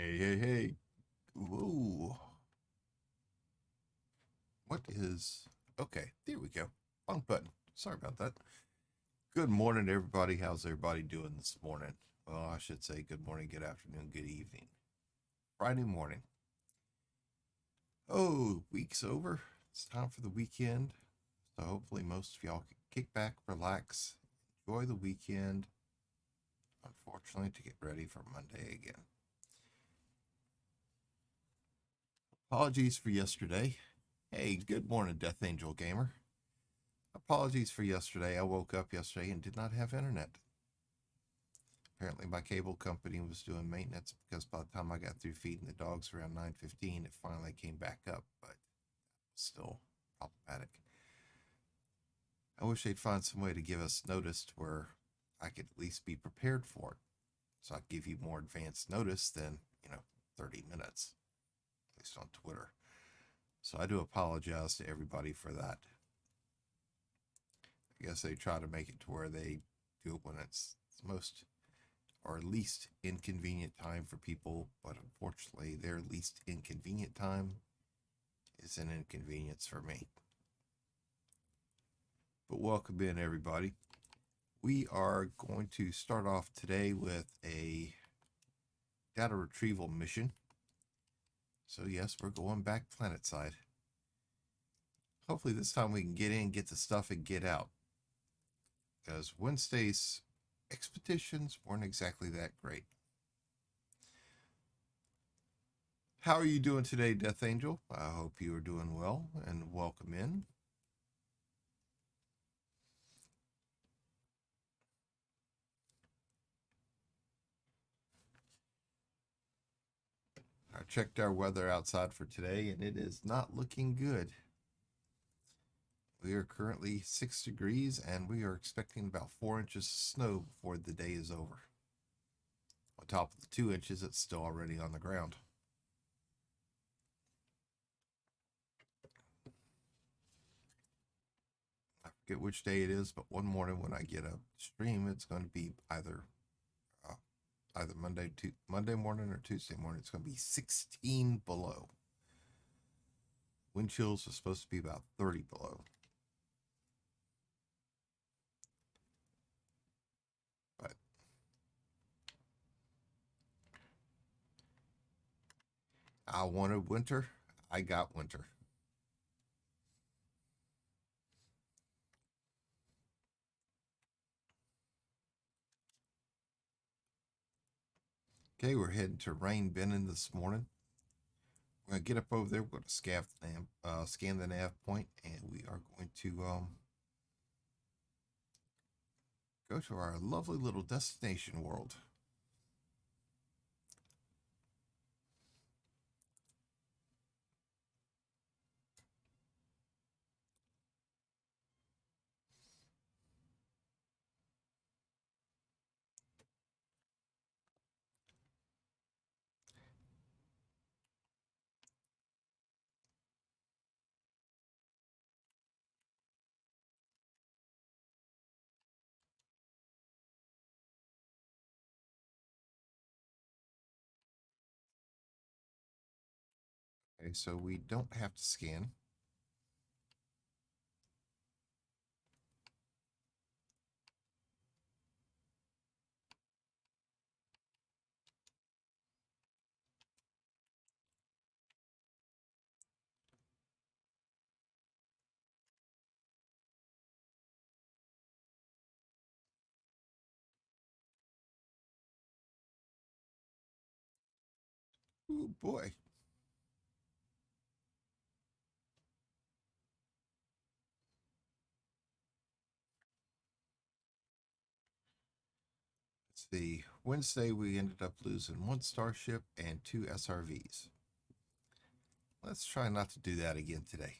Hey, hey, hey. Whoa. What is. Okay, there we go. Wrong button. Sorry about that. Good morning, everybody. How's everybody doing this morning? Well, I should say good morning, good afternoon, good evening. Friday morning. Oh, week's over. It's time for the weekend. So hopefully, most of y'all can kick back, relax, enjoy the weekend. Unfortunately, to get ready for Monday again. Apologies for yesterday. Hey, good morning, Death Angel Gamer. Apologies for yesterday. I woke up yesterday and did not have internet. Apparently, my cable company was doing maintenance because by the time I got through feeding the dogs around 9:15, it finally came back up, but still problematic. I wish they'd find some way to give us notice to where I could at least be prepared for it. So I'd give you more advanced notice than, 30 minutes, at least on Twitter. So I do apologize to everybody for that. I guess they try to make it to where they do it when it's most or least inconvenient time for people, but unfortunately, their least inconvenient time is an inconvenience for me. But welcome in, everybody. We are going to start off today with a data retrieval mission. So, yes, we're going back planet side. Hopefully, this time we can get in, get the stuff, and get out. Because Wednesday's expeditions weren't exactly that great. How are you doing today, Death Angel? I hope you are doing well, and welcome in. I checked our weather outside for today, and it is not looking good. We are currently 6 degrees, and we are expecting about 4 inches of snow before the day is over. On top of the 2 inches that's still already on the ground. I forget which day it is, but one morning when I get a stream, it's going to be either Monday morning or Tuesday morning. It's going to be 16 below. Wind chills are supposed to be about 30 below. But I wanted winter. I got winter. Okay, we're heading to Rain Bending this morning. We're going to get up over there. We're going to scan the nav point, and we are going to go to our lovely little destination world. Okay, so we don't have to scan. Oh boy. Let's see. Wednesday, we ended up losing 1 starship and 2 SRVs. Let's try not to do that again today.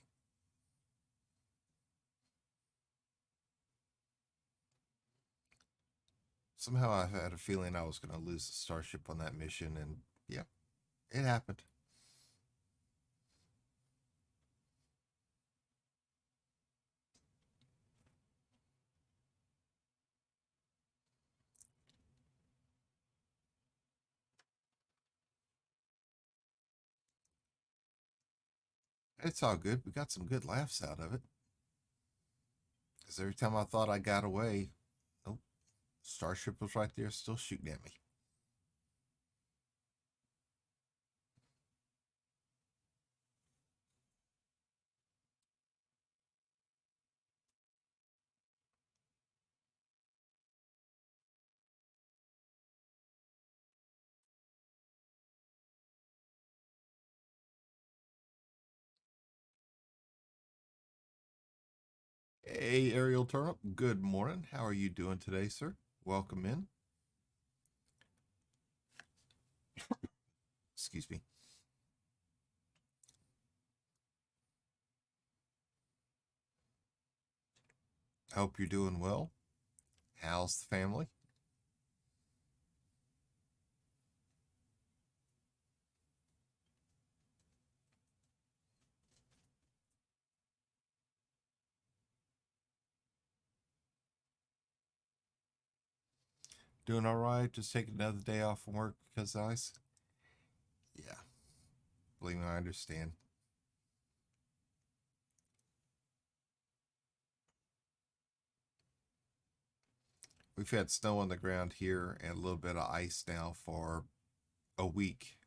Somehow I had a feeling I was going to lose the starship on that mission, and yeah, it happened. It's all good. We got some good laughs out of it. Because every time I thought I got away, oh, Starship was right there still shooting at me. Hey, Ariel Turnip. Good morning. How are you doing today, sir? Welcome in. Excuse me. Hope you're doing well. How's the family? Doing all right. Just taking another day off from work because of ice. Yeah, believe me, I understand. We've had snow on the ground here and a little bit of ice now for a week.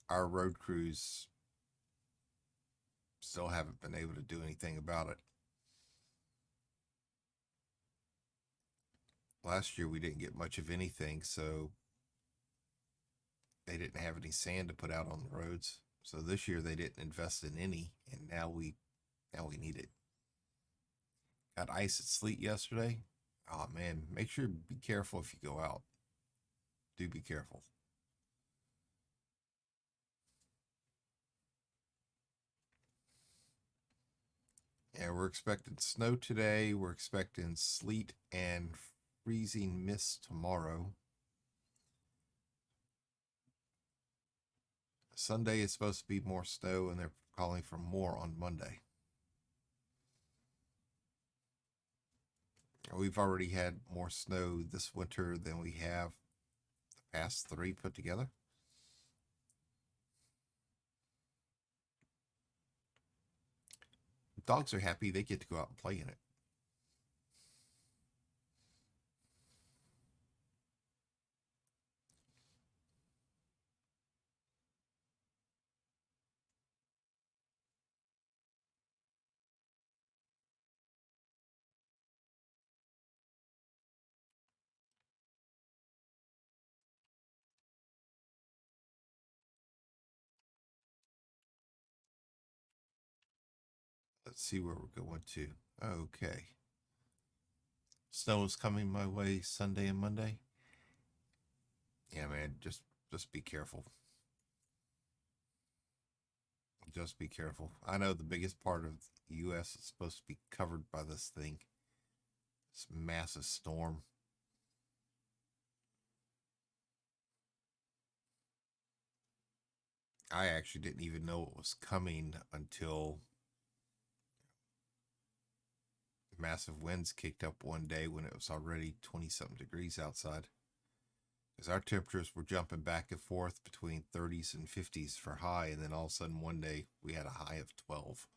Our road crews still haven't been able to do anything about it. Last year we didn't get much of anything, so they didn't have any sand to put out on the roads. So this year they didn't invest in any, and now we need it. Got ice and sleet yesterday. Oh man, make sure be careful if you go out. Do be careful. Yeah, we're expecting snow today. We're expecting sleet and freezing mist tomorrow. Sunday is supposed to be more snow, and they're calling for more on Monday. We've already had more snow this winter than we have the past three put together. Dogs are happy they get to go out and play in it. Let's see where we're going to. Okay. Snow is coming my way Sunday and Monday. Yeah, man, just be careful. Just be careful. I know the biggest part of the US is supposed to be covered by this thing. This massive storm. I actually didn't even know it was coming until massive winds kicked up one day when it was already 20 something degrees outside. Because our temperatures were jumping back and forth between 30s and 50s for high, and then all of a sudden one day we had a high of 12.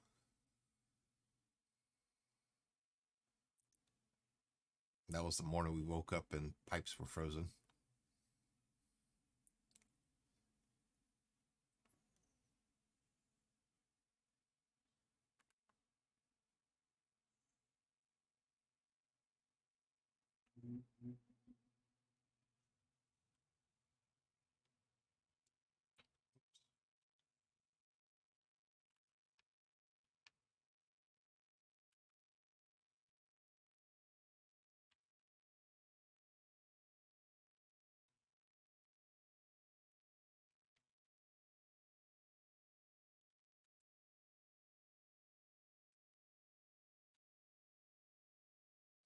That was the morning we woke up and pipes were frozen.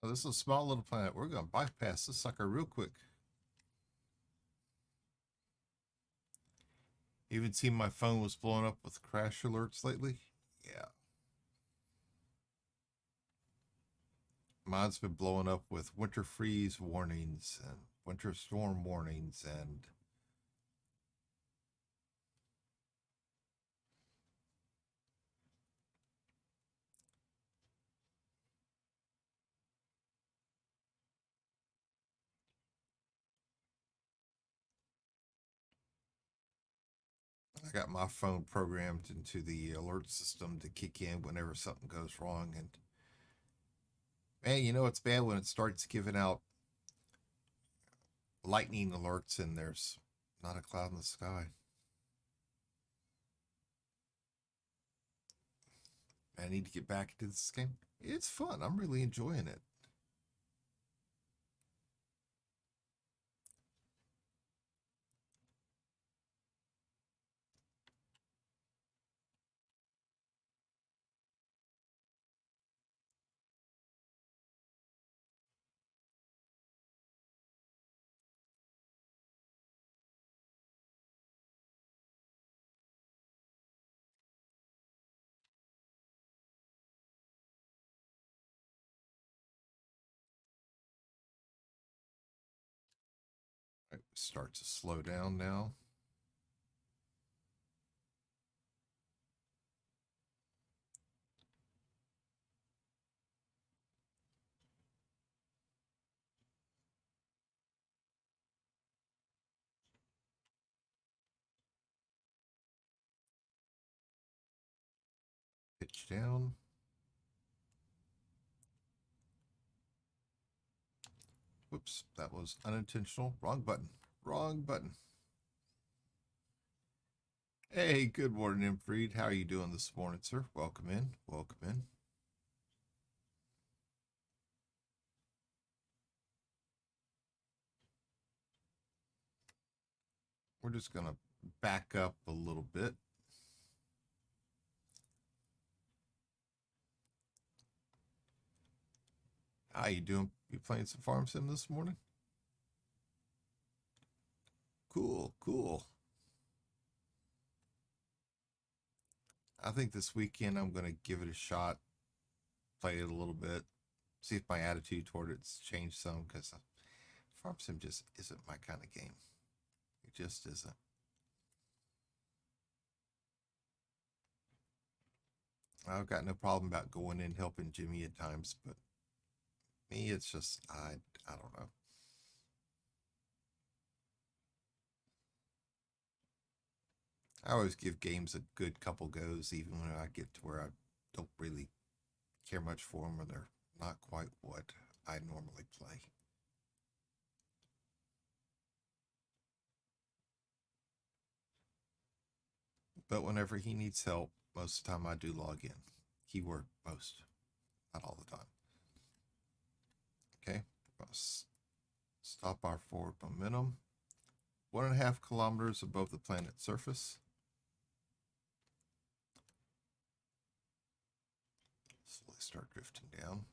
Oh, this is a small little planet. We're going to bypass this sucker real quick. Even seen my phone was blowing up with crash alerts lately. Yeah. Mine's been blowing up with winter freeze warnings and winter storm warnings and got my phone programmed into the alert system to kick in whenever something goes wrong. And man, you know it's bad when it starts giving out lightning alerts and there's not a cloud in the sky. I need to get back into this game. It's fun. I'm really enjoying it. It starts to slow down now. Pitch down. Whoops, that was unintentional. Wrong button. Wrong button. Hey, good morning, Imfried. How are you doing this morning, sir? Welcome in. Welcome in. We're just going to back up a little bit. How you doing? You playing some Farm Sim this morning? Cool, cool. I think this weekend I'm going to give it a shot, play it a little bit, see if my attitude toward it's changed some, because Farm Sim just isn't my kind of game. It just isn't. I've got no problem about going in helping Jimmy at times, but me, it's just I don't know. I always give games a good couple goes, even when I get to where I don't really care much for them or they're not quite what I normally play. But whenever he needs help, most of the time I do log in. Keyword most, not all the time. Okay, let's stop our forward momentum. 1.5 kilometers above the planet's surface. Slowly start drifting down.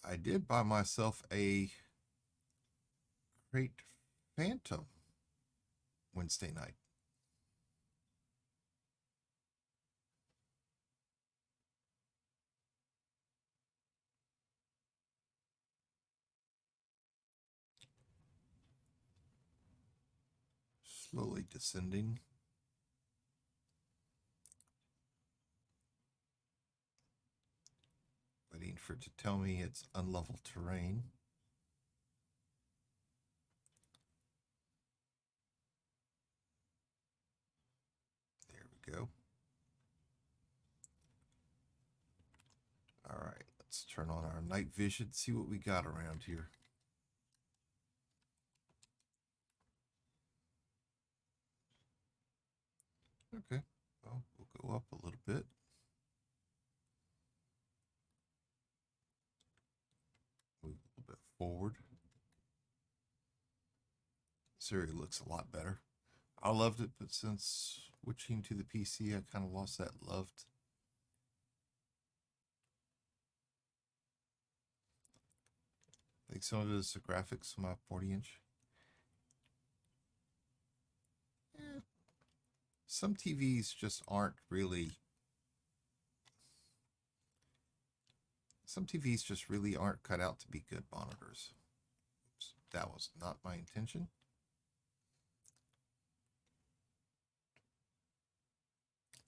I did buy myself a Great Phantom Wednesday night. Slowly descending. Waiting for it to tell me it's unlevel terrain. There we go. All right, let's turn on our night vision, see what we got around here. Okay, well, we'll go up a little bit. Move a little bit forward. This area looks a lot better. I loved it, but since switching to the PC, I kind of lost that loved. I think some of it is the graphics on my 40-inch. Some TVs just aren't really. Some TVs just really aren't cut out to be good monitors. Oops, that was not my intention.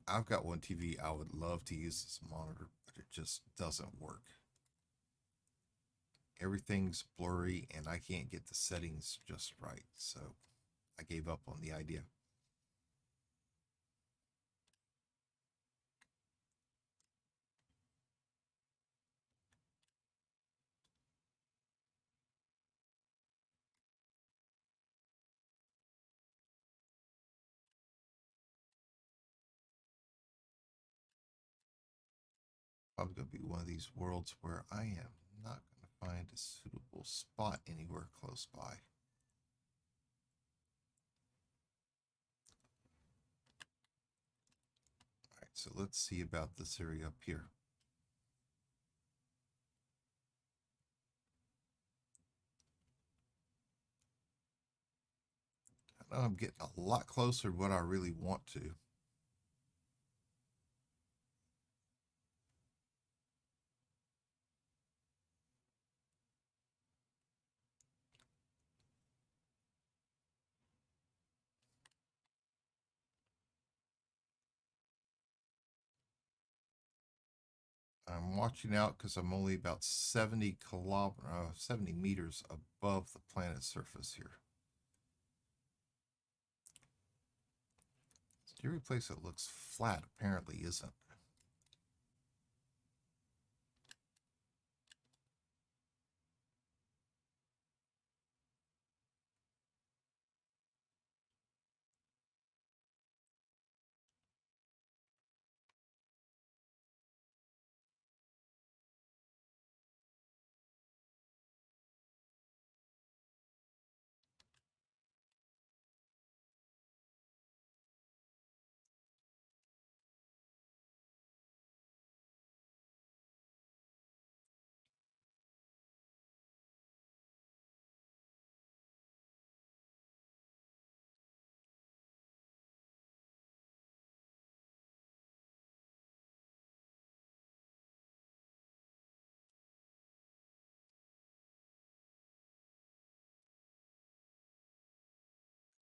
I've got one TV I would love to use as a monitor, but it just doesn't work. Everything's blurry and I can't get the settings just right. So I gave up on the idea. Probably going to be one of these worlds where I am not going to find a suitable spot anywhere close by. All right, so let's see about this area up here. I know I'm getting a lot closer to what I really want to. I'm watching out because I'm only about 70 meters above the planet's surface here. Every place that looks flat apparently isn't.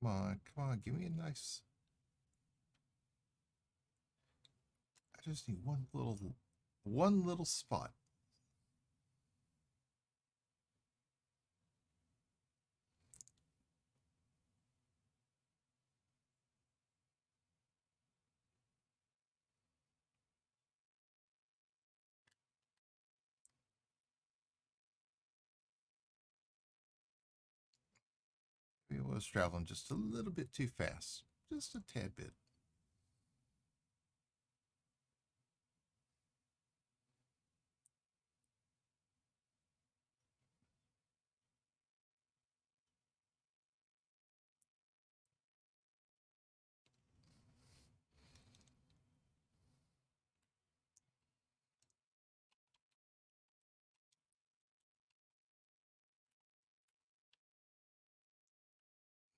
Come on, give me a nice. I just need one little spot. Maybe I was traveling just a little bit too fast, just a tad bit.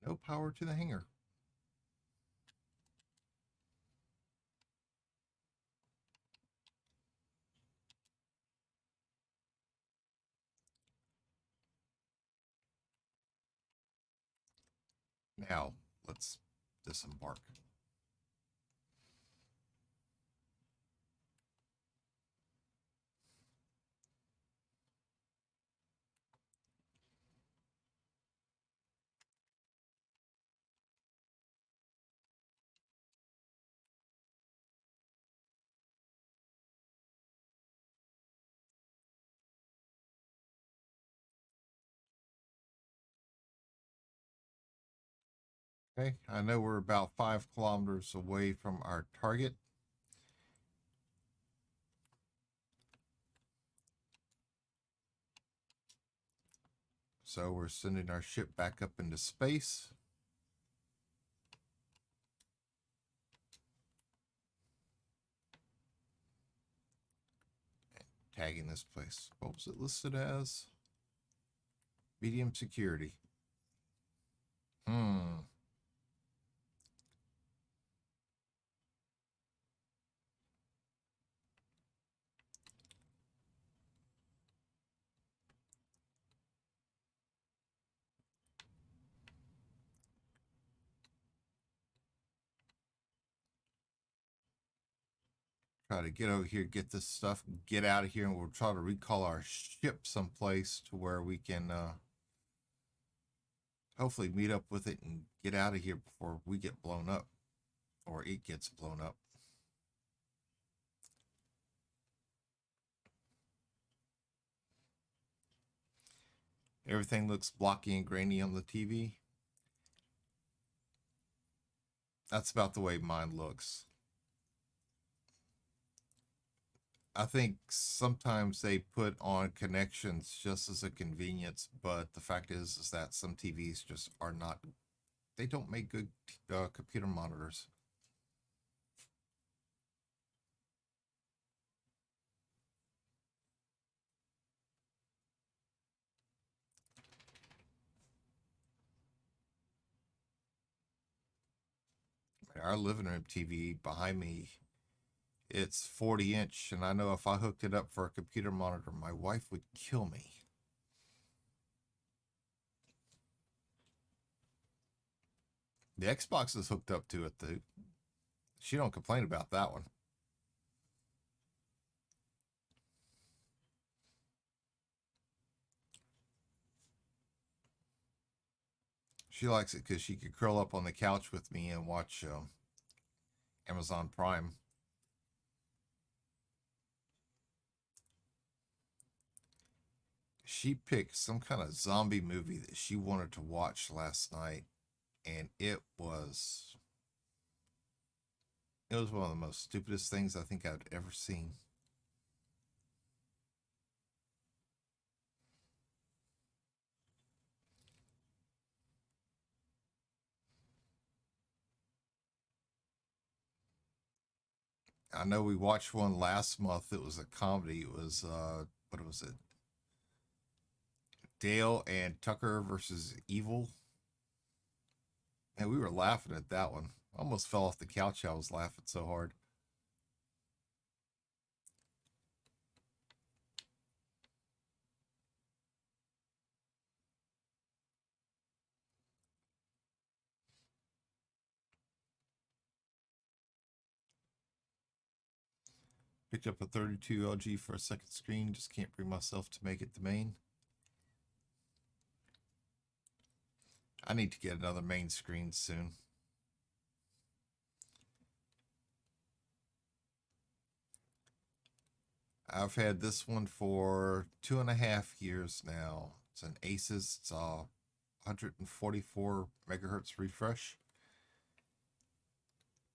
No power to the hangar. Now, let's disembark. Okay, I know we're about 5 kilometers away from our target. So we're sending our ship back up into space. Tagging this place. What was it listed as? Medium security. Try to get over here, get this stuff, get out of here, and we'll try to recall our ship someplace to where we can hopefully meet up with it and get out of here before we get blown up or it gets blown up. Everything looks blocky and grainy on the TV. That's about the way mine looks. I think sometimes they put on connections just as a convenience, but the fact is that some TVs just are not. They don't make good computer monitors. Our living room TV behind me, it's 40-inch, and I know if I hooked it up for a computer monitor, my wife would kill me. The Xbox is hooked up to it too. She don't complain about that one. She likes it because she could curl up on the couch with me and watch Amazon Prime. She picked some kind of zombie movie that she wanted to watch last night, and it was one of the most stupidest things I think I've ever seen. I know we watched one last month. It was a comedy. It was what was it? Dale and Tucker versus Evil. And we were laughing at that one. I almost fell off the couch. I was laughing so hard. Picked up a 32 LG for a second screen. Just can't bring myself to make it the main. I need to get another main screen soon. I've had this one for 2.5 years now. It's an Asus. It's a 144 megahertz refresh.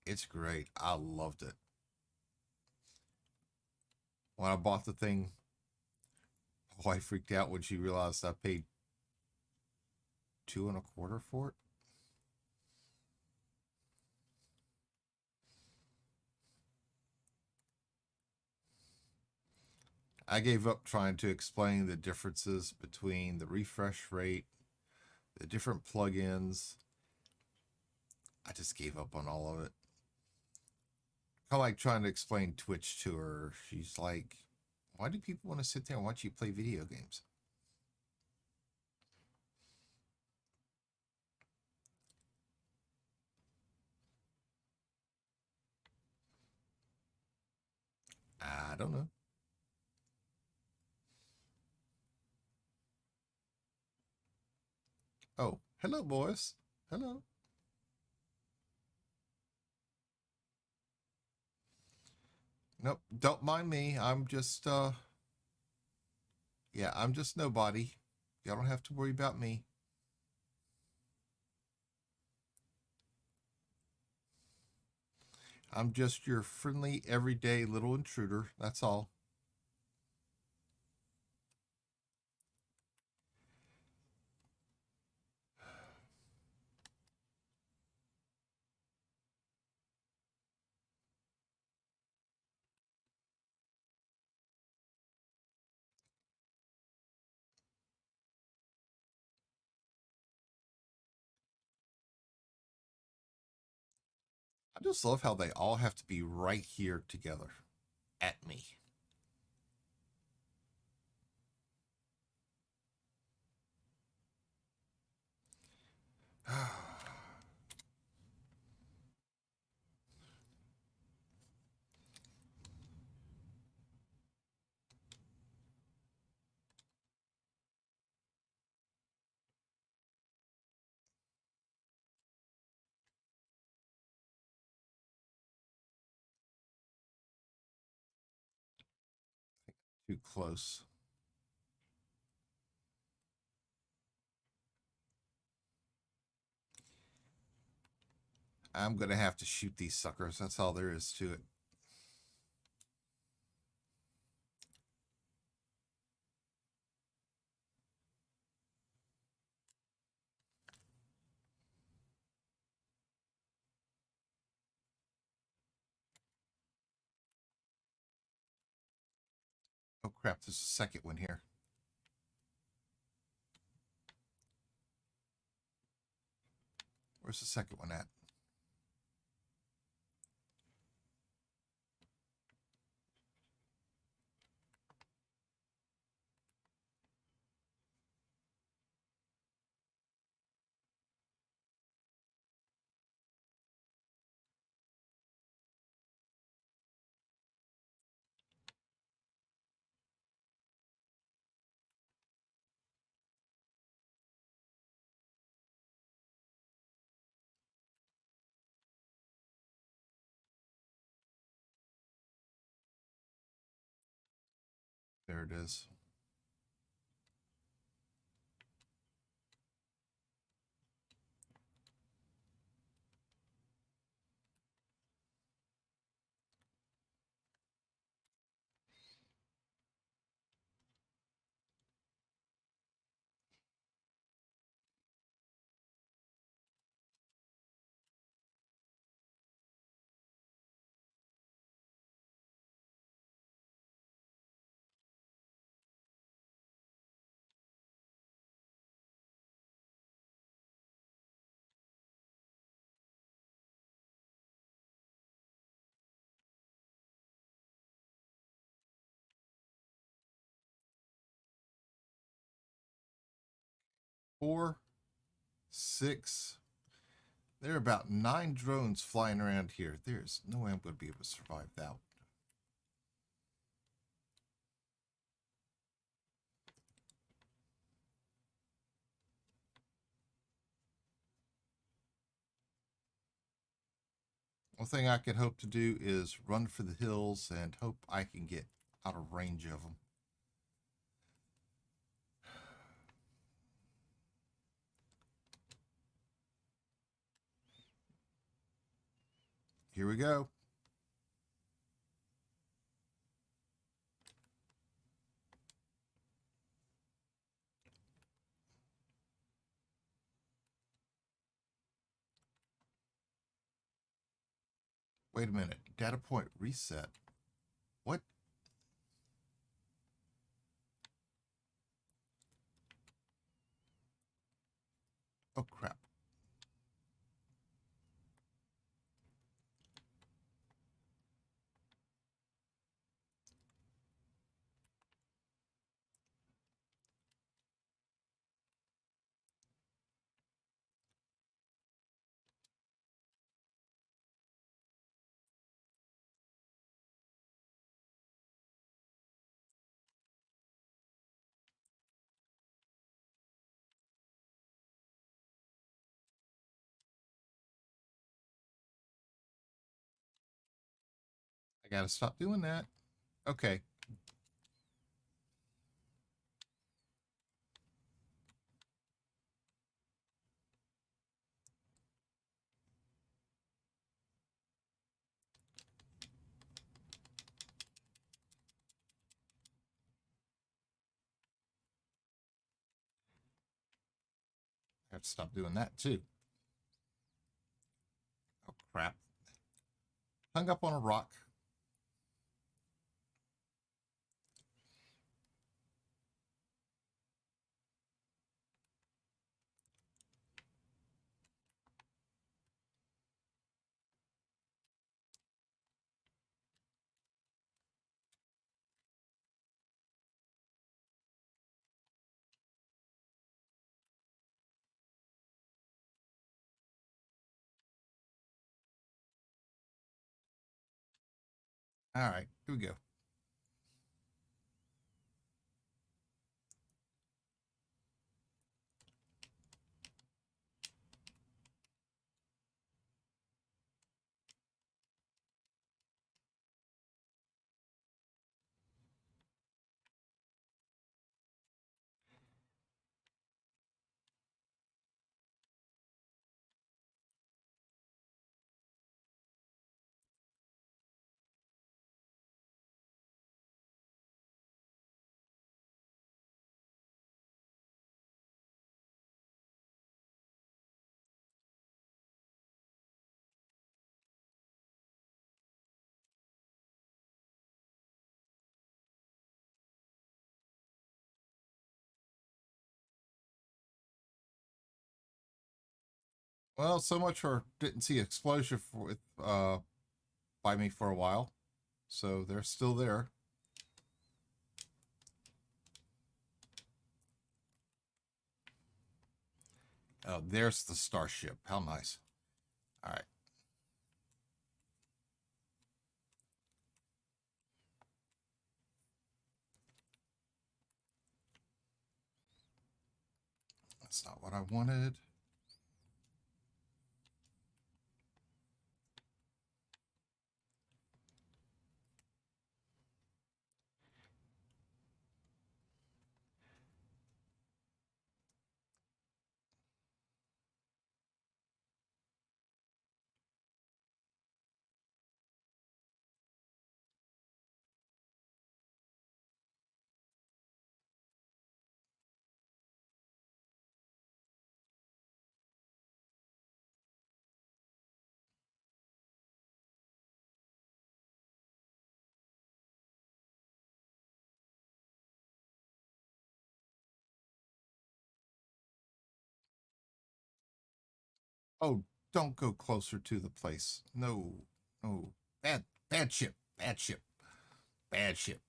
It's great. I loved it. When I bought the thing, my wife freaked out when she realized I paid 2.25 for it. I gave up trying to explain the differences between the refresh rate, the different plugins. I just gave up on all of it. Kind of like trying to explain Twitch to her. She's like, why do people want to sit there and watch you play video games? I don't know. Oh, hello, boys. Hello. Nope, don't mind me. I'm just nobody. Y'all don't have to worry about me. I'm just your friendly, everyday little intruder. That's all. I just love how they all have to be right here together at me. Too close. I'm going to have to shoot these suckers. That's all there is to it. Oh crap, there's a second one here. Where's the second one at? There it is. Four, six. There are about 9 drones flying around here. There's no way I'm going to be able to survive that. One thing I can hope to do is run for the hills and hope I can get out of range of them. Here we go. Wait a minute. Data point reset. What? Oh, crap. I got to stop doing that. Okay. I have to stop doing that too. Oh, crap. Hung up on a rock. All right, here we go. Well, so much for didn't see explosion with by me for a while. So they're still there. Oh, there's the starship. How nice. All right. That's not what I wanted. Oh, don't go closer to the place. No, no. Bad ship. Bad ship. Bad ship.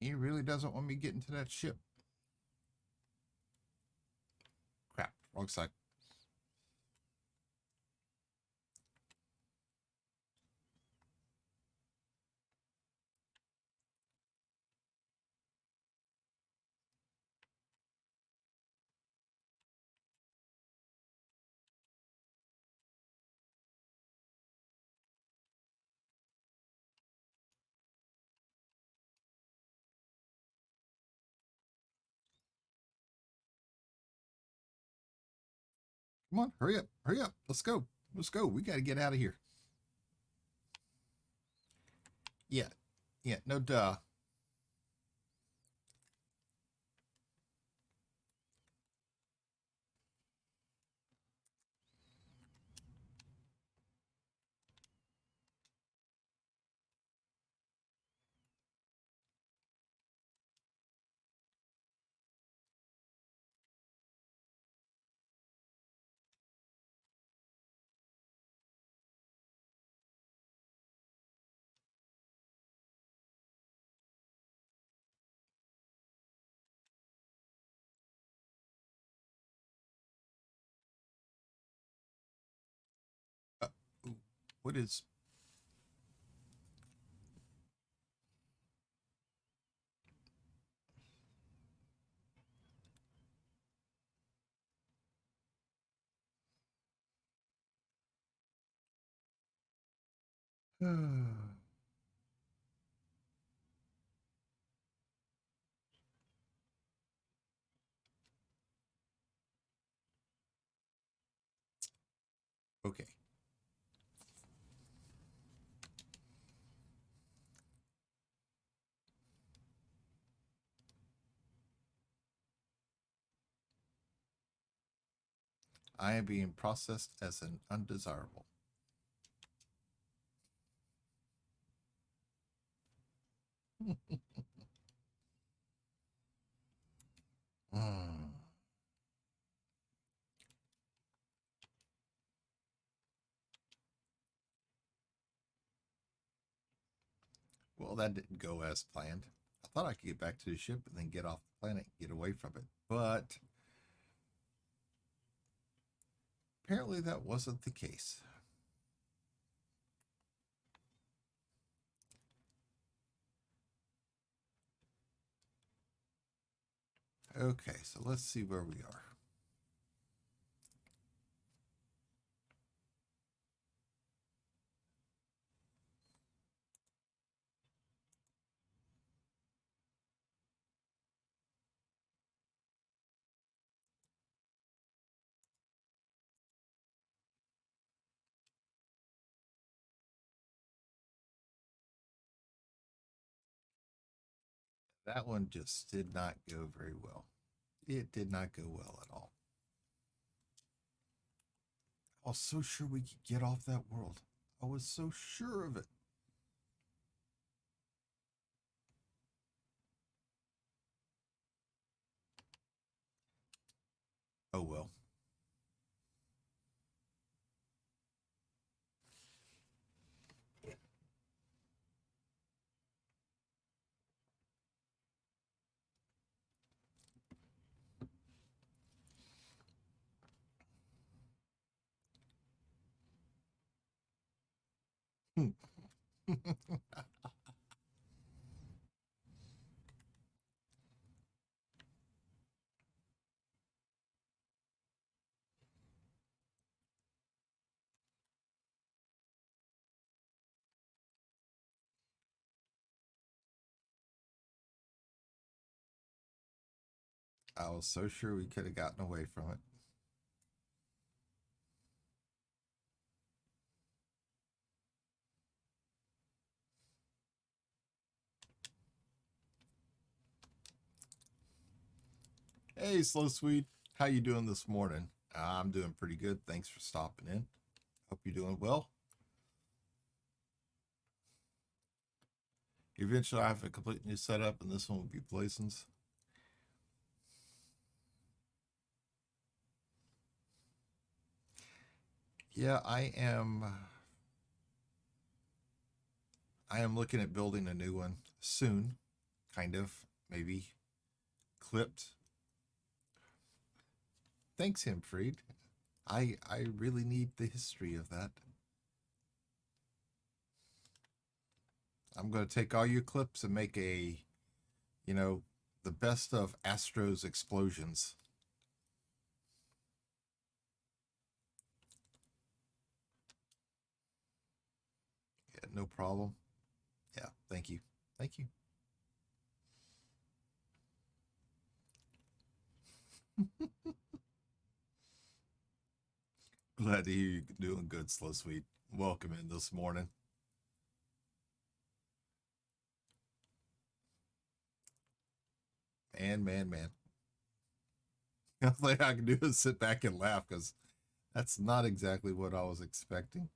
He really doesn't want me getting to that ship. Crap. Wrong side. Come on, hurry up, hurry up. Let's go. Let's go. We got to get out of here. Yeah, yeah, no duh. Uh, what is? Okay. I am being processed as an undesirable. Hmm. Well, that didn't go as planned. I thought I could get back to the ship and then get off the planet and get away from it. But apparently that wasn't the case. Okay, so let's see where we are. That one just did not go very well. It did not go well at all. I was so sure we could get off that world. I was so sure of it. Oh well. I was so sure we could have gotten away from it. Hey, Slow Sweet, how you doing this morning? I'm doing pretty good. Thanks for stopping in. Hope you're doing well. Eventually, I have a complete new setup, and this one will be Blazon's. Yeah, I am. I am looking at building a new one soon, kind of, maybe clipped. Thanks, Hemfried. I really need the history of that. I'm going to take all your clips and make you know, the best of Astro's explosions. Yeah, no problem. Yeah, thank you. Thank you. Glad to hear you doing good, Slow Sweet. Welcome in this morning. Man. The only thing I can do is sit back and laugh because that's not exactly what I was expecting.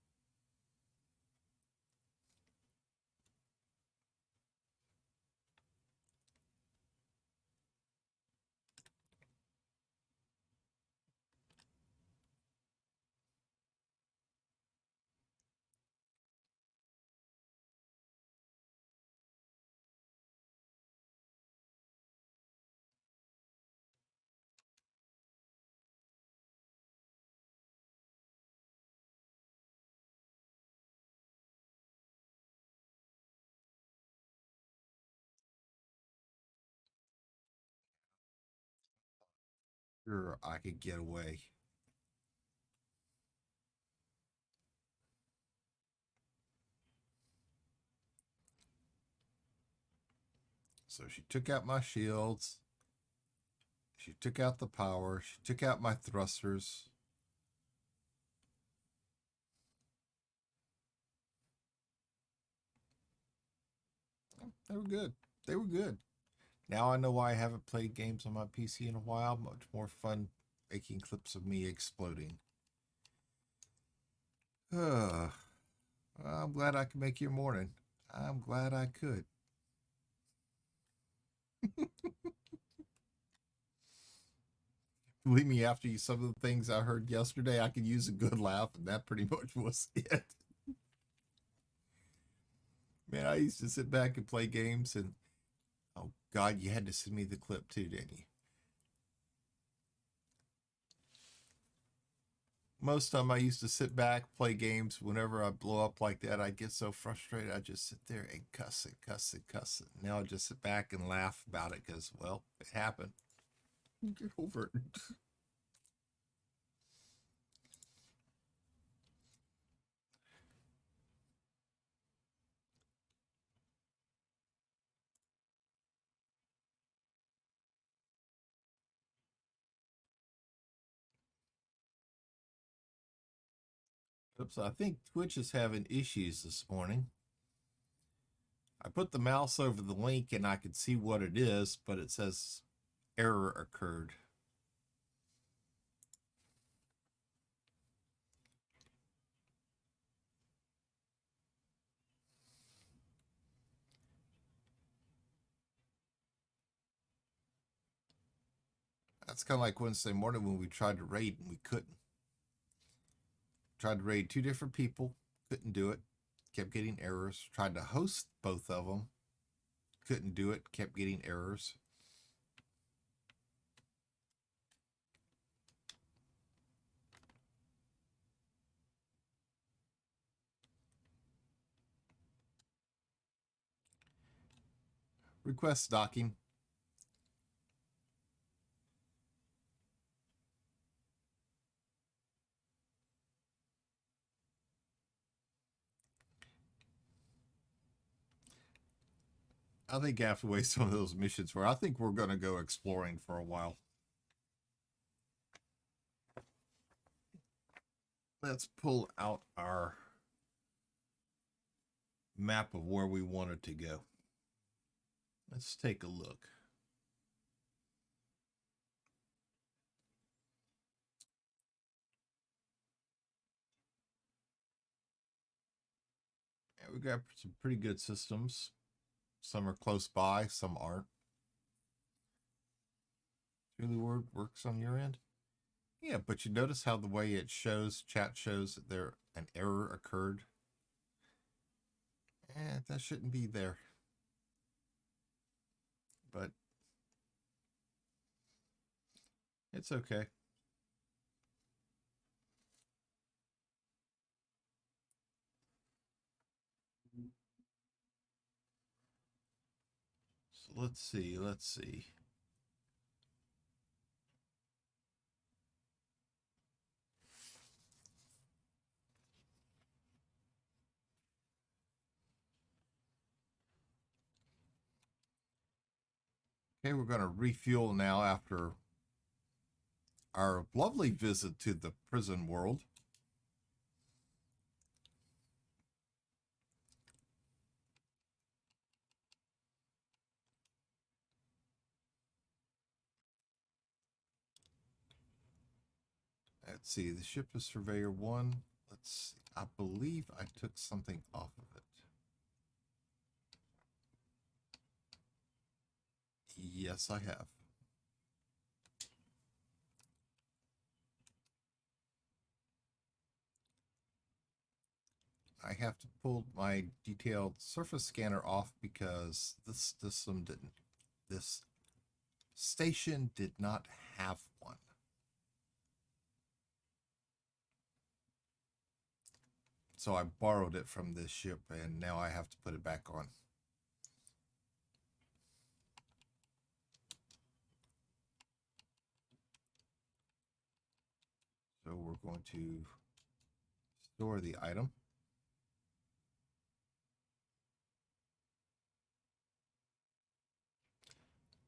Sure, I could get away. So she took out my shields. She took out the power. She took out my thrusters. They were good. They were good. Now I know why I haven't played games on my PC in a while. Much more fun making clips of me exploding. I'm glad I could make your morning. I'm glad I could. Believe me, after you, some of the things I heard yesterday, I could use a good laugh, and that pretty much was it. Man, I used to sit back and play games, and oh God, you had to send me the clip too, didn't you? Most time I used to sit back, play games. Whenever I blow up like that, I get so frustrated. I just sit there and cuss it, cuss it, cuss it. Now I just sit back and laugh about it because, well, it happened. Get over it. Oops, I think Twitch is having issues this morning. I put the mouse over the link and I could see what it is, but it says error occurred. That's kind of like Wednesday morning when we tried to raid and we couldn't. Tried to raid 2 different people, couldn't do it, kept getting errors. Tried to host both of them, couldn't do it, kept getting errors. Request docking. I think after the way some of those missions were, I think we're going to go exploring for a while. Let's pull out our map of where we wanted to go. Let's take a look. Yeah, we got some pretty good systems. Some are close by, some aren't. Really works on your end? Yeah, but you notice how the way it shows, chat shows that there an error occurred. That shouldn't be there. But it's okay. So let's see. Okay, we're going to refuel now after our lovely visit to the prison world. Let's see, the ship is Surveyor 1. Let's see. I believe I took something off of it. Yes, I have. I have to pull my detailed surface scanner off because this station did not have one. So I borrowed it from this ship and now I have to put it back on. So we're going to store the item.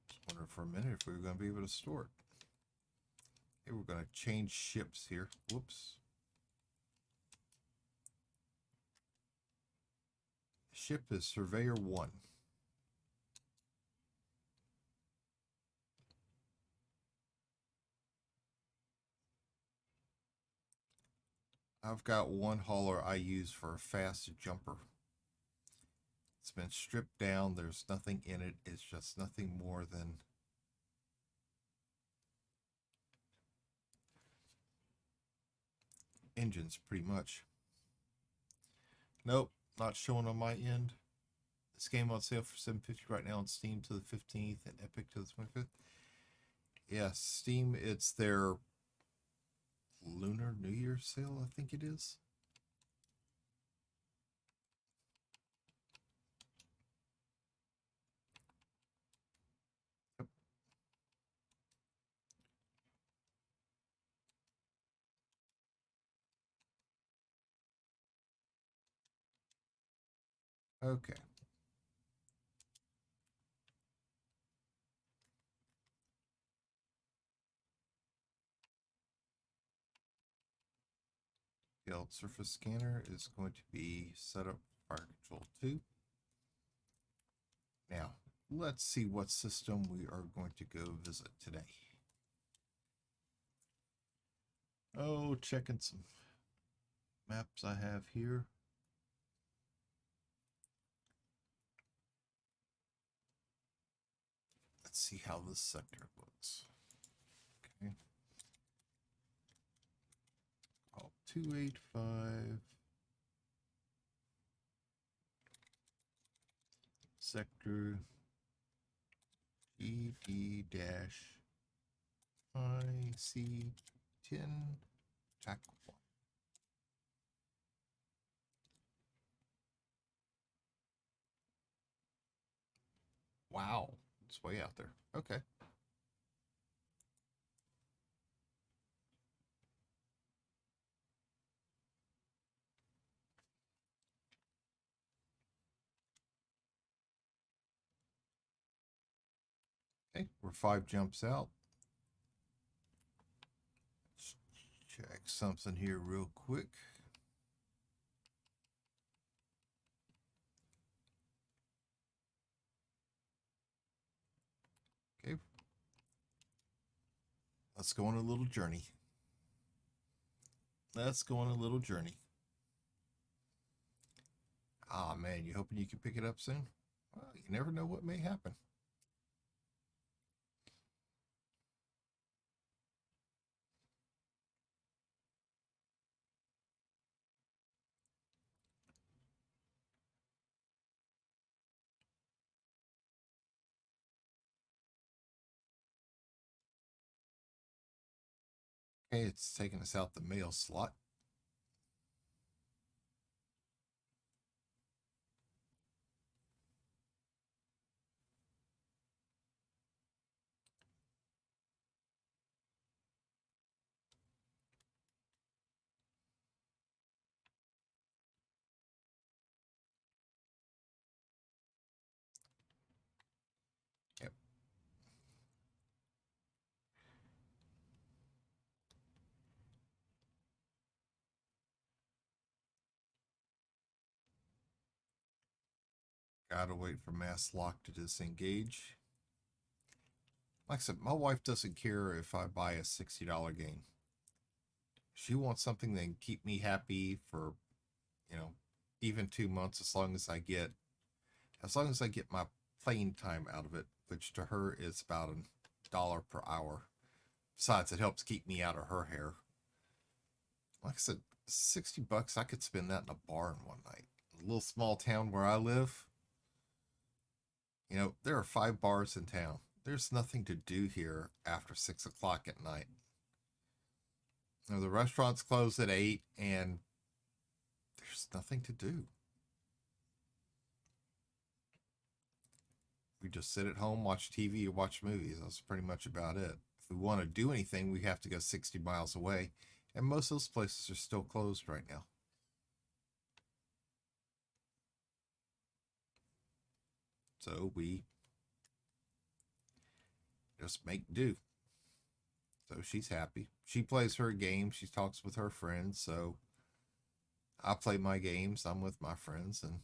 Just wondering for a minute if we were going to be able to store it. Okay, we're going to change ships here. Whoops. Ship is Surveyor 1. I've got one hauler I use for a fast jumper. It's been stripped down. There's nothing in it. It's just nothing more than engines, pretty much. Nope, not showing on my end. This game on sale for $7.50 right now on Steam to the 15th and Epic to the 25th. Yes, Steam, it's their Lunar New Year sale, I think it is. Yep. Okay. The old surface scanner is going to be set up for Fire Control 2. Now, let's see what system we are going to go visit today. Oh, checking some maps I have here. Let's see how this sector looks. Okay. 285. Sector GD-IC10 TAC 1. Wow, it's way out there. Okay. Okay, we're 5 jumps out. Let's check something here real quick. Okay. Let's go on a little journey. Let's go on a little journey. Ah, man, you hoping you can pick it up soon? Well, you never know what may happen. Okay, it's taking us out the mail slot. Yep. Gotta wait for mass lock to disengage. Like I said, my wife doesn't care if I buy a $60 game. She wants something that can keep me happy for, you know, even 2 months as long as I get my playing time out of it, which to her is about $1 per hour. Besides, it helps keep me out of her hair. Like I said, $60, I could spend that in a bar in one night. A little small town where I live, there are 5 bars in town. There's nothing to do here after 6 o'clock at night. The restaurants close at 8, and there's nothing to do. We just sit at home, watch TV, or watch movies. That's pretty much about it. If we want to do anything, we have to go 60 miles away, and most of those places are still closed right now. So we just make do. So she's happy. She plays her game. She talks with her friends. So I play my games. I'm with my friends, and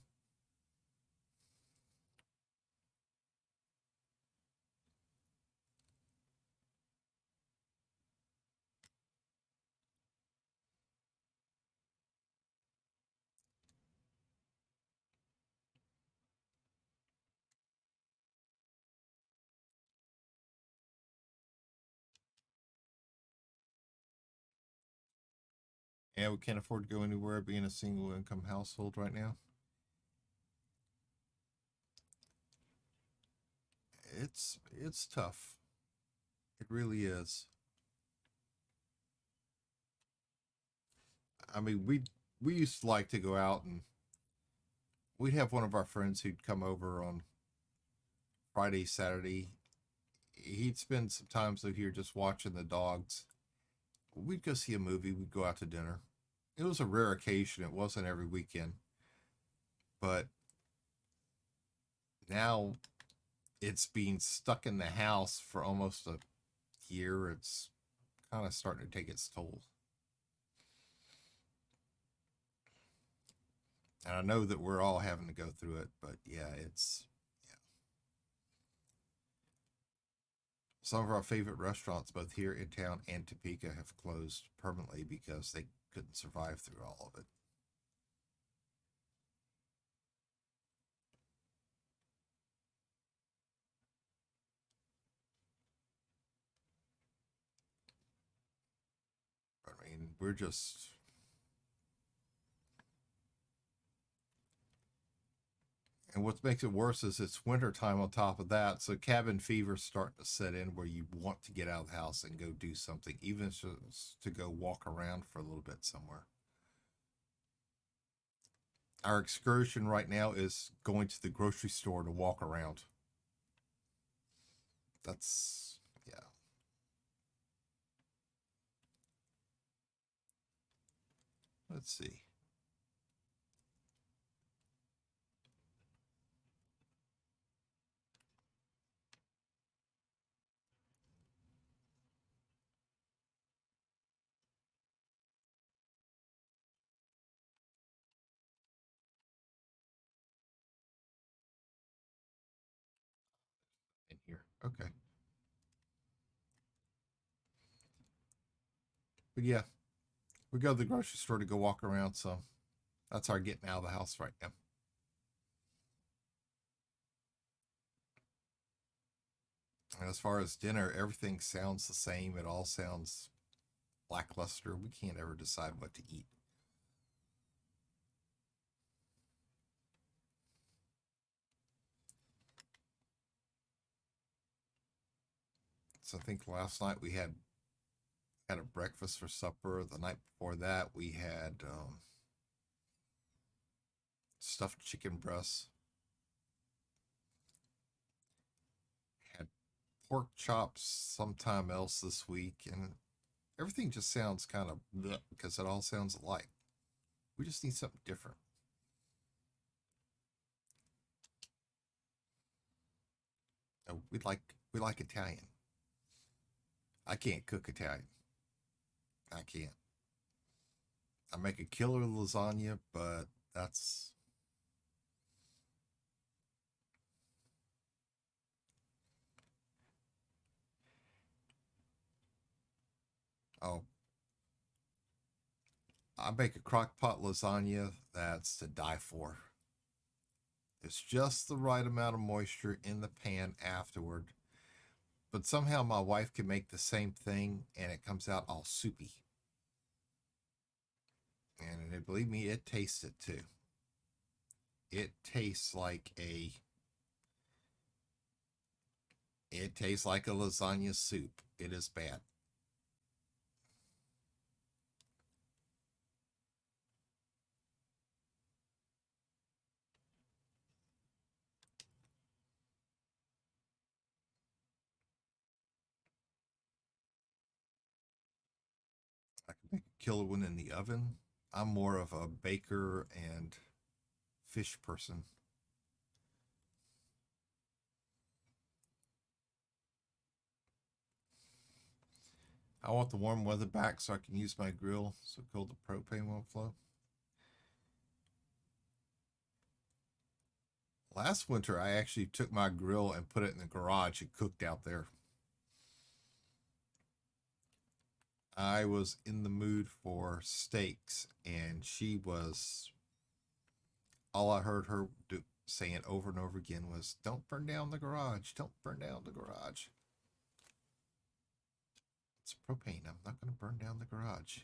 yeah, we can't afford to go anywhere being a single income household right now. It's tough. It really is. I mean, we used to like to go out, and we'd have one of our friends who'd come over on Friday, Saturday. He'd spend some time so here just watching the dogs. We'd go see a movie. We'd go out to dinner. It was a rare occasion. It wasn't every weekend, but now it's being stuck in the house for almost a year. It's kind of starting to take its toll. And I know that we're all having to go through it, but yeah, it's, yeah. Some of our favorite restaurants, both here in town and Topeka, have closed permanently because they couldn't survive through all of it. I mean, we're just. And what makes it worse is it's wintertime on top of that. So cabin fever's starting to set in where you want to get out of the house and go do something, even if it's to go walk around for a little bit somewhere. Our excursion right now is going to the grocery store to walk around. That's, yeah. Let's see. In here. Okay. But yeah, we go to the grocery store to go walk around. So that's our getting out of the house right now. And as far as dinner, everything sounds the same. It all sounds lackluster. We can't ever decide what to eat. So I think last night we had a breakfast for supper. The night before that we had stuffed chicken breasts. Had pork chops sometime else this week, and everything just sounds kind of bleh because it all sounds alike. We just need something different. We like Italian. I can't cook Italian. I can't. I make a killer lasagna, but that's oh, I make a crock pot lasagna that's to die for. It's just the right amount of moisture in the pan afterward. But somehow my wife can make the same thing and it comes out all soupy. And believe me, it tastes it too. It tastes like a it tastes like a lasagna soup. It is bad. I can make a killer one in the oven. I'm more of a baker and fish person. I want the warm weather back so I can use my grill so cool the propane won't flow. Last winter, I actually took my grill and put it in the garage and cooked out there. I was in the mood for steaks, and she was. All I heard her saying over and over again was, "Don't burn down the garage. Don't burn down the garage." It's propane. I'm not going to burn down the garage.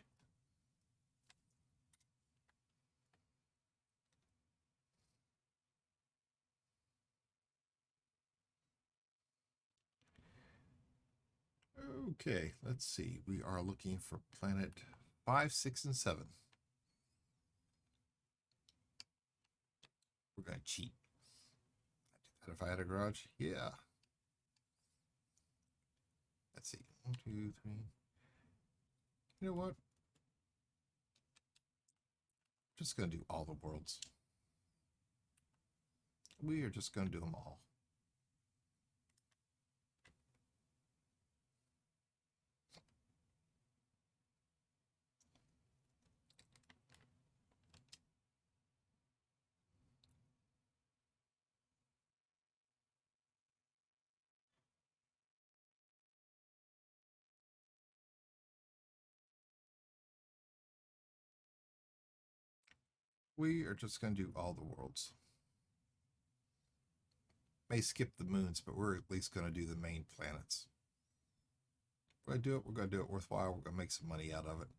Okay, let's see. We are looking for planet 5, 6, and 7. We're going to cheat. I'd do that if I had a garage. Yeah. Let's see. 1, 2, 3. You know what? Just going to do all the worlds. We are just going to do them all. We are just going to do all the worlds. May skip the moons, but we're at least going to do the main planets. We're going to do it. We're going to do it worthwhile. We're going to make some money out of it.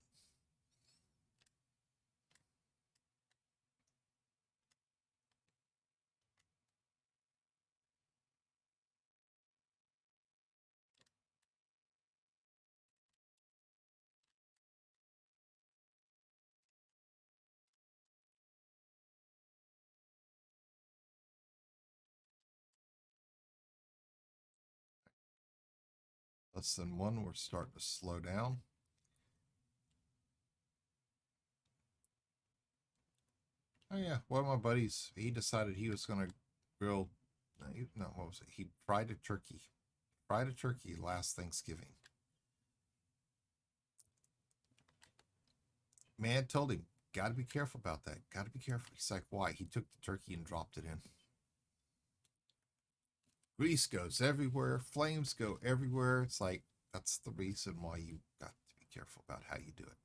Less than one, we're starting to slow down. Oh yeah, one of my buddies, he decided he was going to grill, no, what was it? He fried a turkey. Fried a turkey last Thanksgiving. Man told him, got to be careful about that. Got to be careful. He's like, why? He took the turkey and dropped it in. Grease goes everywhere. Flames go everywhere. It's like, that's the reason why you got to be careful about how you do it.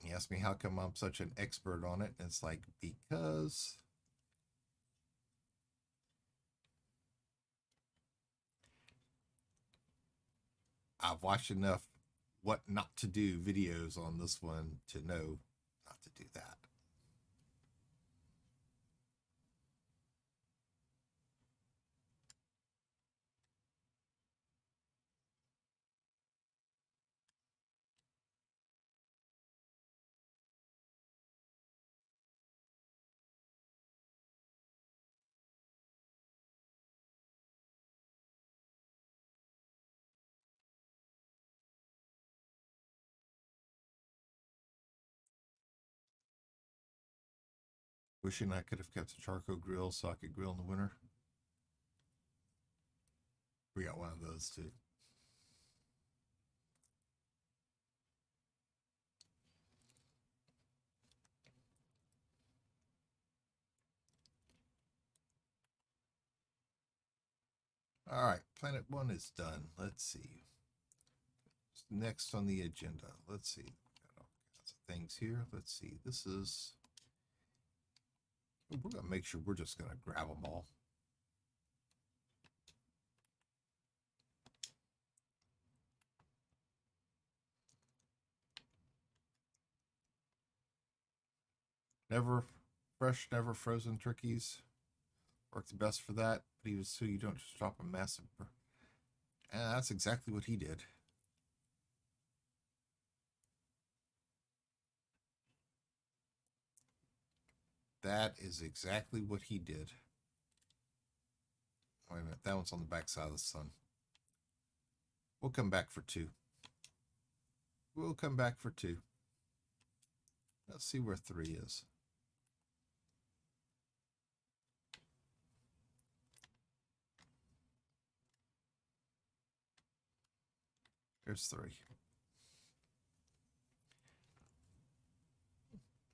He asked me how come I'm such an expert on it. And it's like, because I've watched enough what not to do videos on this one to know not to do that. Wishing I could have kept a charcoal grill so I could grill in the winter. We got one of those too. All right, Planet 1 is done. Let's see. Next on the agenda. Let's see. Got all kinds of things here. Let's see. This is. We're going to make sure we're just going to grab them all. Never fresh, never frozen turkeys work the best for that. But even so, you don't just drop a massive. And that's exactly what he did. That is exactly what he did. Wait a minute, that one's on the back side of the sun. We'll come back for two. We'll come back for two. Let's see where three is. Here's three.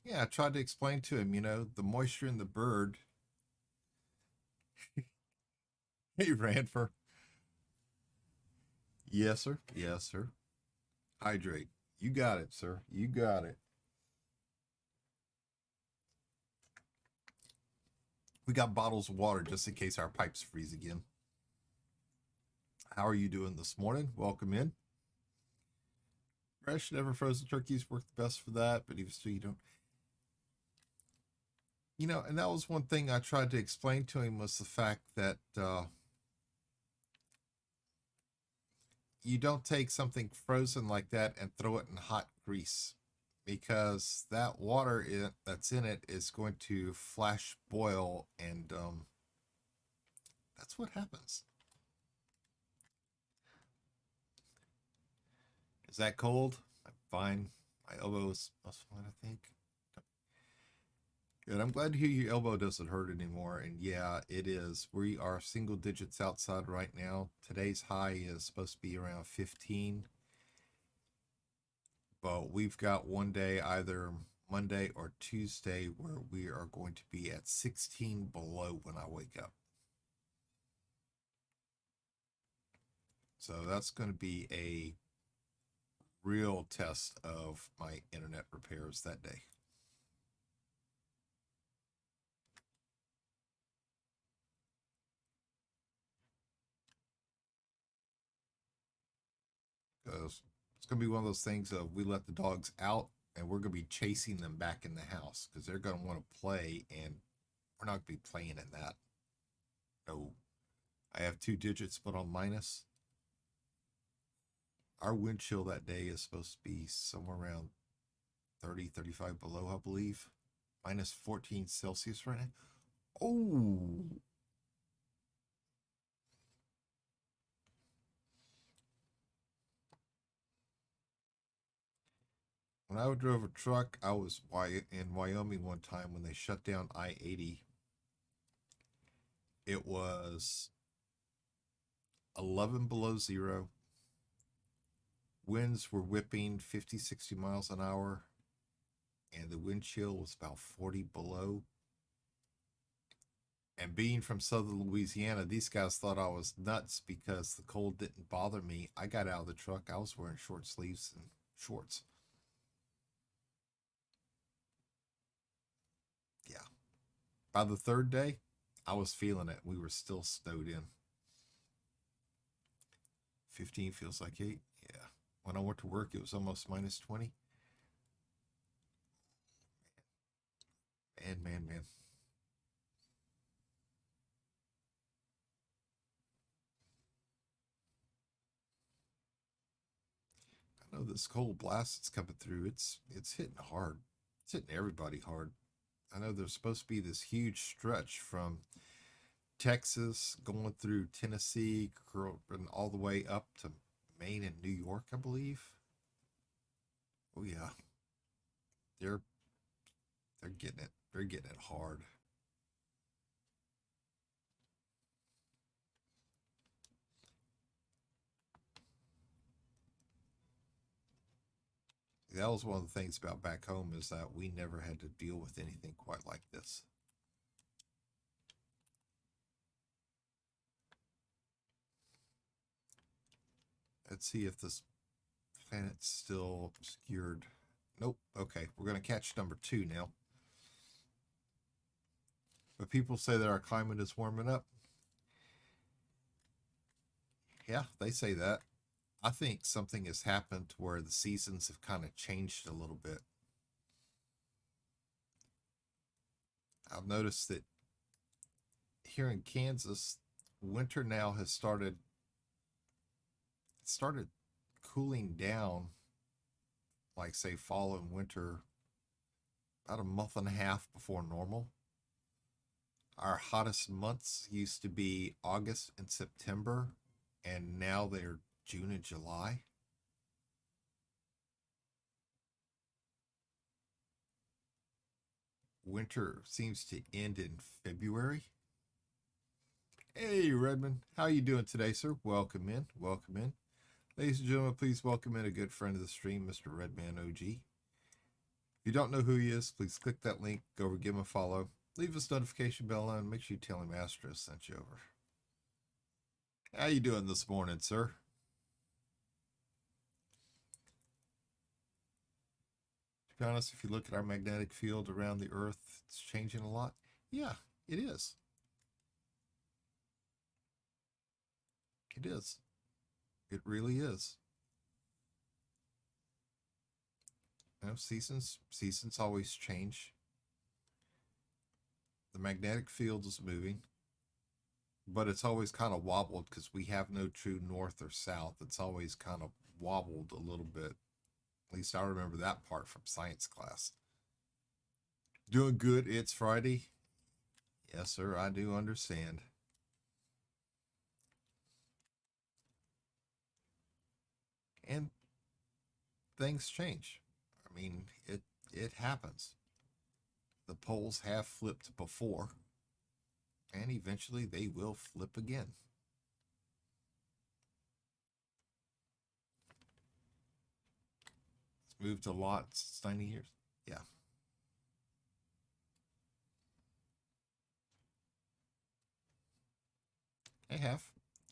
Yeah, I tried to explain to him, the moisture in the bird. Hey, Ranford. Yes, sir. Yes, sir. Hydrate. You got it, sir. You got it. We got bottles of water just in case our pipes freeze again. How are you doing this morning? Welcome in. Fresh, never frozen turkeys work the best for that, but even still, you don't. And that was one thing I tried to explain to him was the fact that you don't take something frozen like that and throw it in hot grease because that water that's in it is going to flash boil and that's what happens. Is that cold? I'm fine. My elbow is fine, I think. Good. I'm glad to hear your elbow doesn't hurt anymore. And yeah, it is. We are single digits outside right now. Today's high is supposed to be around 15. But we've got one day, either Monday or Tuesday, where we are going to be at 16 below when I wake up. So that's going to be a real test of my internet repairs that day. Because it's going to be one of those things of we let the dogs out and we're going to be chasing them back in the house because they're going to want to play, and we're not going to be playing in that. No. I have 2 digits put on minus. Our wind chill that day is supposed to be somewhere around 30, 35 below, I believe. Minus 14 Celsius right now. Oh. When I drove a truck, I was in Wyoming one time when they shut down I-80. It was 11 below zero. Winds were whipping 50, 60 miles an hour, and the wind chill was about 40 below. And being from southern Louisiana, these guys thought I was nuts because the cold didn't bother me. I got out of the truck. I was wearing short sleeves and shorts. Yeah. By the third day, I was feeling it. We were still snowed in. 15 feels like 8. Yeah. When I went to work, it was almost minus 20. Man. I know this cold blast that's coming through. It's hitting hard. It's hitting everybody hard. I know there's supposed to be this huge stretch from Texas going through Tennessee and all the way up to Maine and New York, I believe. Oh yeah, they're they're getting it. They're getting it hard. That was one of the things about back home is that we never had to deal with anything quite like this. Let's see if this planet's still obscured. Nope. Okay, we're going to catch number 2 now. But people say that our climate is warming up. Yeah, they say that. I think something has happened to where the seasons have kind of changed a little bit. I've noticed that here in Kansas, winter now has started cooling down, like say fall and winter, about a month and a half before normal. Our hottest months used to be August and September, and now they're June and July. Winter seems to end in February. Hey, Redmond, how you doing today, sir? Welcome in. Welcome in. Ladies and gentlemen, please welcome in a good friend of the stream, Mr. Redman OG. If you don't know who he is, please click that link, go over, give him a follow, leave his notification bell on, make sure you tell him Astro sent you over. How you doing this morning, sir? To be honest, if you look at our magnetic field around the Earth, it's changing a lot. Yeah, it is. It is. It really is. You know, seasons always change. The magnetic field is moving, but it's always kind of wobbled because we have no true north or south. It's always kind of wobbled a little bit. At least I remember that part from science class. Doing good. It's Friday. Yes, sir. I do understand. And things change. I mean, it happens. The poles have flipped before, and eventually they will flip again. It's moved a lot since 90 years. Yeah. They have.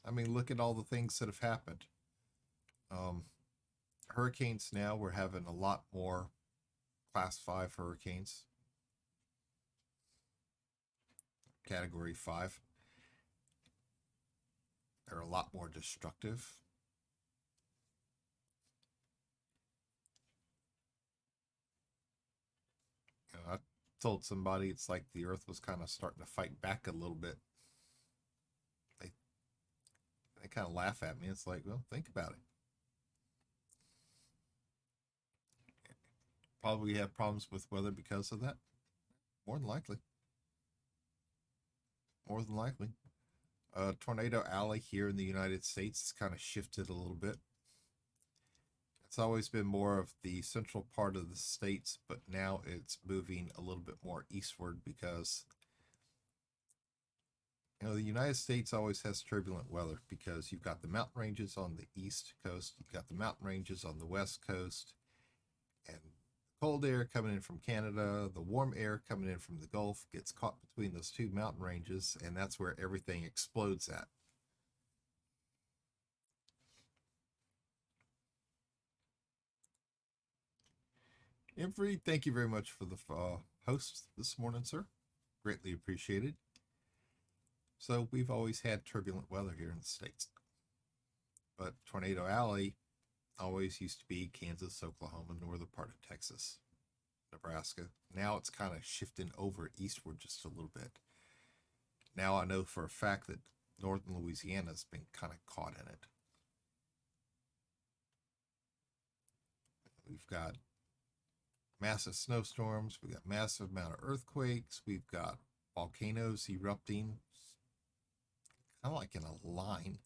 I mean, look at all the things that have happened. Um, hurricanes now, we're having a lot more class 5 hurricanes, category 5. They're a lot more destructive. I told somebody it's like the earth was kind of starting to fight back a little bit. They kind of laugh at me. It's like, well, think about it. Probably have problems with weather because of that. More than likely. More than likely. Tornado Alley here in the United States has kind of shifted a little bit. It's always been more of the central part of the states, but now it's moving a little bit more eastward because the United States always has turbulent weather because you've got the mountain ranges on the east coast, you've got the mountain ranges on the west coast, and cold air coming in from Canada, the warm air coming in from the Gulf gets caught between those two mountain ranges, and that's where everything explodes at. Infree, thank you very much for the host this morning, sir. Greatly appreciated. So we've always had turbulent weather here in the States. But Tornado Alley always used to be Kansas, Oklahoma, northern part of Texas, Nebraska. Now it's kind of shifting over eastward just a little bit. Now I know for a fact that northern Louisiana has been kind of caught in it. We've got massive snowstorms. We've got massive amount of earthquakes. We've got volcanoes erupting, kind of like in a line.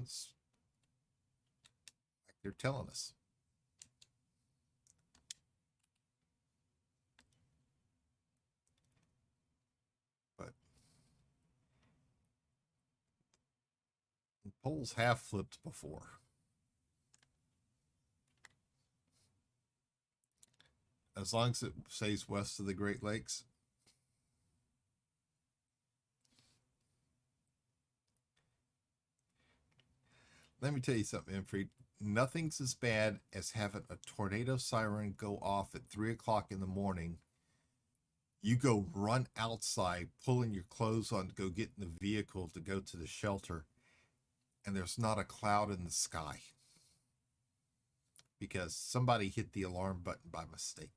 It's like they're telling us. But poles have flipped before. As long as it stays west of the Great Lakes. Let me tell you something, Infreed. Nothing's as bad as having a tornado siren go off at 3 o'clock in the morning. You go run outside, pulling your clothes on to go get in the vehicle to go to the shelter, and there's not a cloud in the sky because somebody hit the alarm button by mistake.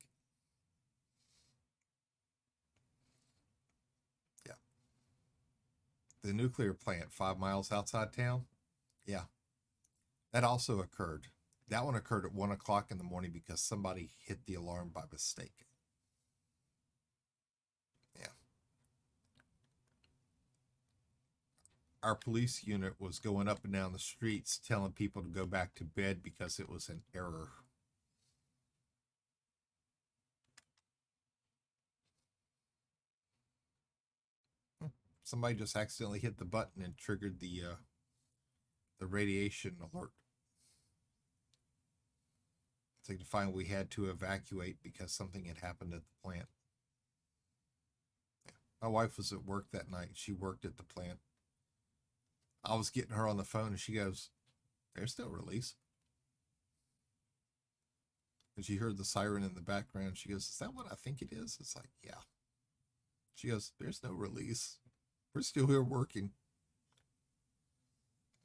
Yeah. The nuclear plant 5 miles outside town. Yeah. That also occurred. That one occurred at 1 o'clock in the morning because somebody hit the alarm by mistake. Yeah. Our police unit was going up and down the streets telling people to go back to bed because it was an error. Somebody just accidentally hit the button and triggered the radiation alert. So to find we had to evacuate because something had happened at the plant. Yeah. My wife was at work that night. She worked at the plant. I was getting her on the phone and she goes, "There's no release." And she heard the siren in the background. She goes, "Is that what I think it is?" It's like, yeah. She goes, "There's no release. We're still here working."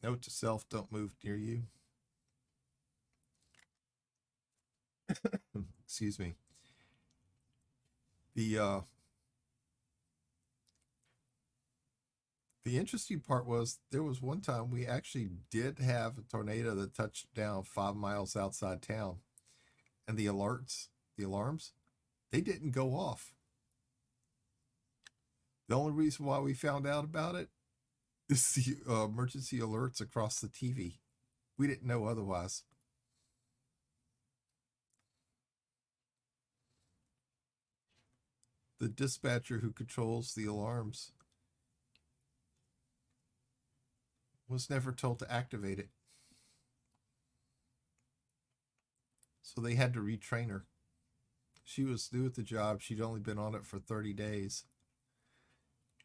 Note to self, don't move near you. Excuse me. The interesting part was there was one time we actually did have a tornado that touched down 5 miles outside town, and the alarms, they didn't go off. The only reason why we found out about it is the emergency alerts across the TV. We didn't know otherwise. The dispatcher who controls the alarms was never told to activate it. So they had to retrain her. She was new at the job. She'd only been on it for 30 days.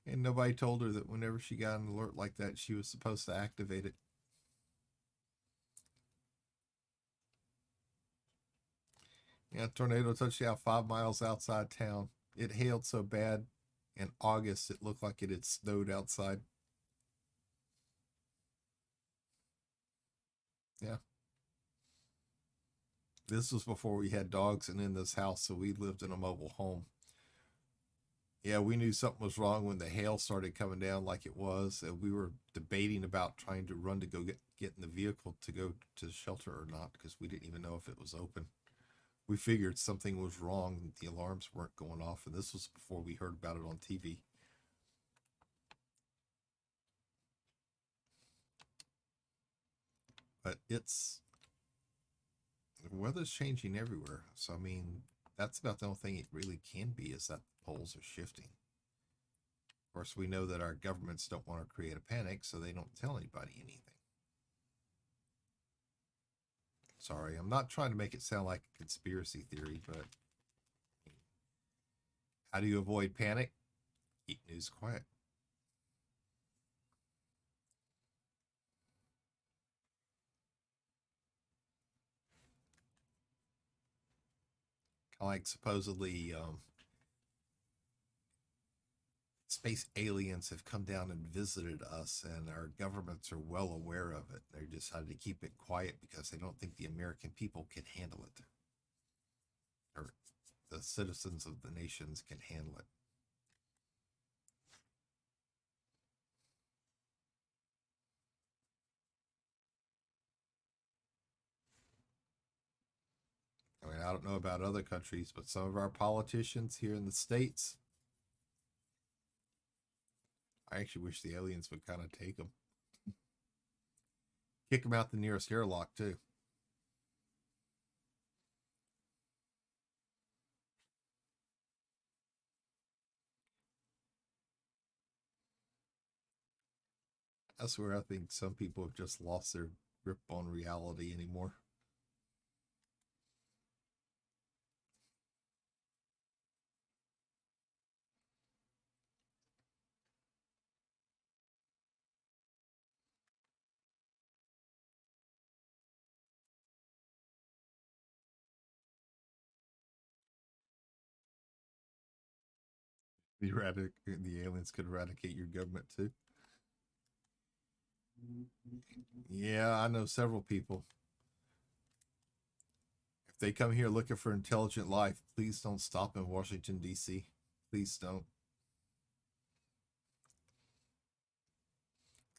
And nobody told her that whenever she got an alert like that, she was supposed to activate it. Yeah, tornado touched down 5 miles outside town. It hailed so bad in August, it looked like it had snowed outside. Yeah. This was before we had dogs and in this house, so we lived in a mobile home. Yeah, we knew something was wrong when the hail started coming down like it was. And we were debating about trying to run to go get in the vehicle to go to the shelter or not because we didn't even know if it was open. We figured something was wrong. The alarms weren't going off, and this was before we heard about it on TV. But the weather's changing everywhere. So, I mean, that's about the only thing it really can be is that the poles are shifting. Of course, we know that our governments don't want to create a panic, so they don't tell anybody anything. Sorry, I'm not trying to make it sound like a conspiracy theory, but how do you avoid panic? Keep news quiet. Kind of like supposedly space aliens have come down and visited us, and our governments are well aware of it. They decided to keep it quiet because they don't think the American people can handle it, or the citizens of the nations can handle it. I mean, I don't know about other countries, but some of our politicians here in the States, I actually wish the aliens would kind of take them. Kick them out the nearest airlock, too. That's where I think some people have just lost their grip on reality anymore. The aliens could eradicate your government too. Yeah, I know several people. If they come here looking for intelligent life, please don't stop in Washington, D.C. Please don't.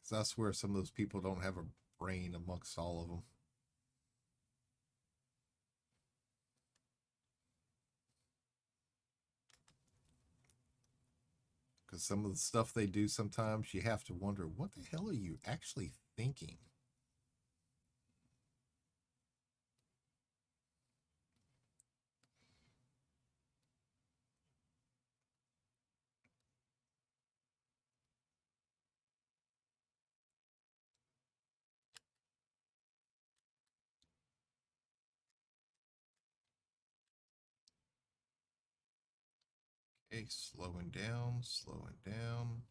Because I swear some of those people don't have a brain amongst all of them. Because some of the stuff they do sometimes, you have to wonder, what the hell are you actually thinking? Okay, slowing down, slowing down.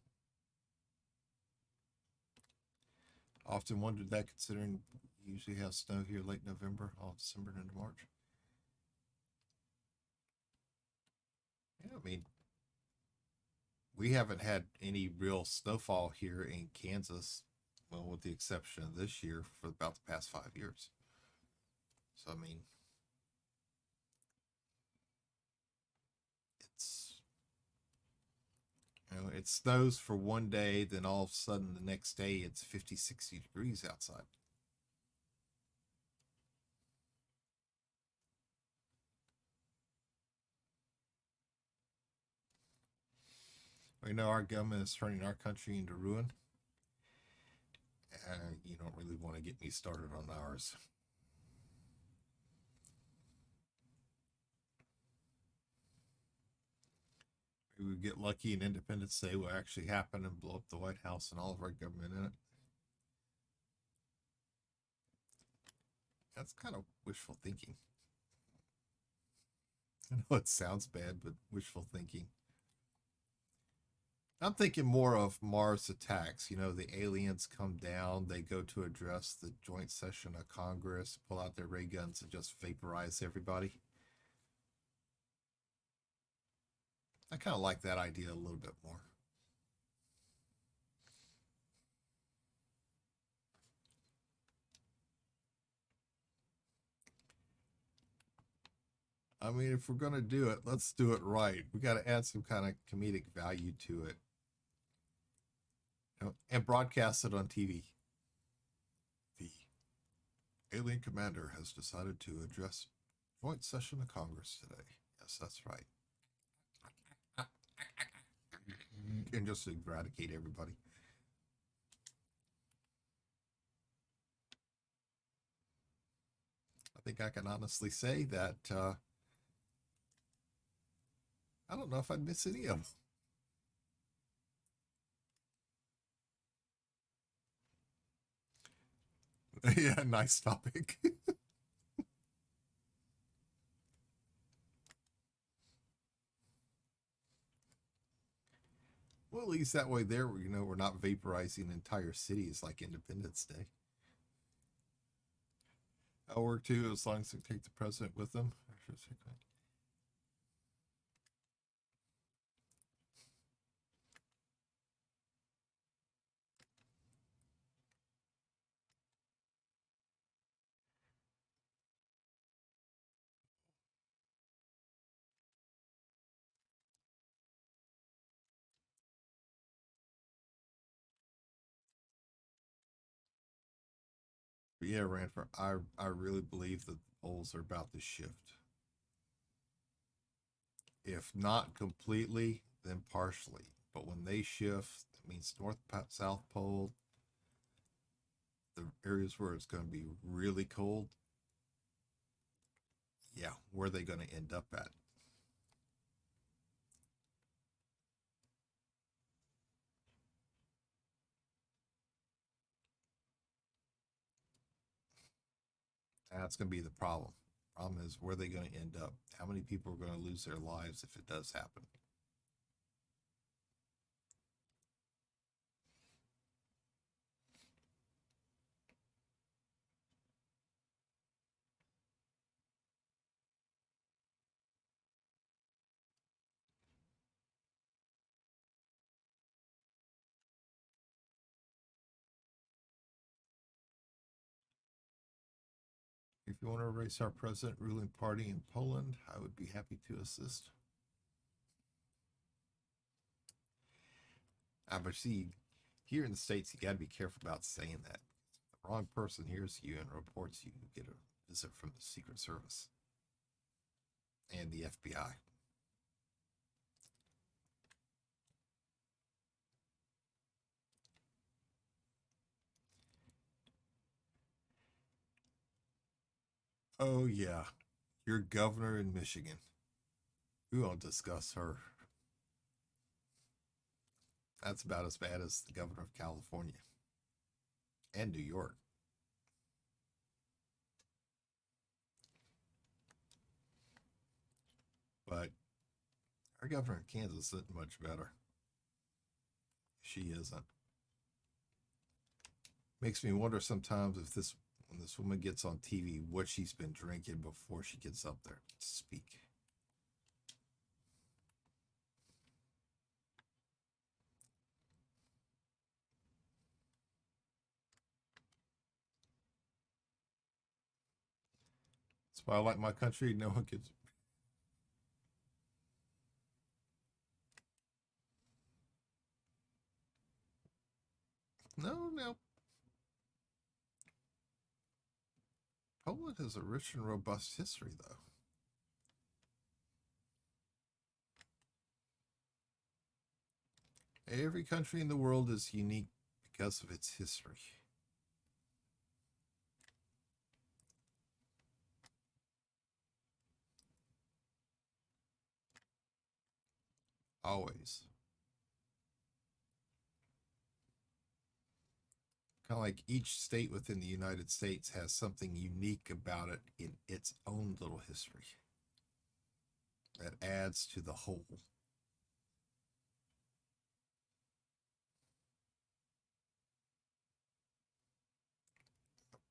Often wondered that considering we usually have snow here late November, all December into March. Yeah, I mean, we haven't had any real snowfall here in Kansas, well, with the exception of this year for about the past 5 years. So, I mean, it's, it snows for one day, then all of a sudden the next day it's 50, 60 degrees outside. We know our government is turning our country into ruin. You don't really want to get me started on ours. Maybe we get lucky and Independence Day will actually happen and blow up the White House and all of our government in it. That's kind of wishful thinking. I know it sounds bad, but wishful thinking. I'm thinking more of Mars attacks. You know, the aliens come down, they go to address the joint session of Congress, pull out their ray guns, and just vaporize everybody. I kind of like that idea a little bit more. I mean, if we're going to do it, let's do it right. We got to add some kind of comedic value to it, you know, and broadcast it on TV. The alien commander has decided to address joint session of Congress today. Yes, that's right. And just eradicate everybody. I think I can honestly say that I don't know if I'd miss any of them. Yeah, nice topic. Well, at least that way there, you know, we're not vaporizing entire cities like Independence Day. I'll work too, as long as they take the president with them. But yeah, Ranford, I really believe that the polls are about to shift. If not completely, then partially. But when they shift, it means North South Pole, the areas where it's going to be really cold. Yeah, where are they going to end up at? That's going to be the problem. Problem is, where are they going to end up? How many people are going to lose their lives if it does happen? If you want to erase our present ruling party in Poland, I would be happy to assist. But see, here in the States, you got to be careful about saying that. If the wrong person hears you and reports you, you get a visit from the Secret Service and the FBI. Oh, yeah. Your governor in Michigan. We won't discuss her. That's about as bad as the governor of California and New York. But our governor in Kansas isn't much better. She isn't. Makes me wonder sometimes if this when this woman gets on TV, what she's been drinking before she gets up there to speak. That's why I like my country. No one gets. No, no. Poland has a rich and robust history, though. Every country in the world is unique because of its history. Always. Kind of like each state within the United States has something unique about it in its own little history. that adds to the whole.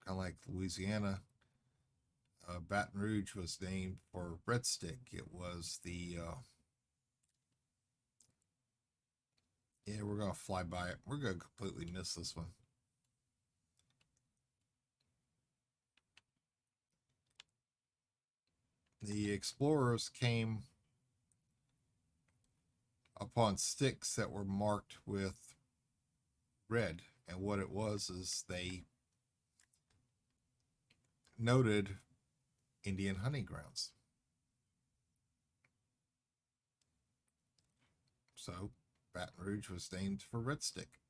Kind of like Louisiana, Baton Rouge was named for breadstick. It was the yeah, we're gonna fly by it. We're gonna completely miss this one. The explorers came upon sticks that were marked with red, and what it was is they noted Indian hunting grounds. So Baton Rouge was named for red stick.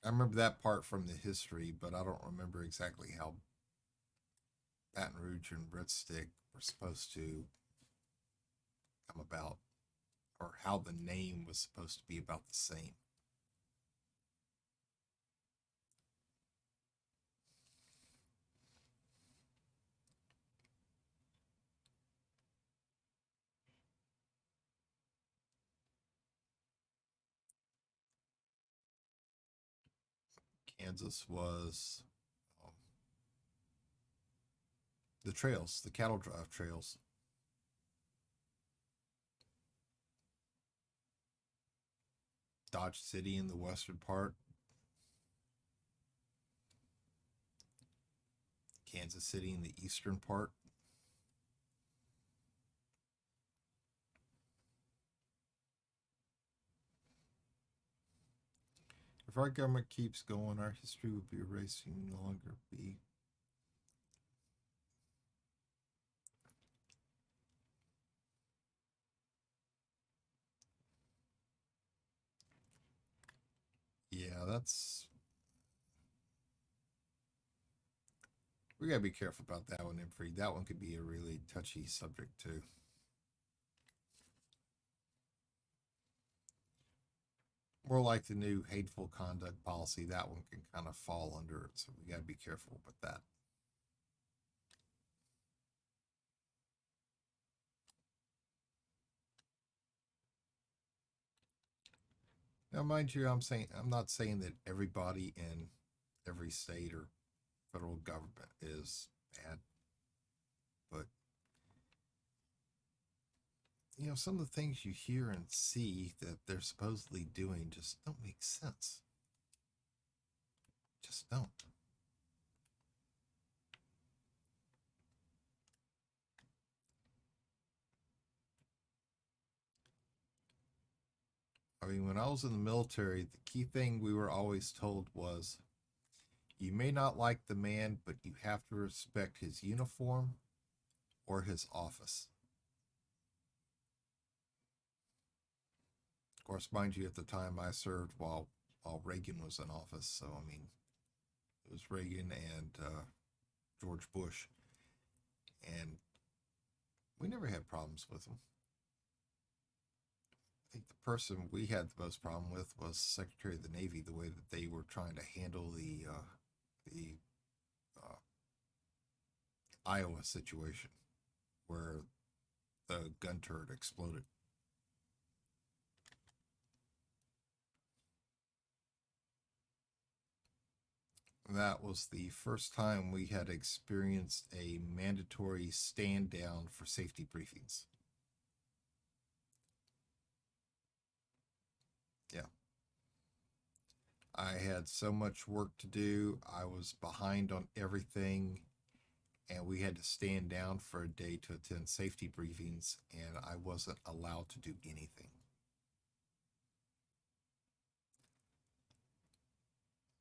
I remember that part from the history, but I don't remember exactly how Baton Rouge and red stick were supposed to come about, or how the name was supposed to be about the same. Kansas was the trails, the cattle drive trails. Dodge City in the western part, Kansas City in the eastern part. If our government keeps going, our history will be erased and no longer be. Yeah, that's. We gotta be careful about that one, Infree. That one could be a really touchy subject too. More like the new hateful conduct policy, that one can kind of fall under it, so we gotta be careful with that. Now, mind you, I'm not saying that everybody in every state or federal government is bad, but some of the things you hear and see that they're supposedly doing just don't make sense. Just don't. I mean, when I was in the military, the key thing we were always told was you may not like the man, but you have to respect his uniform or his office. Of course, mind you, at the time I served while Reagan was in office, so I mean, it was Reagan and George Bush, and we never had problems with them. I think the person we had the most problem with was Secretary of the Navy, the way that they were trying to handle the Iowa situation where the gun turret exploded. That was the first time we had experienced a mandatory stand down for safety briefings. Yeah. I had so much work to do. I was behind on everything, and we had to stand down for a day to attend safety briefings, and I wasn't allowed to do anything.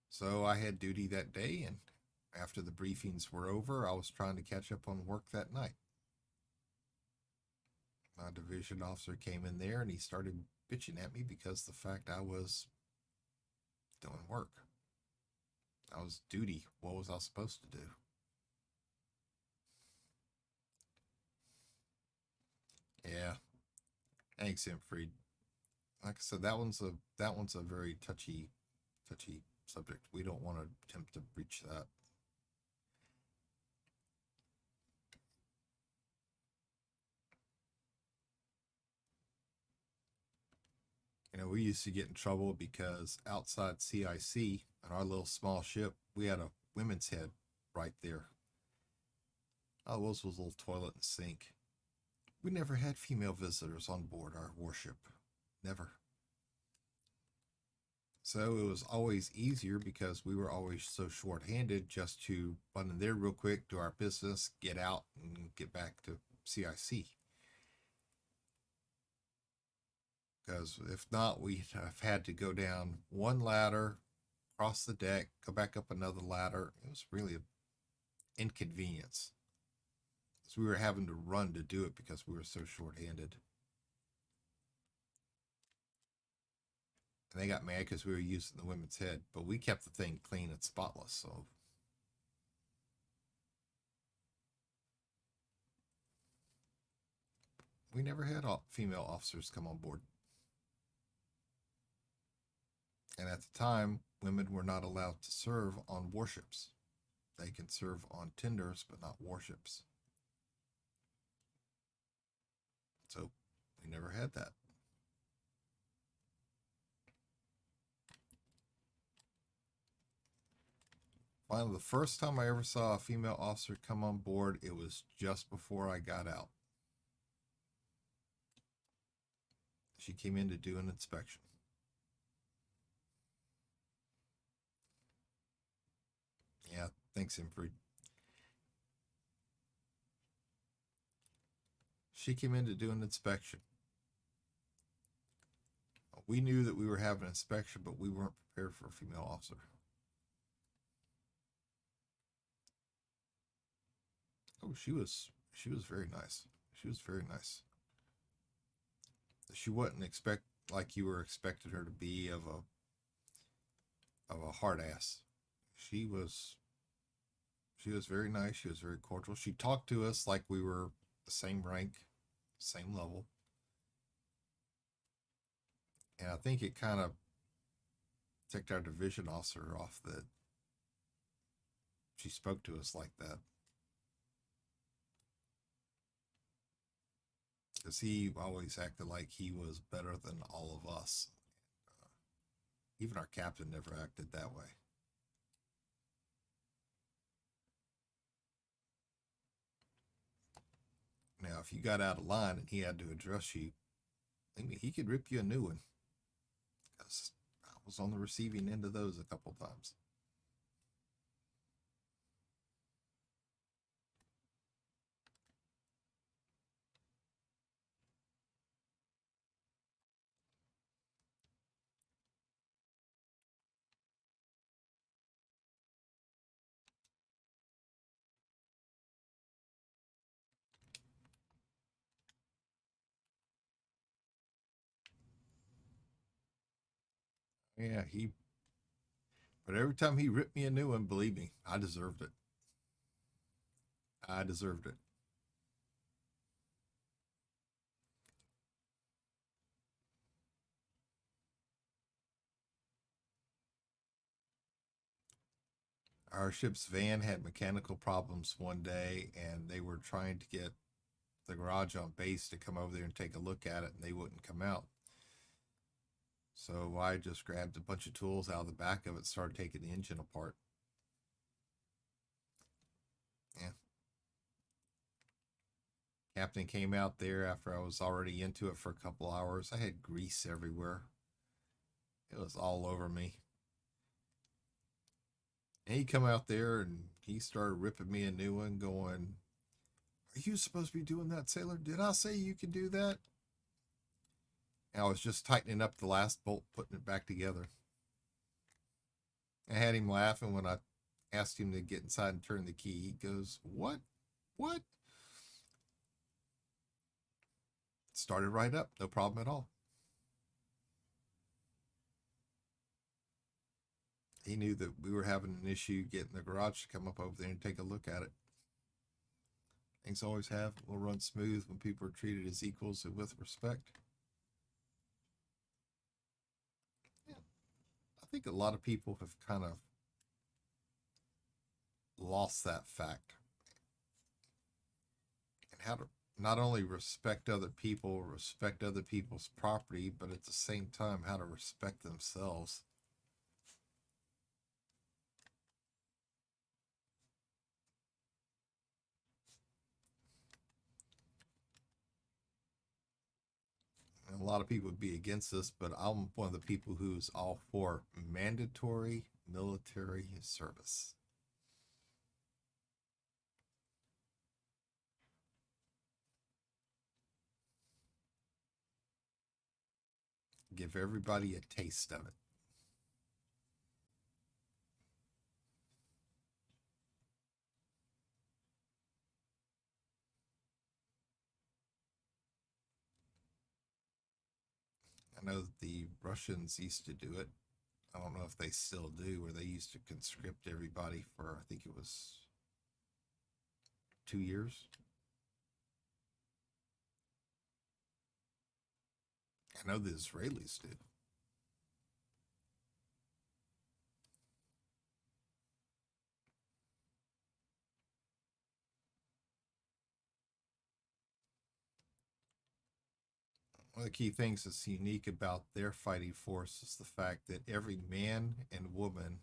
So I had duty that day, and after the briefings were over, I was trying to catch up on work that night. My division officer came in there and he started bitching at me because the fact I was doing work. I was duty. What was I supposed to do? Yeah. Thanks, Infried. Like I said, that one's a very touchy subject. We don't want to attempt to breach that. And we used to get in trouble because outside CIC on our little small ship, we had a women's head right there. All it was a little toilet and sink. We never had female visitors on board our warship. Never. So it was always easier because we were always so short-handed just to run in there real quick, do our business, get out, and get back to CIC. Because if not, we'd have had to go down one ladder, cross the deck, go back up another ladder. It was really an inconvenience. So we were having to run to do it because we were so short-handed. And they got mad because we were using the women's head, but we kept the thing clean and spotless. So we never had female officers come on board. And at the time, women were not allowed to serve on warships. They can serve on tenders, but not warships. So we never had that. Finally, the first time I ever saw a female officer come on board, it was just before I got out. She came in to do an inspection. Yeah, thanks, Imfried. She came in to do an inspection. We knew that we were having an inspection, but we weren't prepared for a female officer. Oh, she was very nice. She was very nice. She wouldn't expect like you were expecting her to be of a hard ass. She was very nice. She was very cordial. She talked to us like we were the same rank, same level. And I think it kind of ticked our division officer off that she spoke to us like that. Because he always acted like he was better than all of us. Even our captain never acted that way. Now, if you got out of line and he had to address you, I mean, he could rip you a new one. Because I was on the receiving end of those a couple times. Yeah, but every time he ripped me a new one, believe me, I deserved it. I deserved it. Our ship's van had mechanical problems one day, and they were trying to get the garage on base to come over there and take a look at it, and they wouldn't come out. So I just grabbed a bunch of tools out of the back of it, started taking the engine apart. Yeah. Captain came out there after I was already into it for a couple hours. I had grease everywhere. It was all over me. And he come out there and he started ripping me a new one, going, "Are you supposed to be doing that, sailor? Did I say you could do that?" And I was just tightening up the last bolt, putting it back together. I had him laughing when I asked him to get inside and turn the key. He goes, "What? What?" Started right up, no problem at all. He knew that we were having an issue getting the garage to come up over there and take a look at it. Things always have. Will run smooth when people are treated as equals and with respect. Yeah. I think a lot of people have kind of lost that fact and how to not only respect other people, respect other people's property, but at the same time, how to respect themselves. And a lot of people would be against this, but I'm one of the people who's all for mandatory military service. Give everybody a taste of it. I know the Russians used to do it. I don't know if they still do, where they used to conscript everybody for, I think it was 2 years. I know the Israelis do. One of the key things that's unique about their fighting force is the fact that every man and woman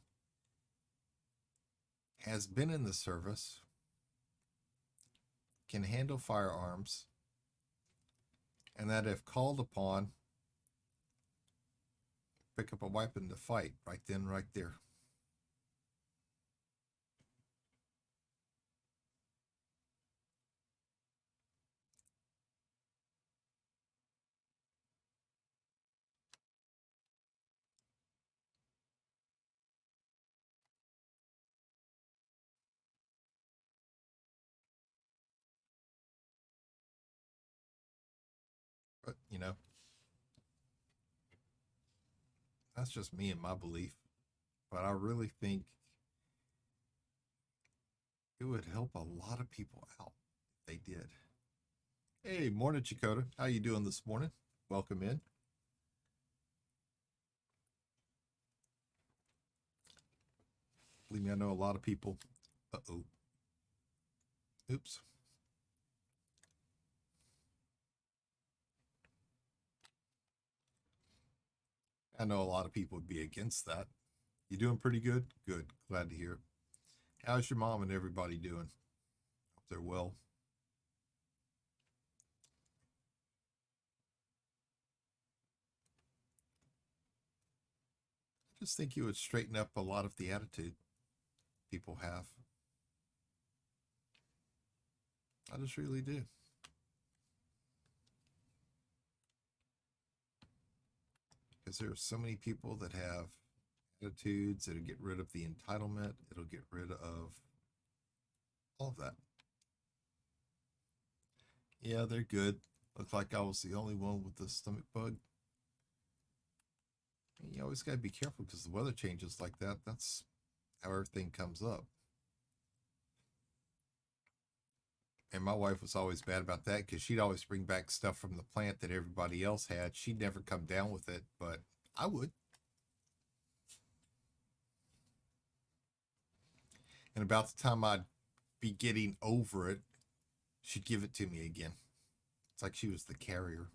has been in the service, can handle firearms, and that if called upon, pick up a weapon to fight right then, right there. But, that's just me and my belief. But I really think it would help a lot of people out if they did. Hey, morning, Chakota. How you doing this morning? Welcome in. Believe me, I know a lot of people. Uh-oh. Oops. I know a lot of people would be against that. You doing pretty good? Good. Glad to hear. How's your mom and everybody doing? Hope they're well. I just think you would straighten up a lot of the attitude people have. I just really do. Because there are so many people that have attitudes. It'll get rid of the entitlement. It'll get rid of all of that. Yeah, they're good. Looked like I was the only one with the stomach bug. And you always got to be careful because the weather changes like that. That's how everything comes up. And my wife was always bad about that because she'd always bring back stuff from the plant that everybody else had. She'd never come down with it, but I would. And about the time I'd be getting over it, she'd give it to me again. It's like she was the carrier.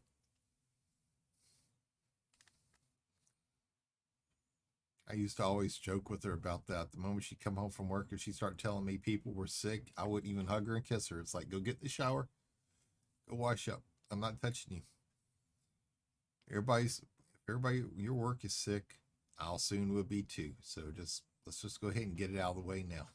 I used to always joke with her about that. The moment she'd come home from work and she'd start telling me people were sick, I wouldn't even hug her and kiss her. It's like, go get in the shower, go wash up. I'm not touching you. If everybody, your work is sick, I'll soon will be too. So let's just go ahead and get it out of the way now.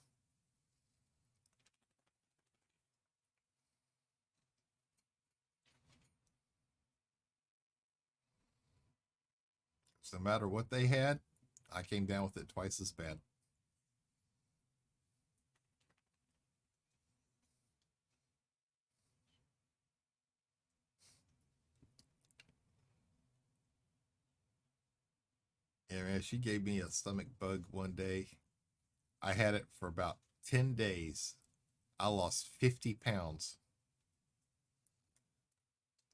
So no matter what they had, I came down with it twice as bad. And man, she gave me a stomach bug one day. I had it for about 10 days. I lost 50 pounds.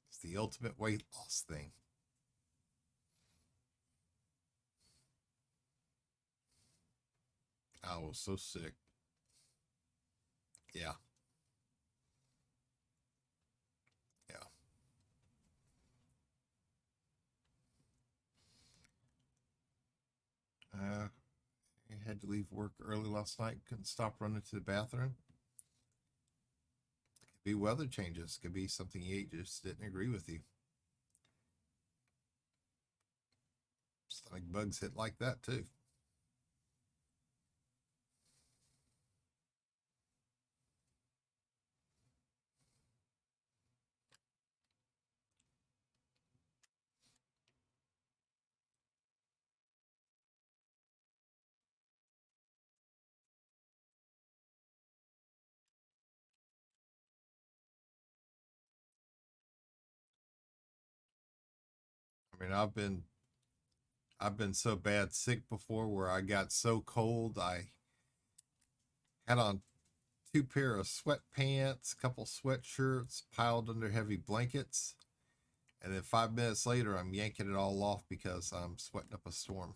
It's the ultimate weight loss thing. I was so sick. Yeah. Had to leave work early last night. Couldn't stop running to the bathroom. Could be weather changes. Could be something you ate just didn't agree with you. Stomach bugs hit like that too. I mean, I've been so bad sick before where I got so cold I had on 2 pair of sweatpants, a couple sweatshirts piled under heavy blankets, and then 5 minutes later I'm yanking it all off because I'm sweating up a storm.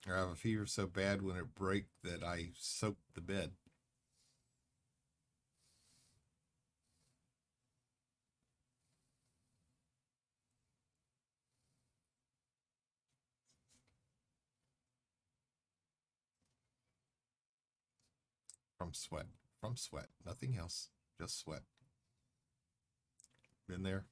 Or I have a fever so bad when it break that I soak the bed. From sweat. From sweat. Nothing else. Just sweat. Been there.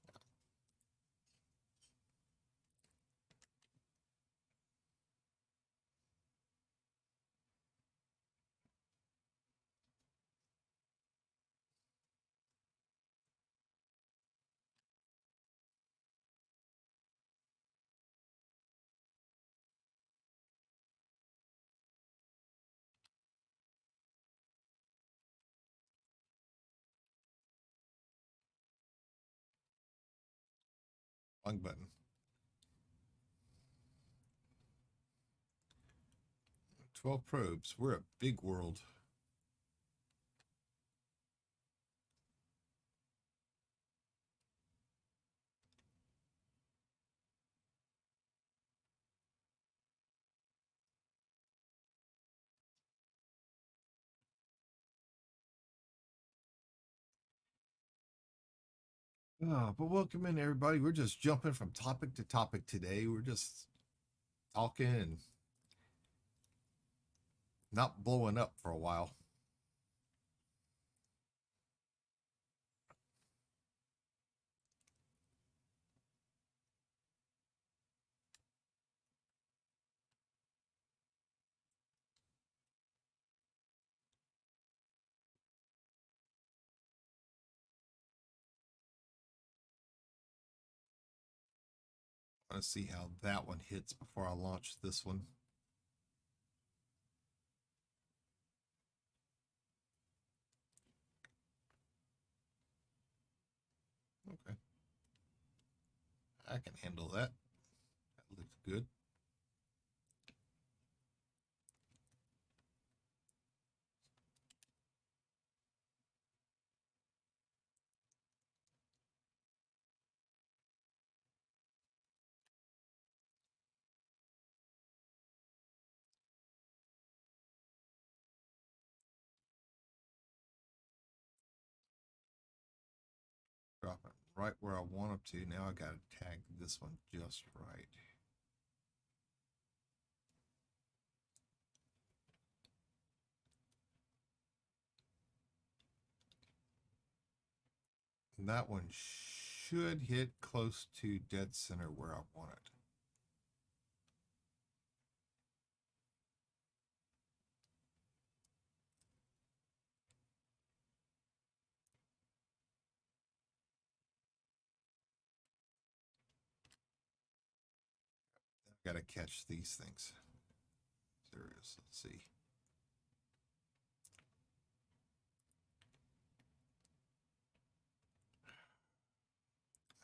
Wrong button. 12 probes. We're a big world. Oh, but welcome in, everybody. We're just jumping from topic to topic today. We're just talking and not blowing up for a while. I want to see how that one hits before I launch this one. Okay. I can handle that. That looks good. Drop it right where I want them to. Now I got to tag this one just right. And that one should hit close to dead center where I want it. I've got to catch these things. There it is. Let's see.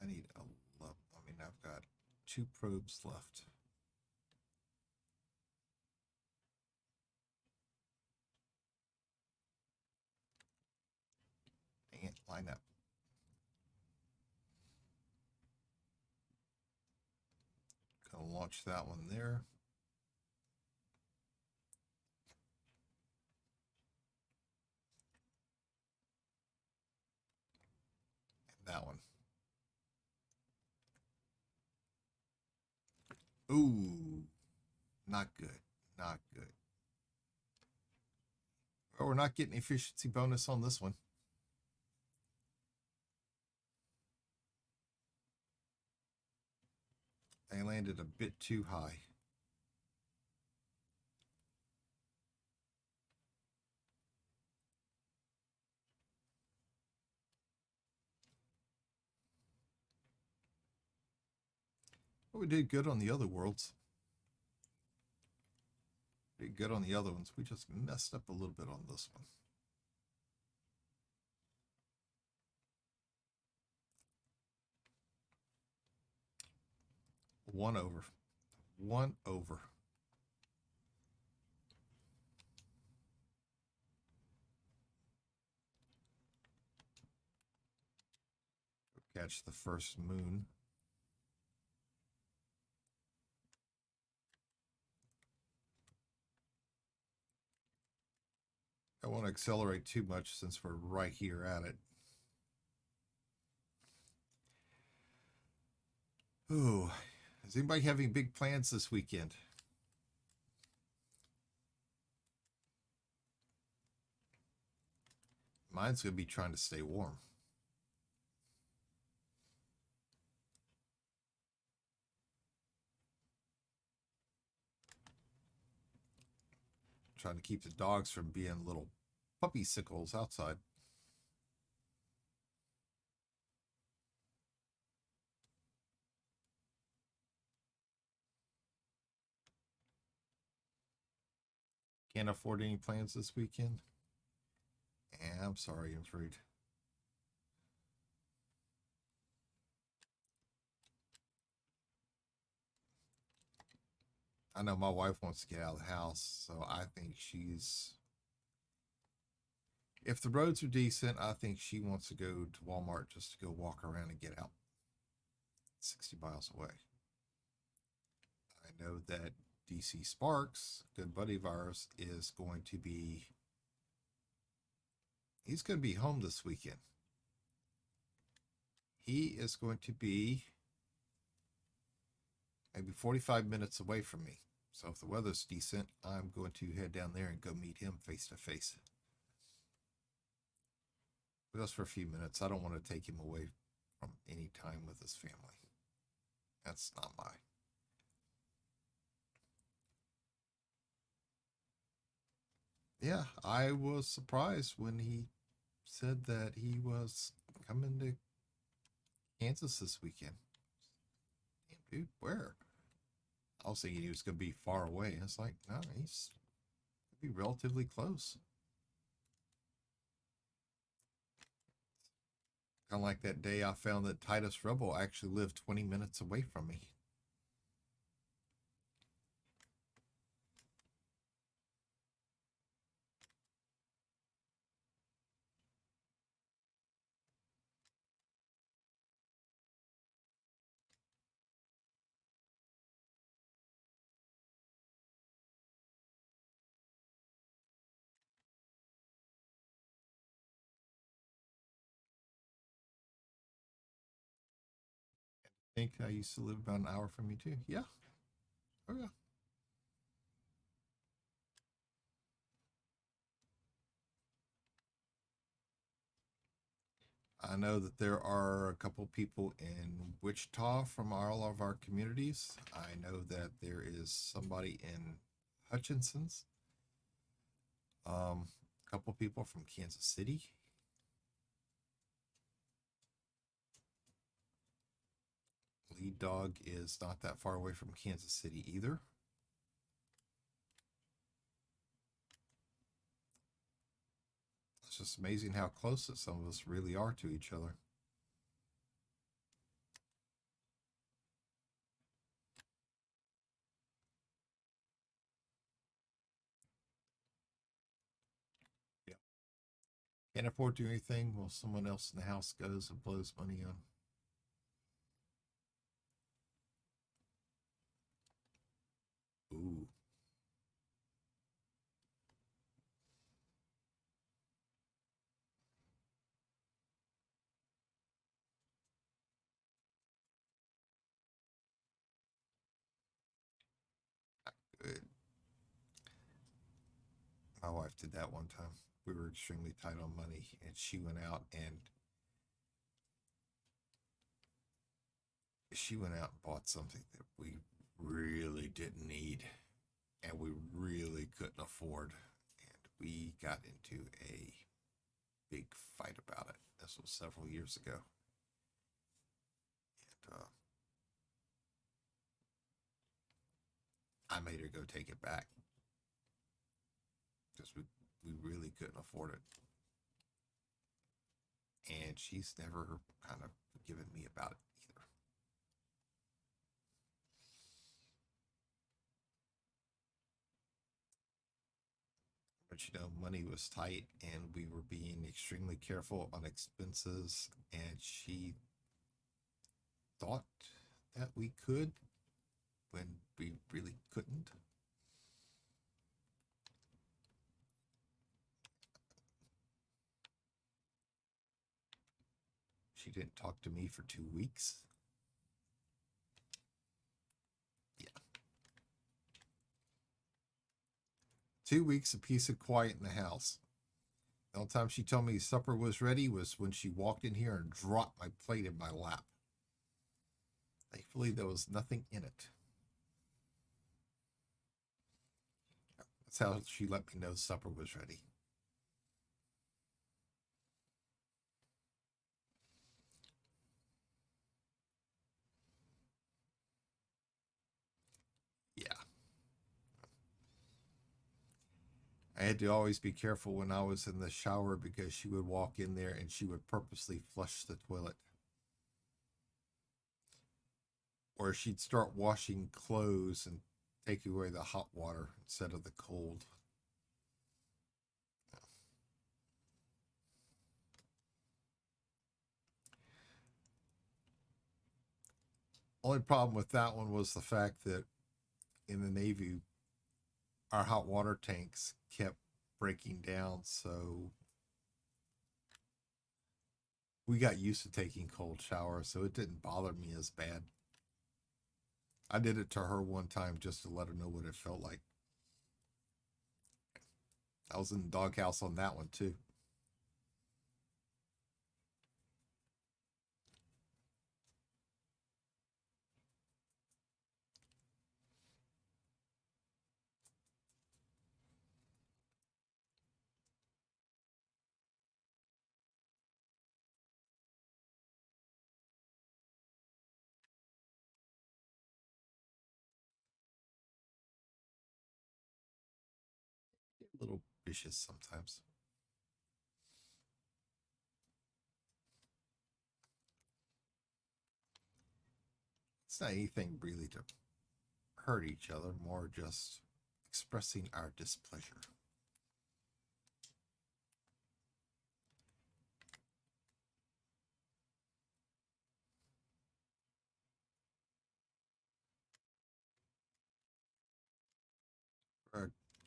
I need a lot. I mean, I've got 2 probes left. Dang it, line up. Gonna launch that one there. And that one. Ooh, not good. Not good. Well, we're not getting efficiency bonus on this one. They landed a bit too high. But we did good on the other worlds. Did good on the other ones. We just messed up a little bit on this one. One over. One over. Catch the first moon. I don't want to accelerate too much since we're right here at it. Ooh, is anybody having big plans this weekend? Mine's going to be trying to stay warm. Trying to keep the dogs from being little puppy sickles outside. Can't afford any plans this weekend? Yeah, I'm sorry, I'm afraid. I know my wife wants to get out of the house, so I think she's. If the roads are decent, I think she wants to go to Walmart just to go walk around and get out. 60 miles away. I know that DC Sparks, good buddy of ours, is going to be. He's going to be home this weekend. He is going to be maybe 45 minutes away from me. So if the weather's decent, I'm going to head down there and go meet him face to face. Just for a few minutes. I don't want to take him away from any time with his family. That's not my. Yeah, I was surprised when he said that he was coming to Kansas this weekend. Damn, dude, where? I was thinking he was going to be far away. It's like, no, he's going to be relatively close. Kind of like that day I found that Titus Rebel actually lived 20 minutes away from me. I think I used to live about an hour from you too. Yeah. Oh, yeah. I know that there are a couple people in Wichita from all of our communities. I know that there is somebody in Hutchinson's. A couple people from Kansas City. Lead Dog is not that far away from Kansas City either. It's just amazing how close that some of us really are to each other. Yeah. Can't afford to do anything while someone else in the house goes and blows money on. Ooh. My wife did that one time. We were extremely tight on money, and she went out and bought something that we really didn't need and we really couldn't afford. And we got into a big fight about it. This was several years ago. And I made her go take it back because we really couldn't afford it. And she's never kind of forgiven me about it either. But money was tight and we were being extremely careful on expenses. And she thought that we could when we really couldn't. She didn't talk to me for 2 weeks. Yeah. 2 weeks of peace and quiet in the house. The only time she told me supper was ready was when she walked in here and dropped my plate in my lap. Thankfully, there was nothing in it. That's how she let me know supper was ready. Yeah. I had to always be careful when I was in the shower because she would walk in there and she would purposely flush the toilet. Or she'd start washing clothes and take away the hot water instead of the cold. Only problem with that one was the fact that in the Navy, our hot water tanks kept breaking down. So we got used to taking cold showers. So it didn't bother me as bad. I did it to her one time just to let her know what it felt like. I was in the doghouse on that one too. A little vicious sometimes. It's not anything really to hurt each other, more just expressing our displeasure.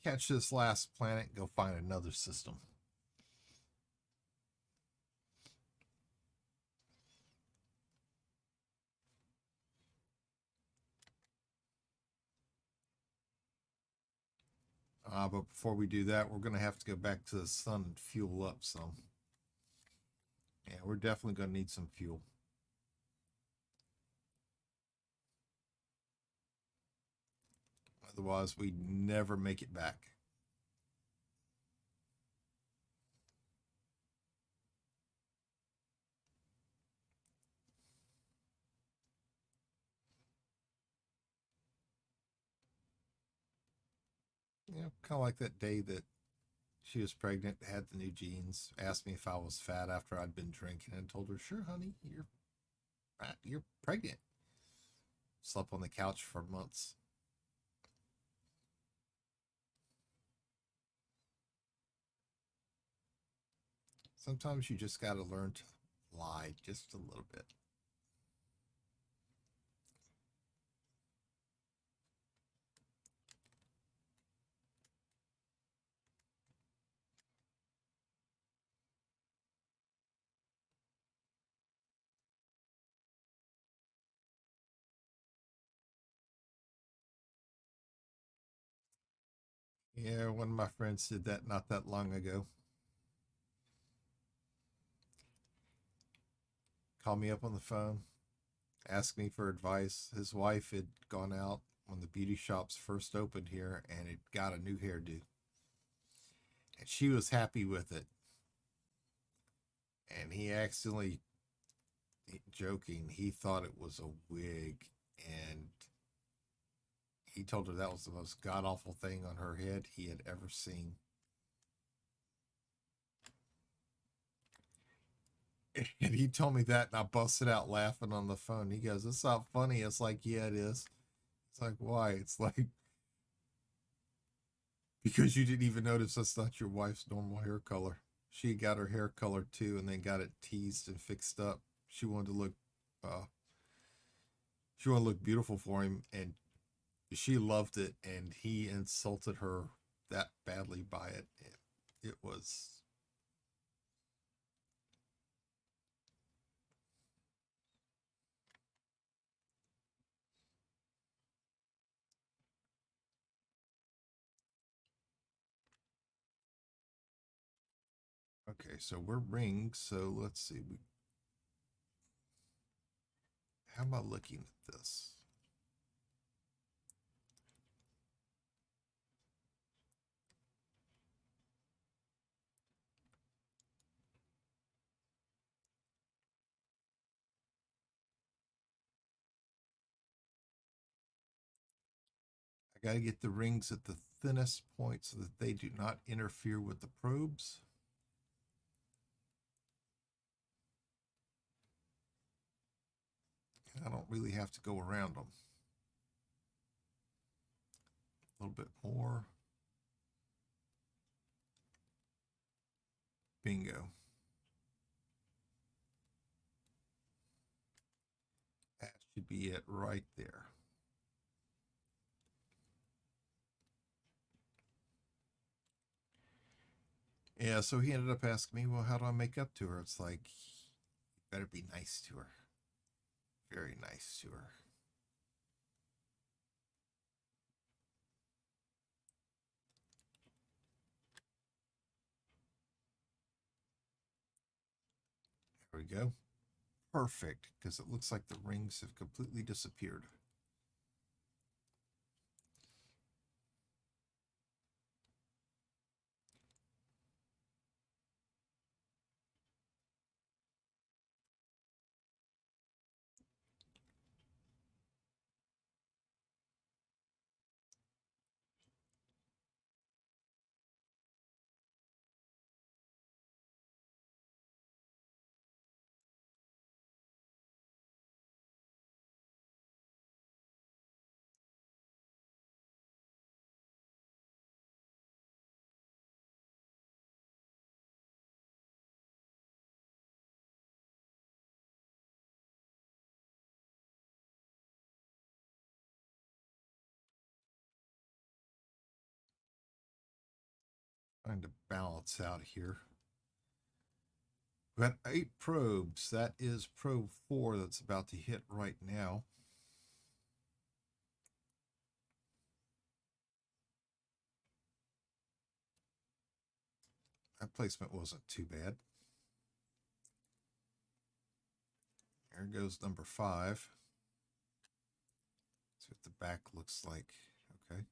Catch this last planet, go find another system. But before we do that, we're going to have to go back to the sun and fuel up some. Yeah, we're definitely going to need some fuel. Otherwise, we never make it back. Yeah, kind of like that day that she was pregnant, had the new jeans, asked me if I was fat after I'd been drinking, and told her, "Sure, honey, you're pregnant." Slept on the couch for months. Sometimes you just got to learn to lie just a little bit. Yeah, one of my friends did that not that long ago. Called me up on the phone, asked me for advice. His wife had gone out when the beauty shops first opened here and had got a new hairdo. And she was happy with it. And he accidentally, joking, he thought it was a wig. And he told her that was the most god awful thing on her head he had ever seen. And he told me that, and I busted out laughing on the phone. He goes, "It's not funny." It's like, "Yeah, it is." It's like, "Why?" It's like, "Because you didn't even notice that's not your wife's normal hair color. She got her hair colored too, and then got it teased and fixed up. She wanted to look, uh, she wanted to look beautiful for him, and she loved it, and he insulted her that badly by it. It was okay. So we're rings. So let's see. How am I looking at this? I got to get the rings at the thinnest point so that they do not interfere with the probes. And I don't really have to go around them. A little bit more. Bingo. That should be it right there. Yeah, so he ended up asking me, "Well, how do I make up to her?" It's like, you better be nice to her. Very nice to her. There we go. Perfect, because it looks like the rings have completely disappeared. Trying to balance out here. We got 8 probes. That is probe 4 that's about to hit right now. That placement wasn't too bad. There goes number 5. See what the back looks like. Okay.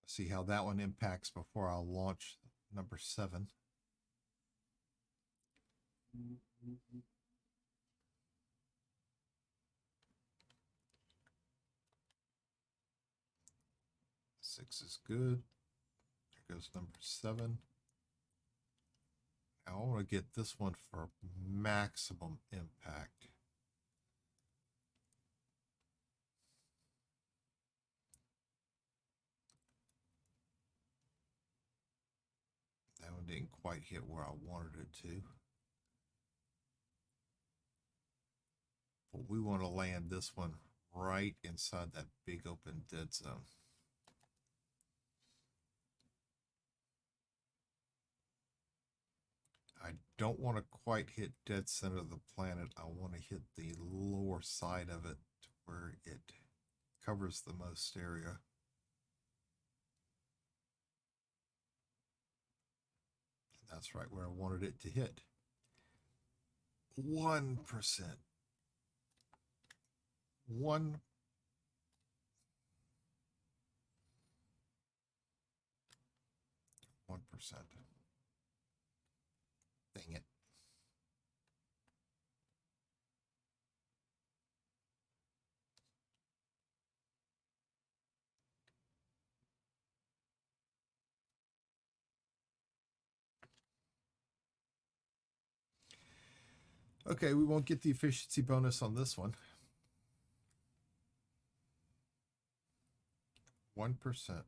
See how that one impacts before I'll launch number 7. Six is good. There goes number 7. Now I want to get this one for maximum impact. one didn't quite hit where I wanted it to. But we want to land this one right inside that big open dead zone. I don't want to quite hit dead center of the planet. I want to hit the lower side of it where it covers the most area. That's right where I wanted it to hit. 1%. 1%. Dang it. Okay, we won't get the efficiency bonus on this one. 1%.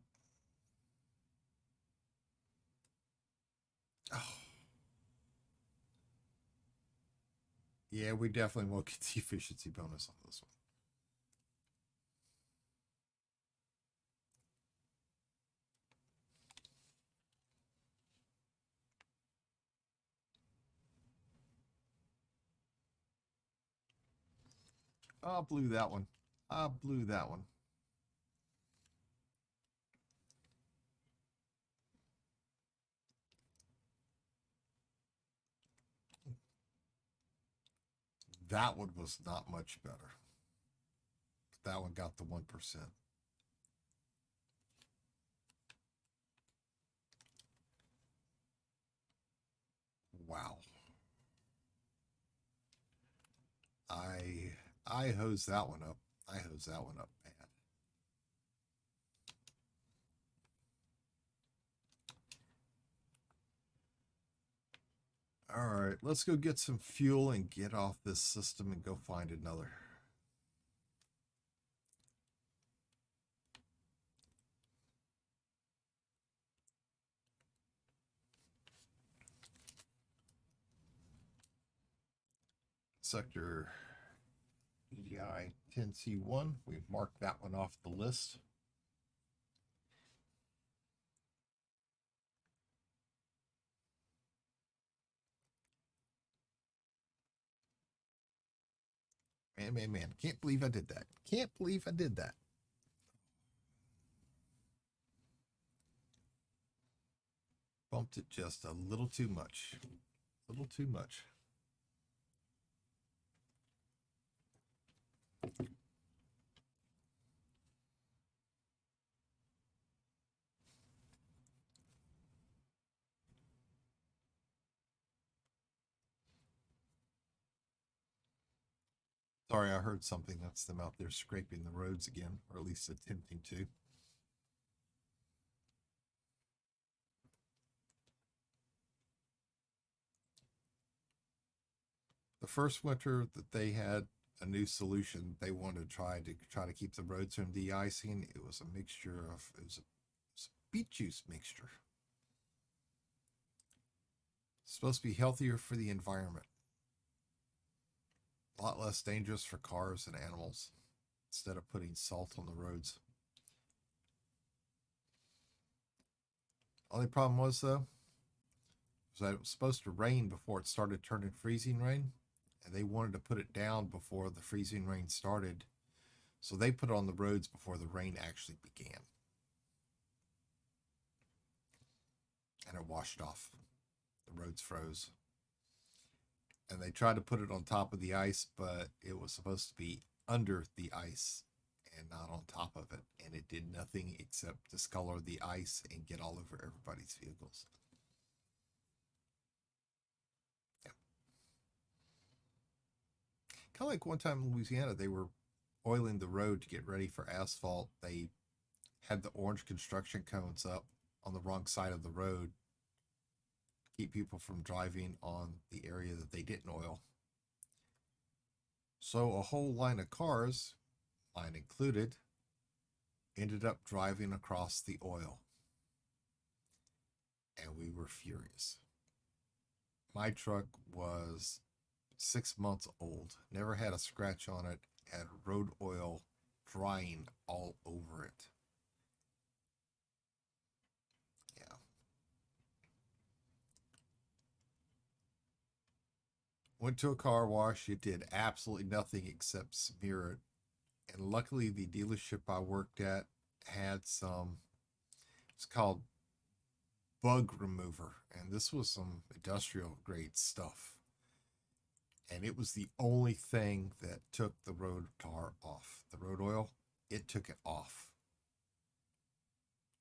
Oh. Yeah, we definitely won't get the efficiency bonus on this one. I blew that one. I blew that one. That one was not much better. That one got the 1%. Wow. I hosed that one up. I hosed that one up bad. All right, let's go get some fuel and get off this system and go find another. Sector EDI 10C1. We've marked that one off the list. Man. Can't believe I did that. Can't believe I did that. Bumped it just a little too much. A little too much. Sorry, I heard something. That's them out there scraping the roads again, or at least attempting to. The first winter that they had a new solution, they wanted to try to keep the roads from de-icing. It was a mixture of it was a beet juice mixture. It's supposed to be healthier for the environment. A lot less dangerous for cars and animals instead of putting salt on the roads. Only problem was, though, was that it was supposed to rain before it started turning freezing rain, and they wanted to put it down before the freezing rain started. So they put it on the roads before the rain actually began. And it washed off. The roads froze. And they tried to put it on top of the ice, but it was supposed to be under the ice and not on top of it. And it did nothing except discolor the ice and get all over everybody's vehicles. Yeah. Kind of like one time in Louisiana, they were oiling the road to get ready for asphalt. They had the orange construction cones up on the wrong side of the road, keep people from driving on the area that they didn't oil. So a whole line of cars, mine included, ended up driving across the oil. and we were furious. My truck was 6 months old, never had a scratch on it, had road oil drying all over it. Yeah. Went to a car wash. It did absolutely nothing except smear it. And luckily, the dealership I worked at had some, it's called bug remover. And this was some industrial grade stuff. And it was the only thing that took the road tar off. The road oil, it took it off.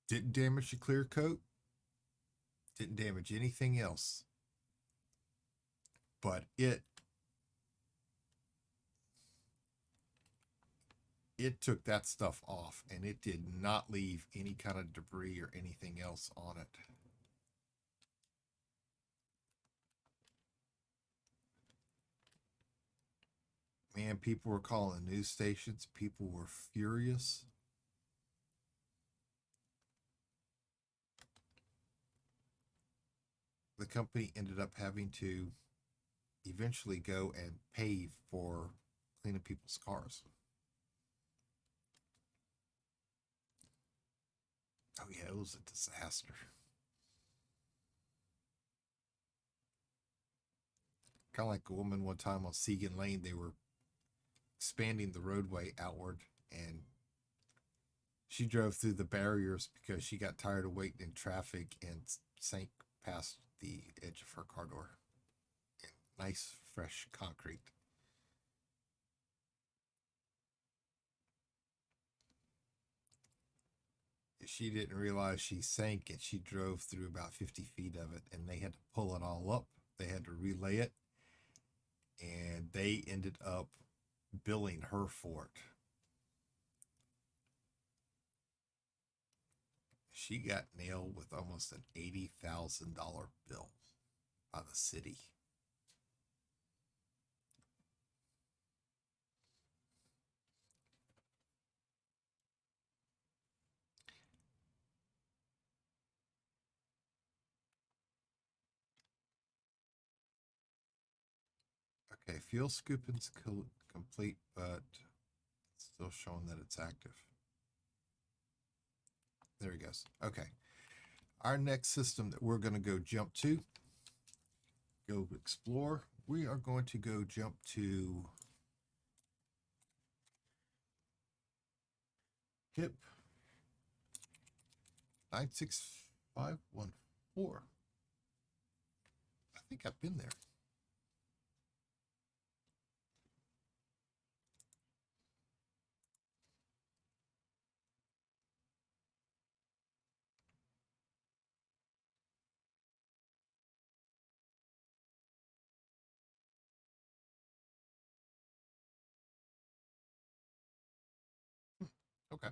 Didn't damage the clear coat, didn't damage anything else. But it took that stuff off, and it did not leave any kind of debris or anything else on it. Man, people were calling the news stations. People were furious. The company ended up having to eventually go and pay for cleaning people's cars. Oh, yeah, it was a disaster. Kind of like a woman one time on Segan Lane, they were expanding the roadway outward, and she drove through the barriers because she got tired of waiting in traffic and sank past the edge of her car door. Nice, fresh concrete. She didn't realize she sank, and she drove through about 50 feet of it, and they had to pull it all up. They had to relay it, and they ended up billing her for it. She got nailed with almost an $80,000 bill by the city. Okay, fuel scooping's complete, but it's still showing that it's active. There he goes. Okay. Our next system that we're going to go jump to, go explore, we are going to go jump to HIP 96514. I think I've been there. Okay.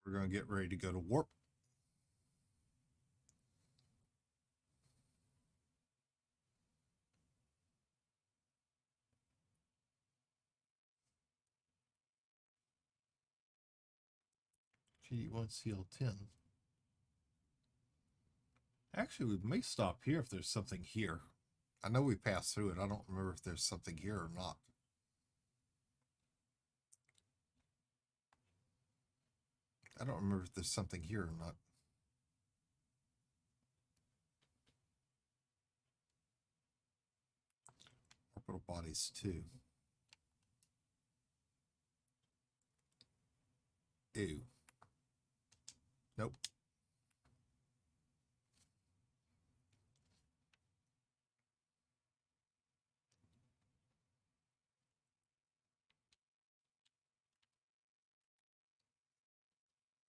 We're going to get ready to go to warp. GD1CL10. Actually, we may stop here if there's something here. I know we passed through it. I don't remember if there's something here or not. I don't remember if there's something here or not. Orbital bodies too. Ew. Nope.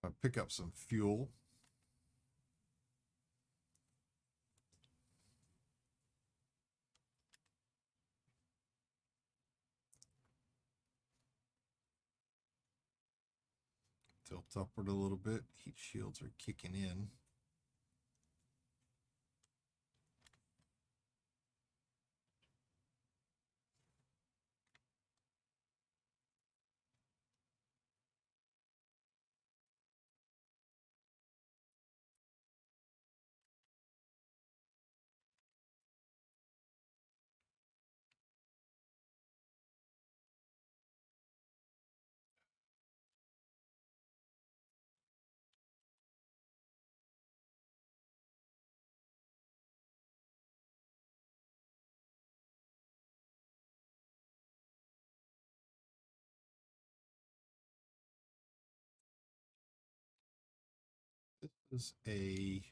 I'll pick up some fuel. Tilt upward a little bit. Heat shields are kicking in. This is a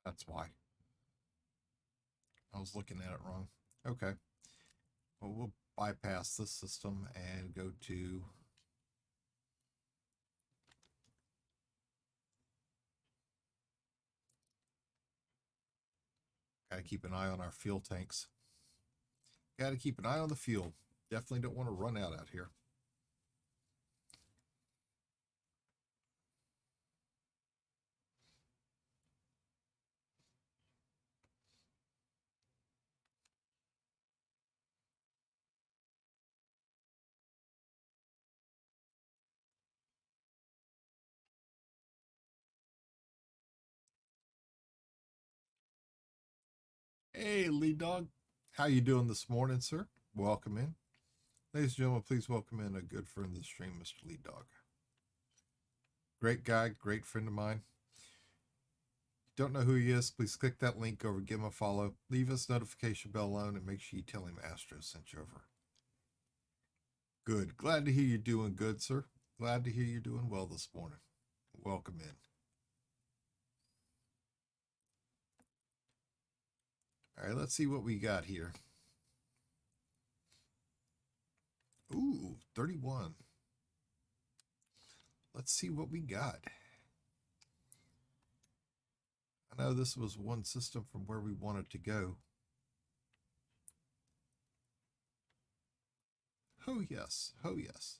that's why. I was looking at it wrong. Okay. Well, we'll bypass this system and go to gotta keep an eye on our fuel tanks. Gotta keep an eye on the fuel. Definitely don't want to run out here. Hey, lead dog. How you doing this morning, sir? Welcome in. Ladies and gentlemen, please welcome in a good friend of the stream, Mr. Lead Dog. Great guy, great friend of mine. Don't know who he is, please click that link over, give him a follow, leave his notification bell on, and make sure you tell him Astro sent you over. Good. Glad to hear you're doing good, sir. Glad to hear you're doing well this morning. Welcome in. All right, let's see what we got here. Ooh, 31. Let's see what we got. I know this was one system from where we wanted to go. Oh, yes. Oh, yes.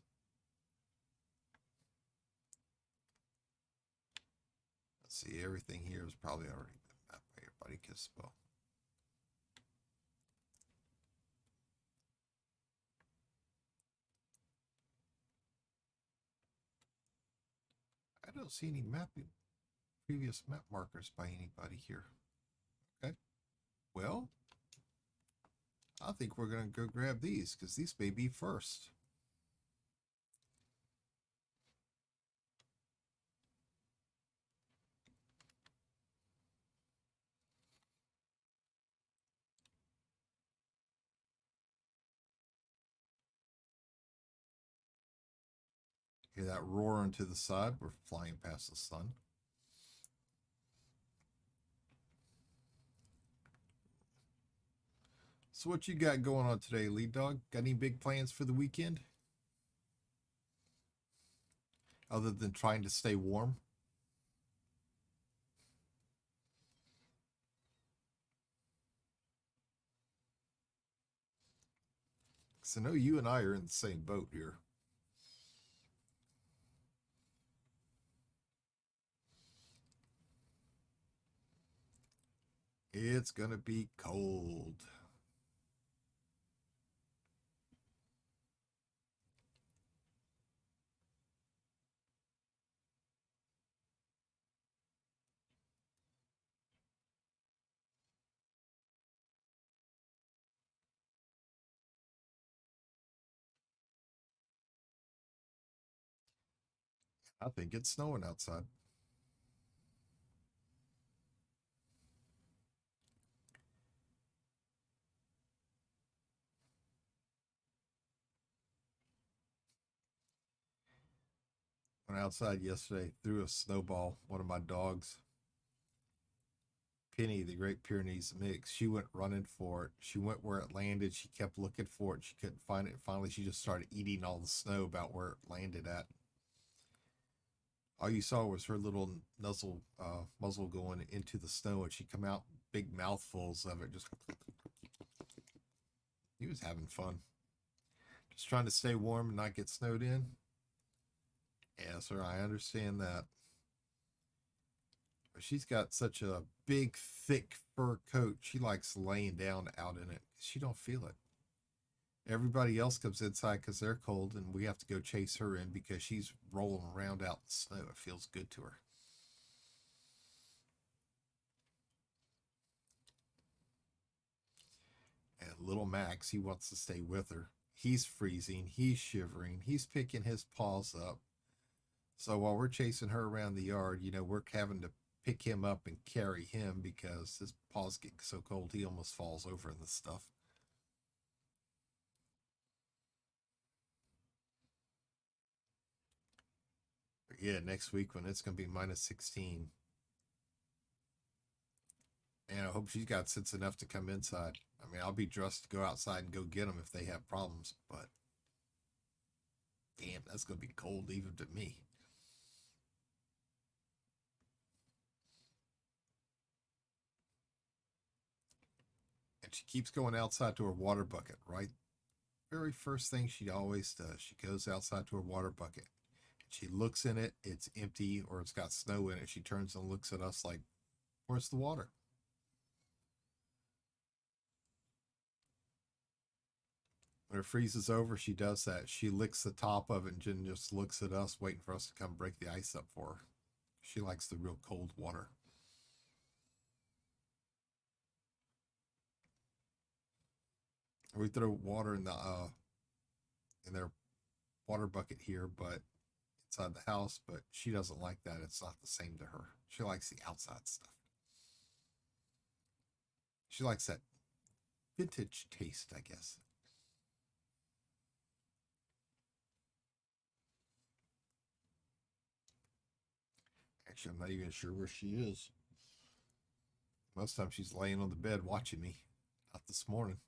Let's see. Everything here is probably already been mapped by everybody. Well, I don't see any previous map markers by anybody here. Okay. Well, I think we're going to go grab these because these may be first. Hear that roaring to the side? We're flying past the sun. So what you got going on today, lead dog? Got any big plans for the weekend? Other than trying to stay warm? Because I know you and I are in the same boat here. It's going to be cold. I think it's snowing outside. Went outside yesterday, threw a snowball. One of my dogs Penny, the Great Pyrenees Mix, she went running for it. She went where it landed. She kept looking for it. She couldn't find it. Finally, she just started eating all the snow about where it landed at. All you saw was her little muzzle going into the snow, and she come out big mouthfuls of it. Just he was having fun, just trying to stay warm and not get snowed in. Yeah, sir, I understand that. But she's got such a big, thick fur coat. She likes laying down out in it. She don't feel it. Everybody else comes inside because they're cold, and we have to go chase her in because she's rolling around out in the snow. It feels good to her. And little Max, he wants to stay with her. He's freezing. He's shivering. He's picking his paws up. So while we're chasing her around the yard, we're having to pick him up and carry him because his paws get so cold he almost falls over in the stuff. But yeah, next week when it's going to be minus 16. And I hope she's got sense enough to come inside. I mean, I'll be dressed to go outside and go get them if they have problems, but damn, that's going to be cold even to me. And she keeps going outside to her water bucket, right? Very first thing she always does, she goes outside to her water bucket. She looks in it, it's empty or it's got snow in it. She turns and looks at us like, where's the water? When it freezes over, she does that. She licks the top of it and Jen just looks at us, waiting for us to come break the ice up for her. She likes the real cold water. We throw water in their water bucket here, but inside the house, but she doesn't like that. It's not the same to her. She likes the outside stuff. She likes that vintage taste, I guess. Actually, I'm not even sure where she is. Most times she's laying on the bed watching me. Not this morning.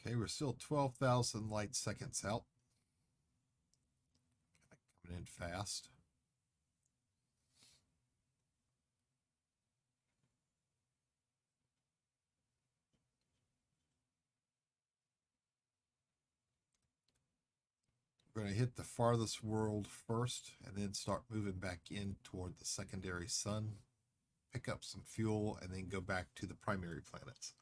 Okay, we're still 12,000 light seconds out. Coming in fast. We're going to hit the farthest world first and then start moving back in toward the secondary sun, pick up some fuel, and then go back to the primary planets.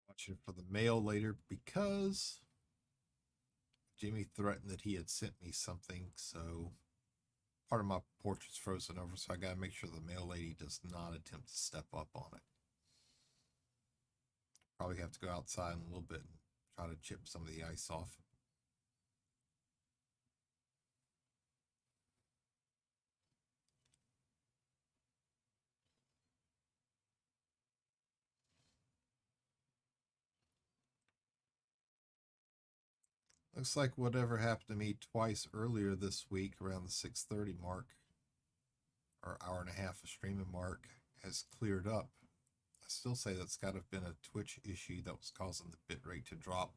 Watching for the mail later because Jimmy threatened that he had sent me something, so part of my porch is frozen over, so I got to make sure the mail lady does not attempt to step up on it. Probably have to go outside in a little bit and try to chip some of the ice off. Looks like whatever happened to me twice earlier this week around the 6:30 mark or hour and a half of streaming mark has cleared up. I still say that's got to have been a Twitch issue that was causing the bitrate to drop.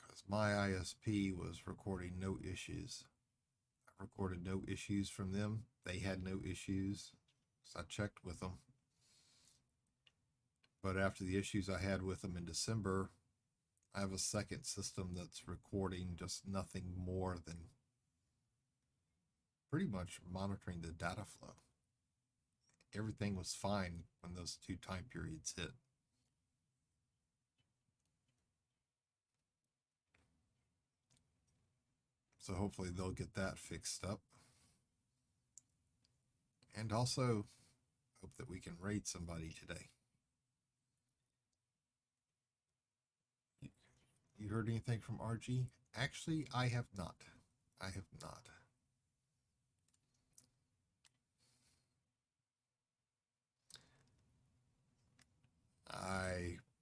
Because my ISP was recording no issues. I recorded no issues from them. They had no issues. So I checked with them. But after the issues I had with them in December, I have a second system that's recording just nothing more than pretty much monitoring the data flow. Everything was fine when those two time periods hit. So hopefully they'll get that fixed up. And also hope that we can raid somebody today. You heard anything from RG? Actually, I have not. I have not.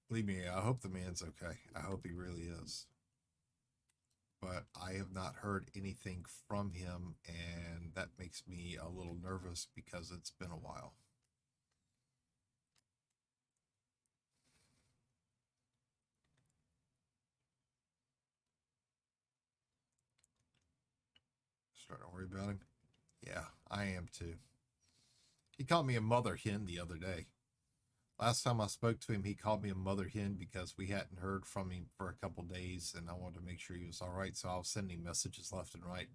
Believe me, I hope the man's okay. I hope he really is. But I have not heard anything from him, and that makes me a little nervous because it's been a while. Starting to worry about him? Yeah, I am too. He called me a mother hen the other day. Last time I spoke to him, he called me a mother hen because we hadn't heard from him for a couple days, and I wanted to make sure he was all right. So I was sending messages left and right.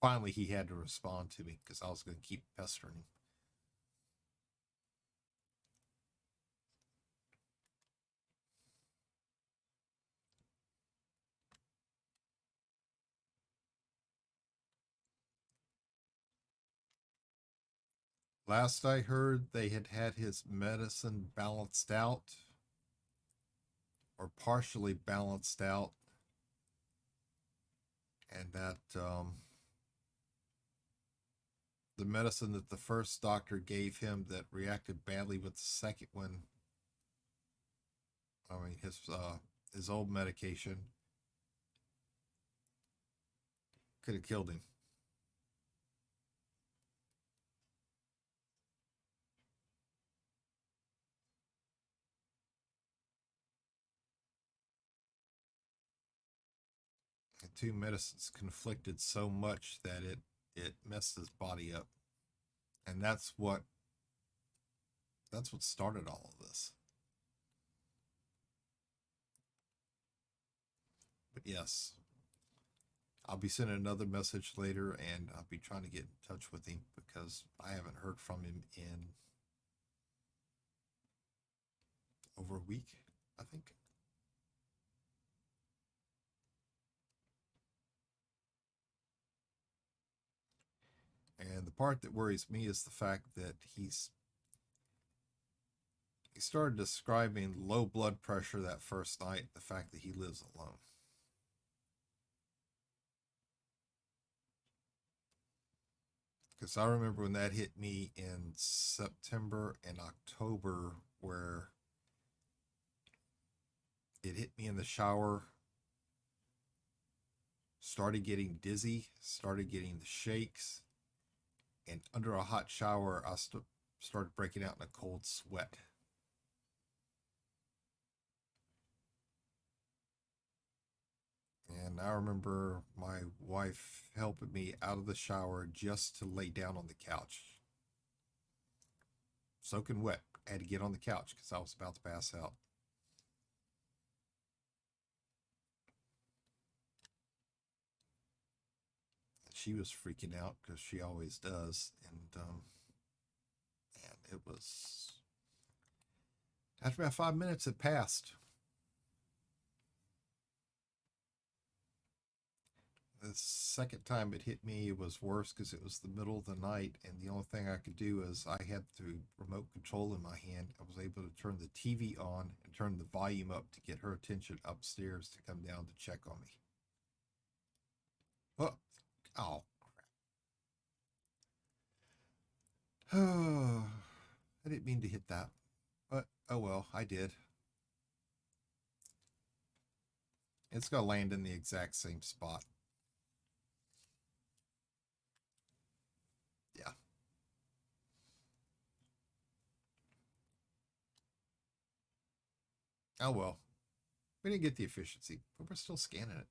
Finally, he had to respond to me because I was going to keep pestering him. Last I heard, they had his medicine balanced out or partially balanced out, and that the medicine that the first doctor gave him that reacted badly with the second one, I mean his old medication, could have killed him. The two medicines conflicted so much that it messed his body up, and that's what started all of this. But yes, I'll be sending another message later, and I'll be trying to get in touch with him because I haven't heard from him in over a week, I think. And the part that worries me is the fact that he started describing low blood pressure that first night, the fact that he lives alone. Because I remember when that hit me in September and October, where it hit me in the shower, started getting dizzy, started getting the shakes, and under a hot shower, I started breaking out in a cold sweat. And I remember my wife helping me out of the shower just to lay down on the couch. Soaking wet. I had to get on the couch because I was about to pass out. She was freaking out because she always does. And it was. After about 5 minutes, it passed. The second time it hit me, it was worse because it was the middle of the night, and the only thing I could do is I had the remote control in my hand. I was able to turn the TV on and turn the volume up to get her attention upstairs to come down to check on me. Oh, oh crap. I didn't mean to hit that, but oh well, I did. It's going to land in the exact same spot. Yeah. Oh well. We didn't get the efficiency, but we're still scanning it.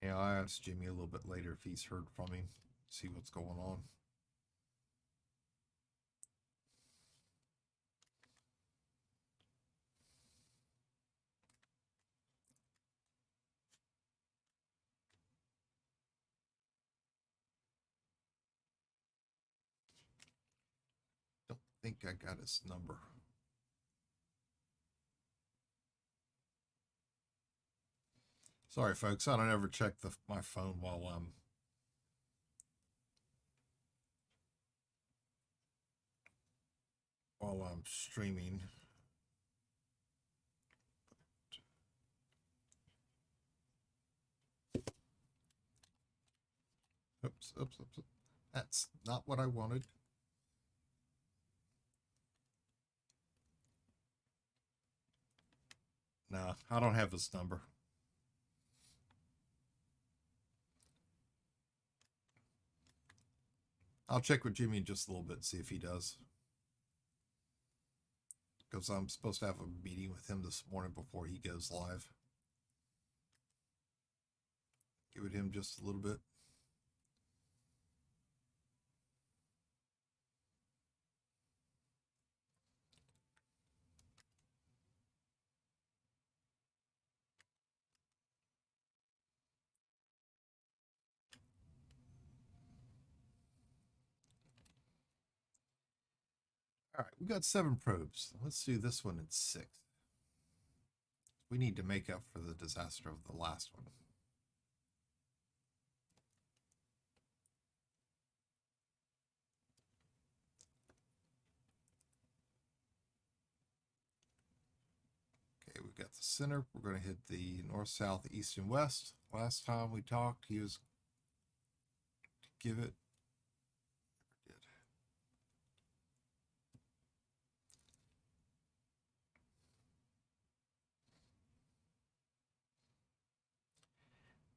Yeah, I'll ask Jimmy a little bit later if he's heard from him, see what's going on. Don't think I got his number. Sorry, folks. I don't ever check my phone while I'm streaming. Oops, oops, oops. That's not what I wanted. No, I don't have his number. I'll check with Jimmy in just a little bit, see if he does. Because I'm supposed to have a meeting with him this morning before he goes live. Give it him just a little bit. All right, we got 7 probes. Let's do this one in 6. We need to make up for the disaster of the last one. Okay, we've got the center. We're going to hit the north, south, east, and west. Last time we talked, he was to give it. Never did.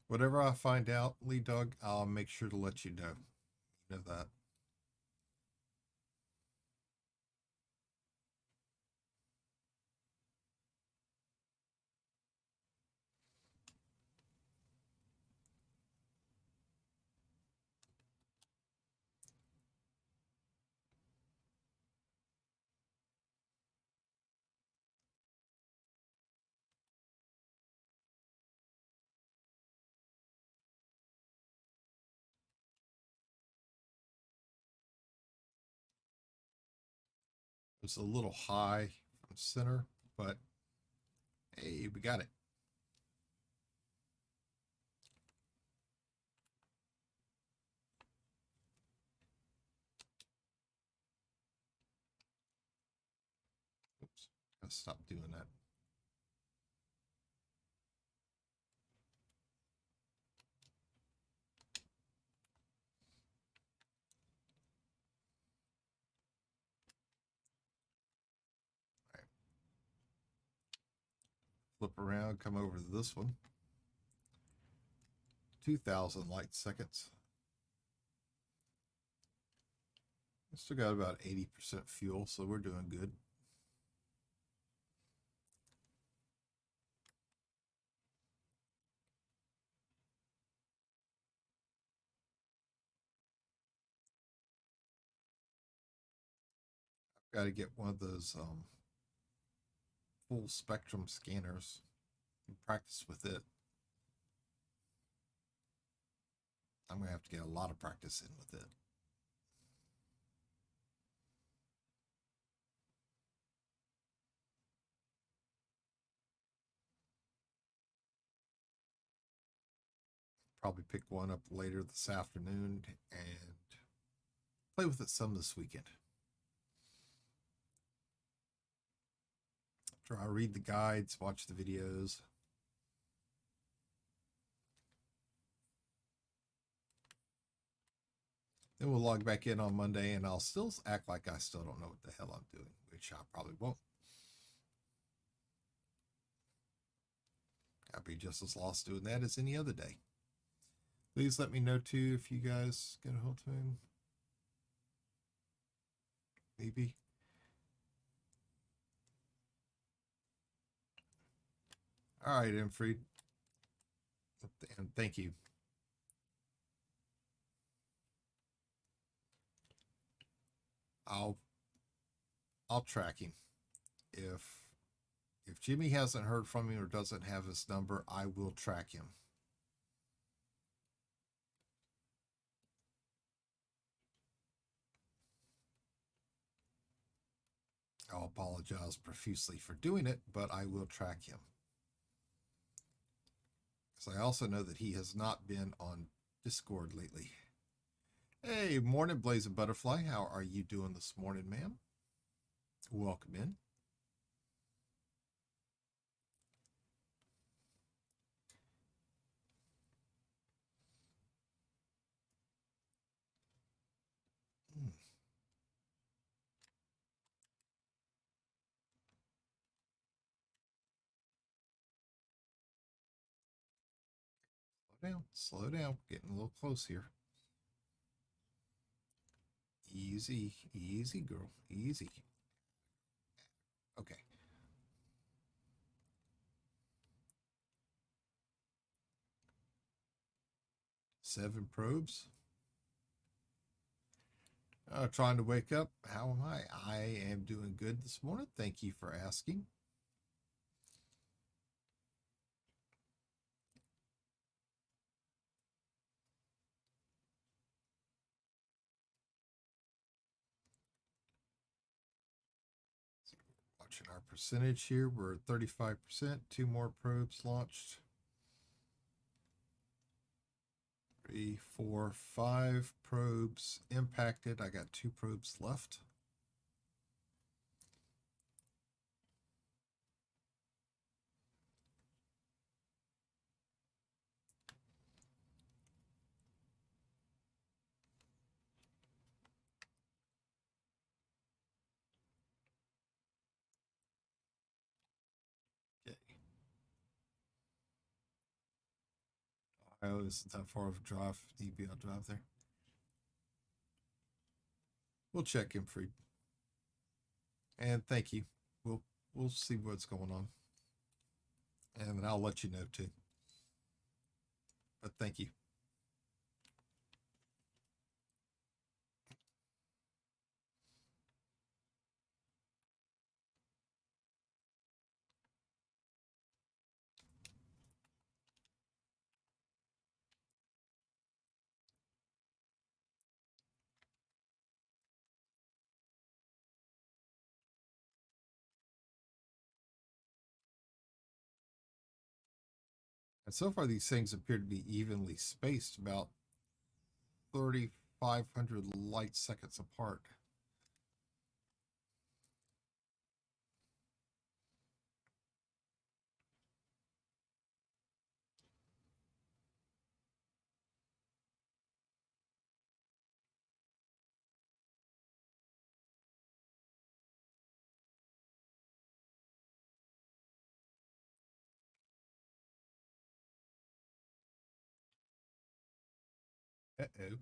Whatever I find out, Lead Dog, I'll make sure to let you know. You know that. It's a little high from center, but hey, we got it. Oops, gotta stop doing that. All right. Flip around, come over to this one. 2,000 light seconds. We still got about 80% fuel, so we're doing good. I've got to get one of those full spectrum scanners and practice with it. I'm going to have to get a lot of practice in with it. Probably pick one up later this afternoon and play with it some this weekend. Try read the guides, watch the videos. Then we'll log back in on Monday and I'll still act like I still don't know what the hell I'm doing, which I probably won't. I'll be just as lost doing that as any other day. Please let me know too if you guys get a hold of him. Maybe. All right, Enfried. And thank you. I'll track him. If Jimmy hasn't heard from him or doesn't have his number, I will track him. I'll apologize profusely for doing it, but I will track him. Because I also know that he has not been on Discord lately. Hey, morning, Blazing Butterfly. How are you doing this morning, ma'am? Welcome in. Slow down, getting a little close here. Easy, easy, girl, easy. Okay. Seven probes. Trying to wake up. How am I? I am doing good this morning. Thank you for asking. Watching our percentage here. We're at 35%. Two more probes launched. 3, 4, 5 probes impacted. I got 2 probes left. Okay. Ohio isn't that far of a drive. EBL drive there. We'll check in for you. And thank you. We'll see what's going on. And then I'll let you know too. But thank you. And so far, these things appear to be evenly spaced, about 3,500 light seconds apart. Uh-oh.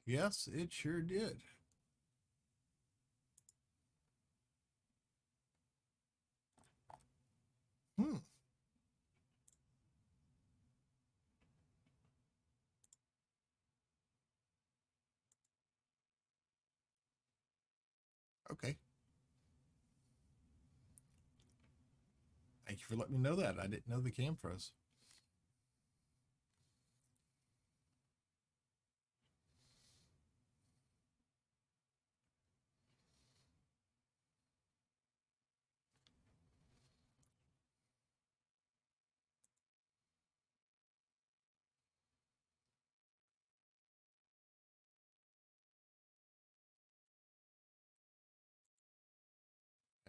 Yes, it sure did. Okay. Thank you for letting me know that. I didn't know the cam froze.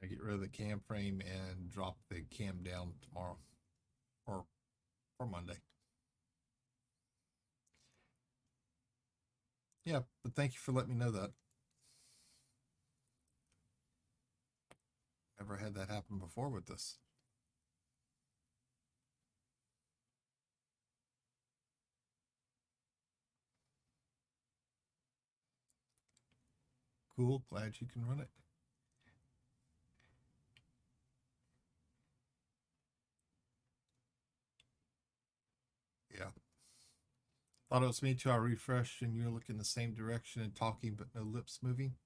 I get rid of the cam frame and drop the cam down tomorrow or Monday. Yeah, but thank you for letting me know that. Never had that happen before with this. Cool. Glad you can run it. Yeah. Thought it was me too. I refreshed and you're looking the same direction and talking, but no lips moving.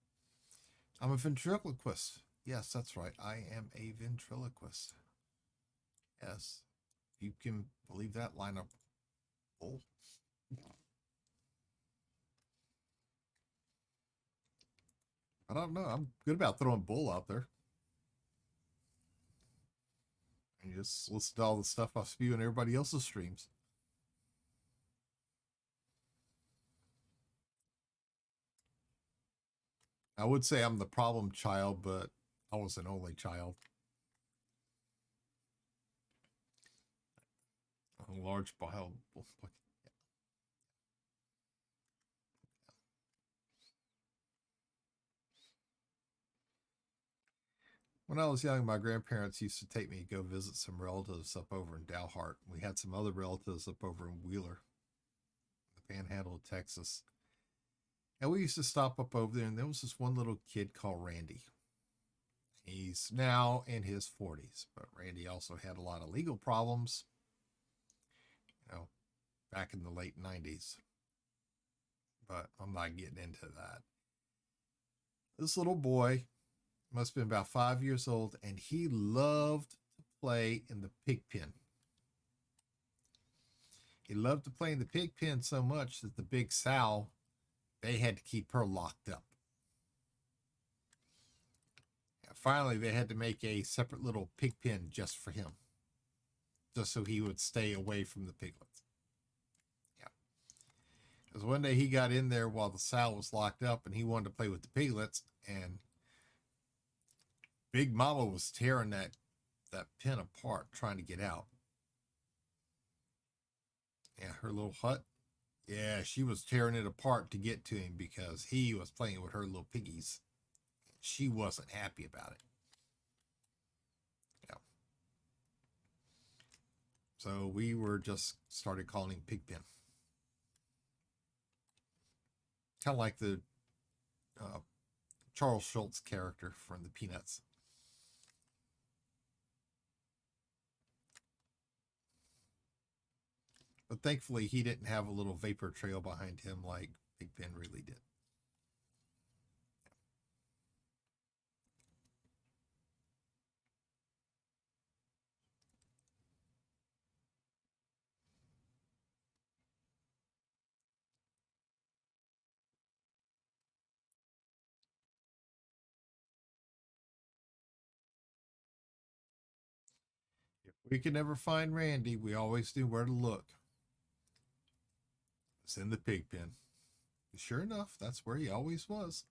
I'm a ventriloquist. Yes, that's right. I am a ventriloquist. Yes. You can believe that line of bull. I don't know. I'm good about throwing bull out there. And you just listen to all the stuff I spew in everybody else's streams. I would say I'm the problem child, but I was an only child. A large child. When I was young, my grandparents used to take me to go visit some relatives up over in Dalhart. We had some other relatives up over in Wheeler, the Panhandle of Texas. And we used to stop up over there, and there was this one little kid called Randy. He's now in his 40s, but Randy also had a lot of legal problems, back in the late 90s. But I'm not getting into that. This little boy must have been about 5 years old, and he loved to play in the pig pen. He loved to play in the pig pen so much that the big sow, they had to keep her locked up. And finally, they had to make a separate little pig pen just for him, just so he would stay away from the piglets. Yeah. Because one day he got in there while the sow was locked up and he wanted to play with the piglets, and Big Mama was tearing that pen apart trying to get out. Yeah, her little hut. Yeah, she was tearing it apart to get to him because he was playing with her little piggies. She wasn't happy about it. Yeah. So we were just started calling him Pigpen. Kind of like the Charles Schultz character from the Peanuts. But thankfully, he didn't have a little vapor trail behind him like Pigpen really did. If we could never find Randy, we always knew where to look. It's in the pig pen. Sure enough, that's where he always was.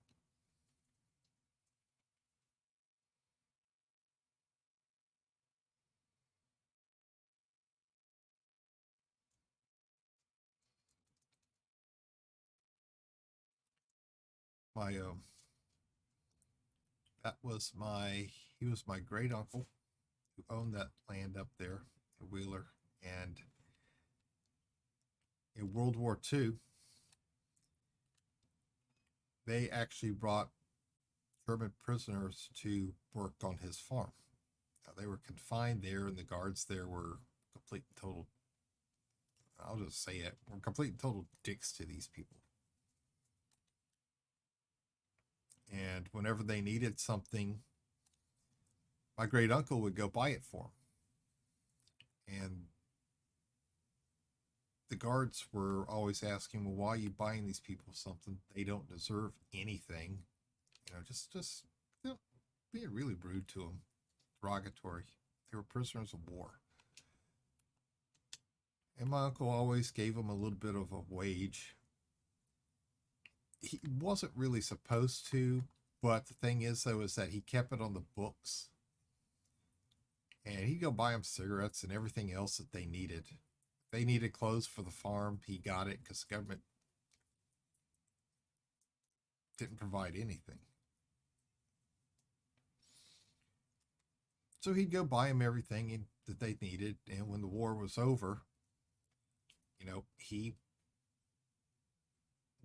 My that was my he was my great uncle who owned that land up there in Wheeler, and in World War II, they actually brought German prisoners to work on his farm. Now, they were confined there, and the guards there were complete and total. I'll just say it. Were complete and total dicks to these people. And whenever they needed something, my great uncle would go buy it for them. And the guards were always asking, "Well, why are you buying these people something? They don't deserve anything." Just being really rude to them, derogatory. They were prisoners of war. And my uncle always gave them a little bit of a wage. He wasn't really supposed to, but the thing is, though, is that he kept it on the books. And he'd go buy them cigarettes and everything else that they needed. If they needed clothes for the farm, he got it because the government didn't provide anything. So he'd go buy them everything that they needed. And when the war was over, he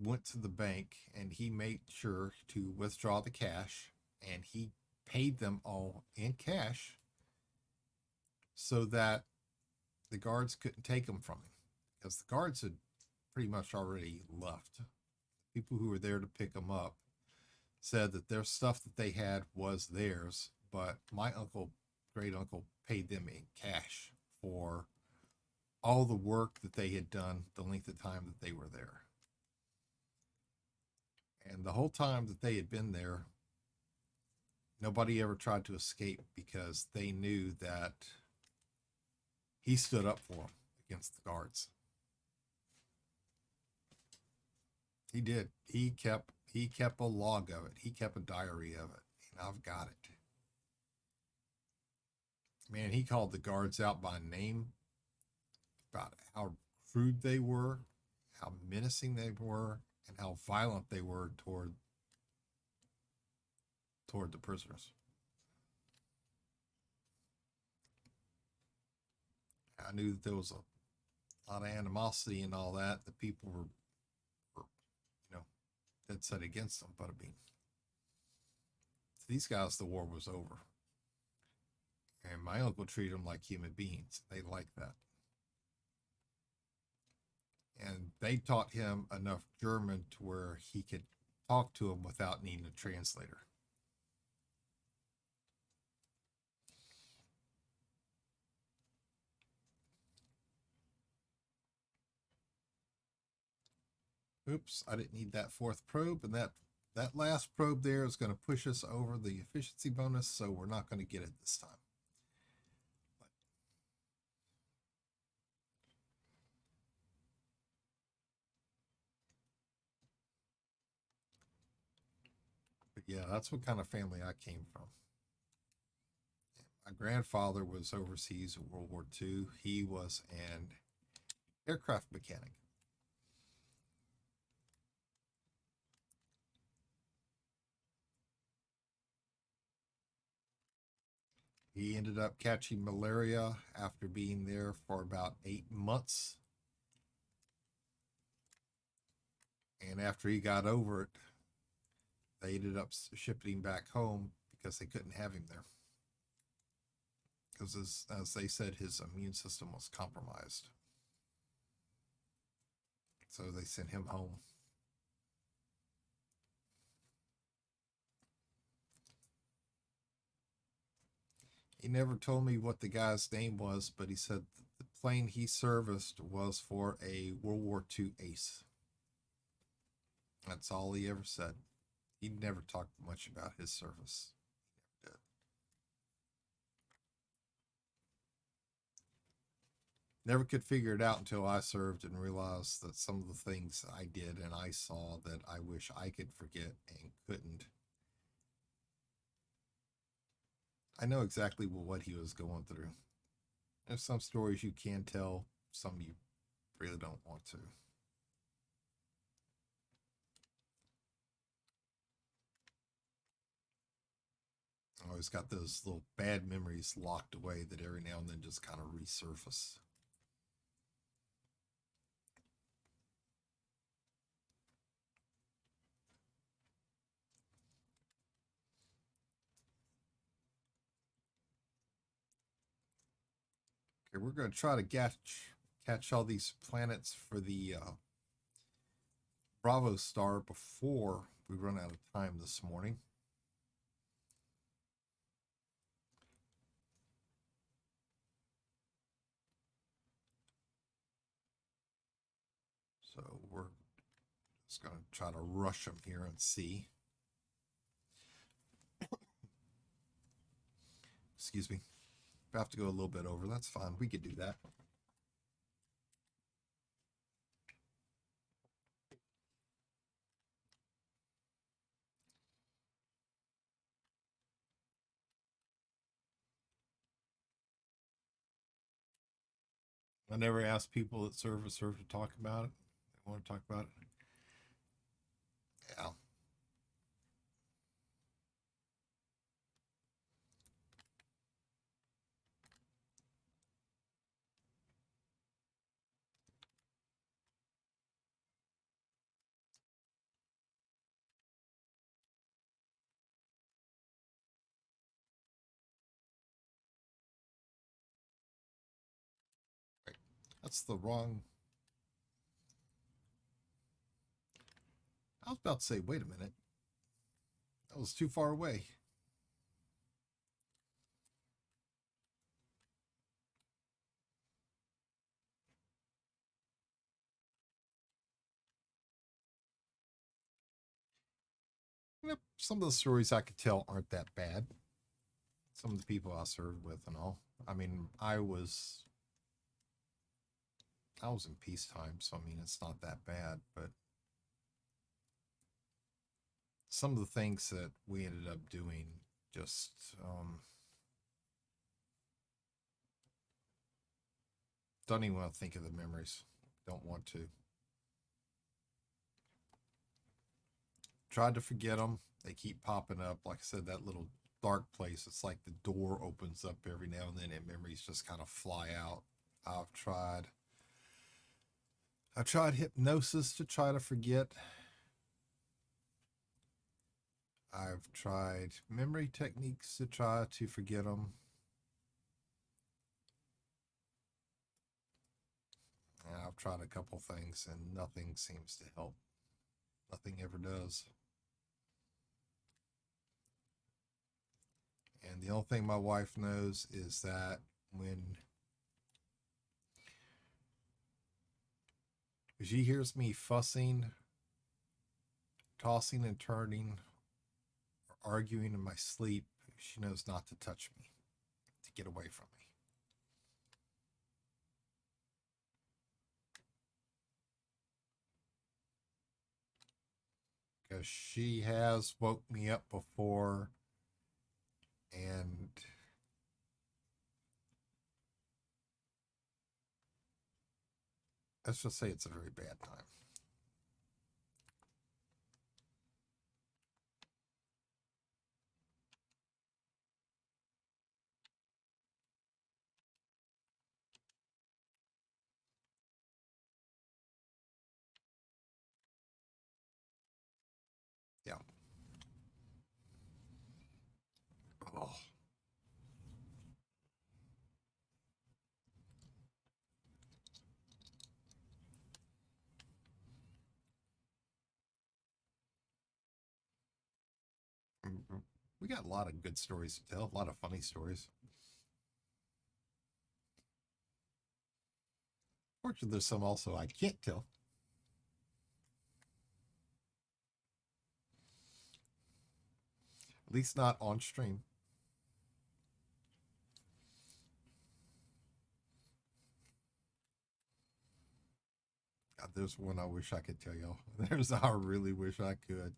went to the bank and he made sure to withdraw the cash, and he paid them all in cash so that the guards couldn't take them from him, because the guards had pretty much already left. People who were there to pick them up said that their stuff that they had was theirs, but my uncle, great uncle, paid them in cash for all the work that they had done, the length of time that they were there. And the whole time that they had been there, nobody ever tried to escape, because they knew that he stood up for them against the guards. He did. He kept a log of it. He kept a diary of it. And I've got it. Man, he called the guards out by name about how crude they were, how menacing they were, and how violent they were toward the prisoners. I knew that there was a lot of animosity and all that. The people were dead set against them. But I mean, to these guys, the war was over. And my uncle treated them like human beings. They liked that. And they taught him enough German to where he could talk to them without needing a translator. Oops, I didn't need that fourth probe, and that last probe there is going to push us over the efficiency bonus, so we're not going to get it this time. But yeah, that's what kind of family I came from. My grandfather was overseas in World War II. He was an aircraft mechanic. He ended up catching malaria after being there for about 8 months. And after he got over it, they ended up shipping him back home because they couldn't have him there. Because, as they said, his immune system was compromised. So they sent him home. He never told me what the guy's name was, but he said the plane he serviced was for a World War II ace. That's all he ever said. He never talked much about his service. He never did. Never could figure it out until I served and realized that some of the things I did and I saw that I wish I could forget and couldn't. I know exactly what he was going through. There's some stories you can tell, some you really don't want to. I always got those little bad memories locked away that every now and then just kind of resurface. Okay, we're going to try to catch all these planets for the Bravo star before we run out of time this morning. So we're just going to try to rush them here and see. Excuse me. If I have to go a little bit over, that's fine. We could do that. I never ask people that serve to talk about it. They want to talk about it. Yeah. That's the wrong. I was about to say, wait a minute. That was too far away. Some of the stories I could tell aren't that bad. Some of the people I served with and all. I mean, I was in peacetime, so I mean, it's not that bad. But some of the things that we ended up doing just don't even want to think of the memories. Don't want to. Tried to forget them. They keep popping up. Like I said, that little dark place. It's like the door opens up every now and then, and memories just kind of fly out. I've tried hypnosis to try to forget. I've tried memory techniques to try to forget them. And I've tried a couple things and nothing seems to help. Nothing ever does. And the only thing my wife knows is that when she hears me fussing, tossing and turning, or arguing in my sleep, she knows not to touch me, to get away from me. Because she has woke me up before, and let's just say it's a very bad time. Yeah. Oh. We got a lot of good stories to tell, a lot of funny stories. Fortunately, there's some also I can't tell. At least not on stream. God, there's one I wish I could tell y'all. I really wish I could.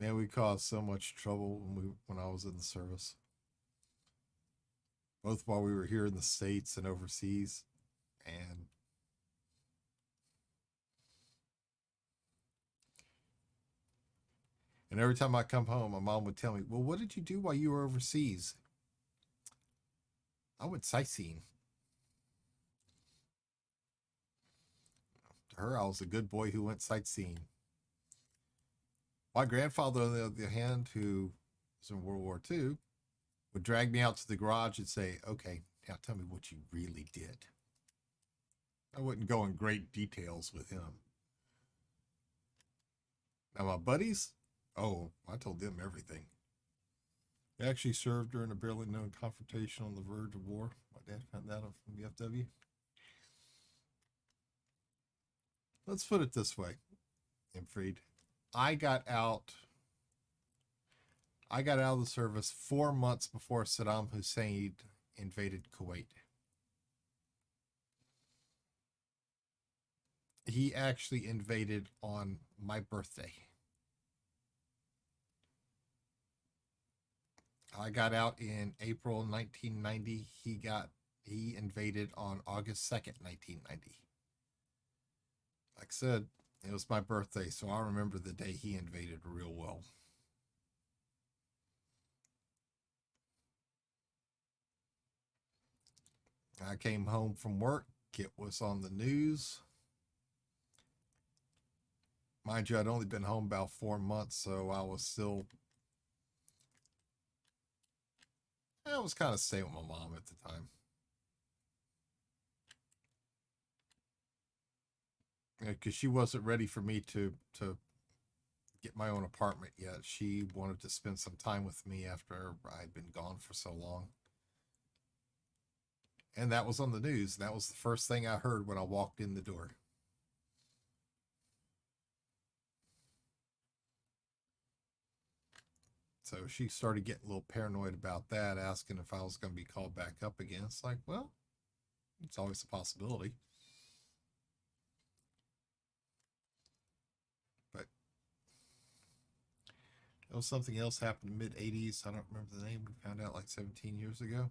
Man, we caused so much trouble when I was in the service, both while we were here in the States and overseas. And every time I come home, my mom would tell me, "Well, what did you do while you were overseas?" I went sightseeing. To her, I was a good boy who went sightseeing. My grandfather, on the other hand, who was in World War II, would drag me out to the garage and say, "Okay, now tell me what you really did." I wouldn't go in great details with him. Now, my buddies, oh, I told them everything. They actually served during a barely known confrontation on the verge of war. My dad found that out from the FW. Let's put it this way, Imfried. I got out. I got out of the service 4 months before Saddam Hussein invaded Kuwait. He actually invaded on my birthday. I got out in April 1990. He invaded on August 2nd, 1990. Like I said, it was my birthday, so I remember the day he invaded real well. I came home from work. It was on the news. Mind you, I'd only been home about 4 months, so I was still, I was kind of staying with my mom at the time. Because she wasn't ready for me to get my own apartment yet. She wanted to spend some time with me after I'd been gone for so long. And that was on the news. That was the first thing I heard when I walked in the door. So she started getting a little paranoid about that, asking if I was going to be called back up again. It's like, well, it's always a possibility. But it was something else happened in the mid 80s. I don't remember the name. We found out like 17 years ago.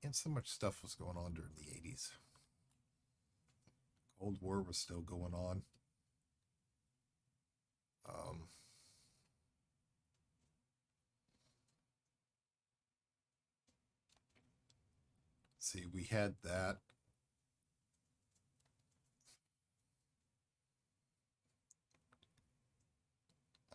And so much stuff was going on during the 80s. Cold War was still going on. Um, see, we had that.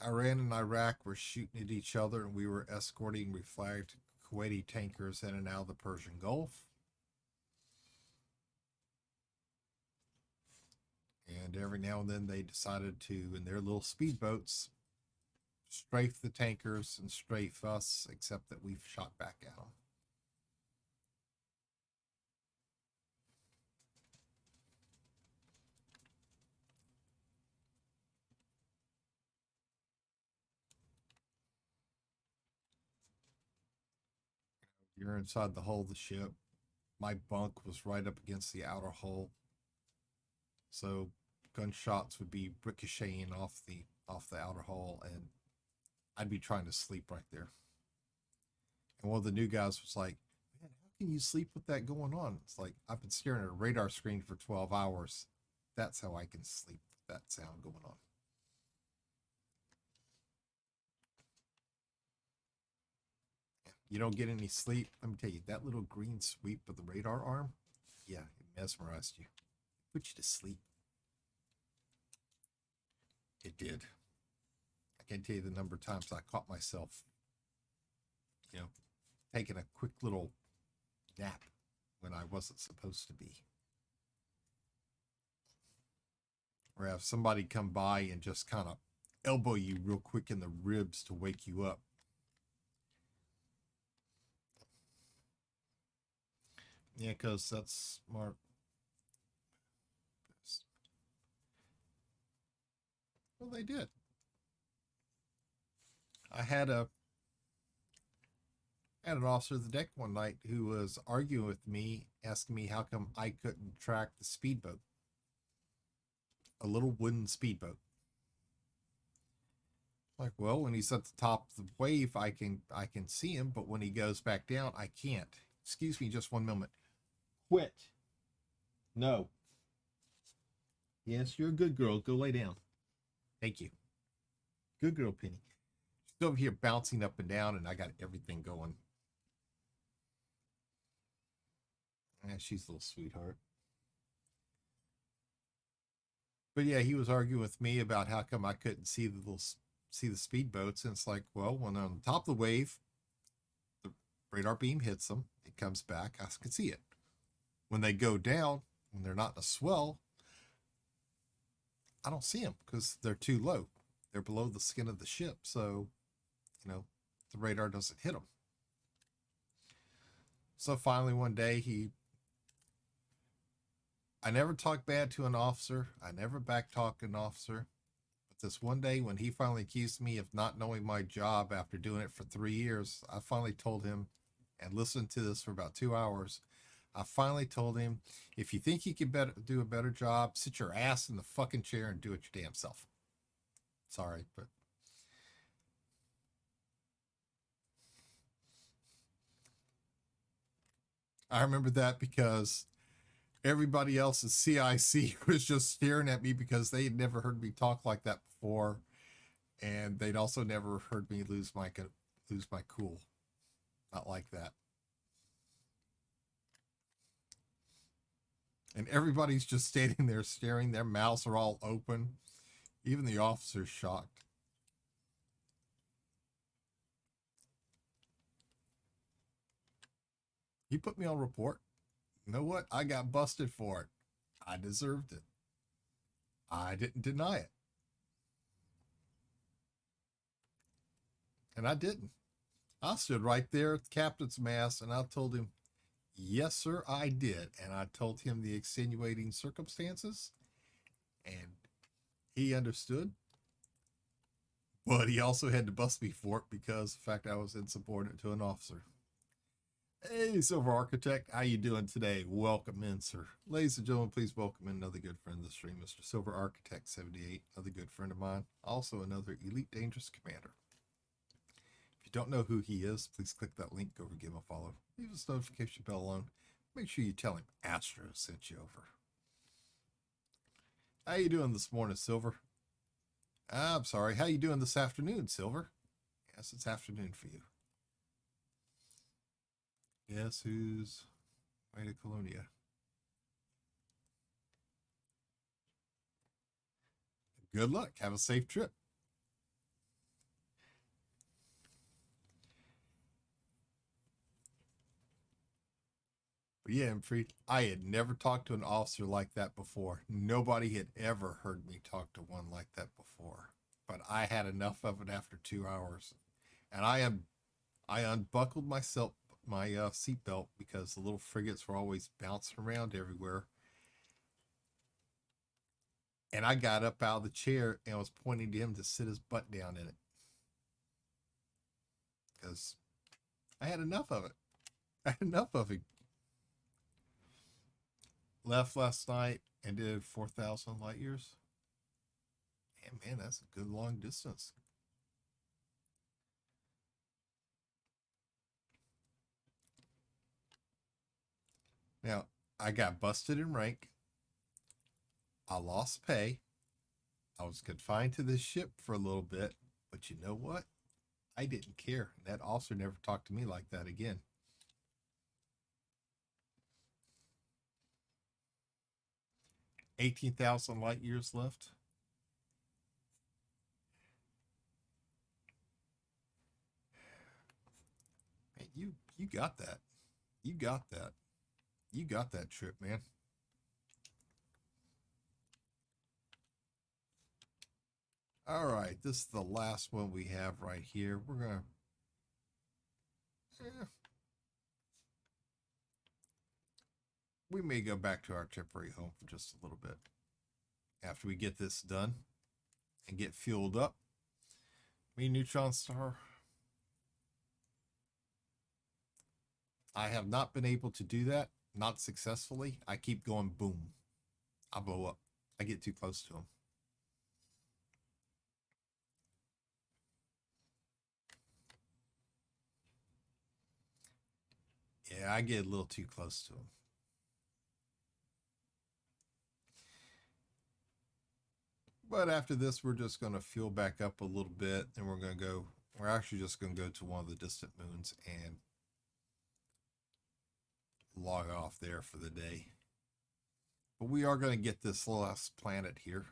Iran and Iraq were shooting at each other, and we were escorting reflagged Kuwaiti tankers in and out of the Persian Gulf. And every now and then they decided to, in their little speedboats, strafe the tankers and strafe us, except that we've shot back at them. You're inside the hull of the ship. My bunk was right up against the outer hull, so gunshots would be ricocheting off the outer hull, and I'd be trying to sleep right there. And one of the new guys was like, "Man, how can you sleep with that going on?" It's like, I've been staring at a radar screen for 12 hours. That's how I can sleep with that sound going on. You don't get any sleep. Let me tell you, that little green sweep of the radar arm, yeah, it mesmerized you. It put you to sleep. It did. I can't tell you the number of times I caught myself, you know, taking a quick little nap when I wasn't supposed to be. Or have somebody come by and just kind of elbow you real quick in the ribs to wake you up. Yeah, because that's smart. Well, they did. I had an officer of the deck one night who was arguing with me, asking me how come I couldn't track the speedboat, a little wooden speedboat. Like, well, when he's at the top of the wave, I can see him, but when he goes back down, I can't. Excuse me, just one moment. Quit. No. Yes, you're a good girl. Go lay down. Thank you. Good girl, Penny. She's over here bouncing up and down, and I got everything going. She's a little sweetheart. But yeah, he was arguing with me about how come I couldn't see the speedboats, and it's like, well, when they're on the top of the wave, the radar beam hits them, it comes back, I can see it. When they go down, when they're not in a swell, I don't see them because they're too low. They're below the skin of the ship, so the radar doesn't hit them. So finally, one day, I never talk bad to an officer. I never backtalk an officer. But this one day, when he finally accused me of not knowing my job after doing it for 3 years, I finally told him, and listened to this for about 2 hours. I finally told him, if you think you can do a better job, sit your ass in the fucking chair and do it your damn self. Sorry, but I remember that because everybody else at CIC was just staring at me because they had never heard me talk like that before, and they'd also never heard me lose my cool. Not like that. And everybody's just standing there staring. Their mouths are all open. Even the officer's shocked. He put me on report. You know what? I got busted for it. I deserved it. I didn't deny it. And I didn't. I stood right there at the captain's mast and I told him, yes, sir, I did. And I told him the extenuating circumstances. And he understood. But he also had to bust me for it because of the fact I was insubordinate to an officer. Hey, Silver Architect, how you doing today? Welcome in, sir. Ladies and gentlemen, please welcome in another good friend of the stream, Mr. Silver Architect 78, another good friend of mine, also another Elite Dangerous Commander. If you don't know who he is, please click that link over, give him a follow. Leave his notification bell on. Make sure you tell him Astro sent you over. How you doing this morning, Silver? I'm sorry, how you doing this afternoon, Silver? Yes, it's afternoon for you. Guess who's way to Colonia? Good luck. Have a safe trip. But yeah, I had never talked to an officer like that before. Nobody had ever heard me talk to one like that before. But I had enough of it after 2 hours. And I unbuckled my seatbelt because the little frigates were always bouncing around everywhere. And I got up out of the chair and was pointing to him to sit his butt down in it. Because I had enough of it. I had enough of it. Left last night and did 4,000 light years. And man, that's a good long distance. Now, I got busted in rank. I lost pay. I was confined to this ship for a little bit. But you know what? I didn't care. That officer never talked to me like that again. $18,000 light years left. Man, you got that. You got that. You got that trip, man. All right, this is the last one we have right here. We're gonna we may go back to our temporary home for just a little bit after we get this done and get fueled up. Me, Neutron Star. I have not been able to do that, not successfully. I keep going boom. I blow up. I get too close to him. Yeah, I get a little too close to him. But after this, we're just going to fuel back up a little bit, and we're actually just going to go to one of the distant moons and log off there for the day. But we are going to get this last planet here.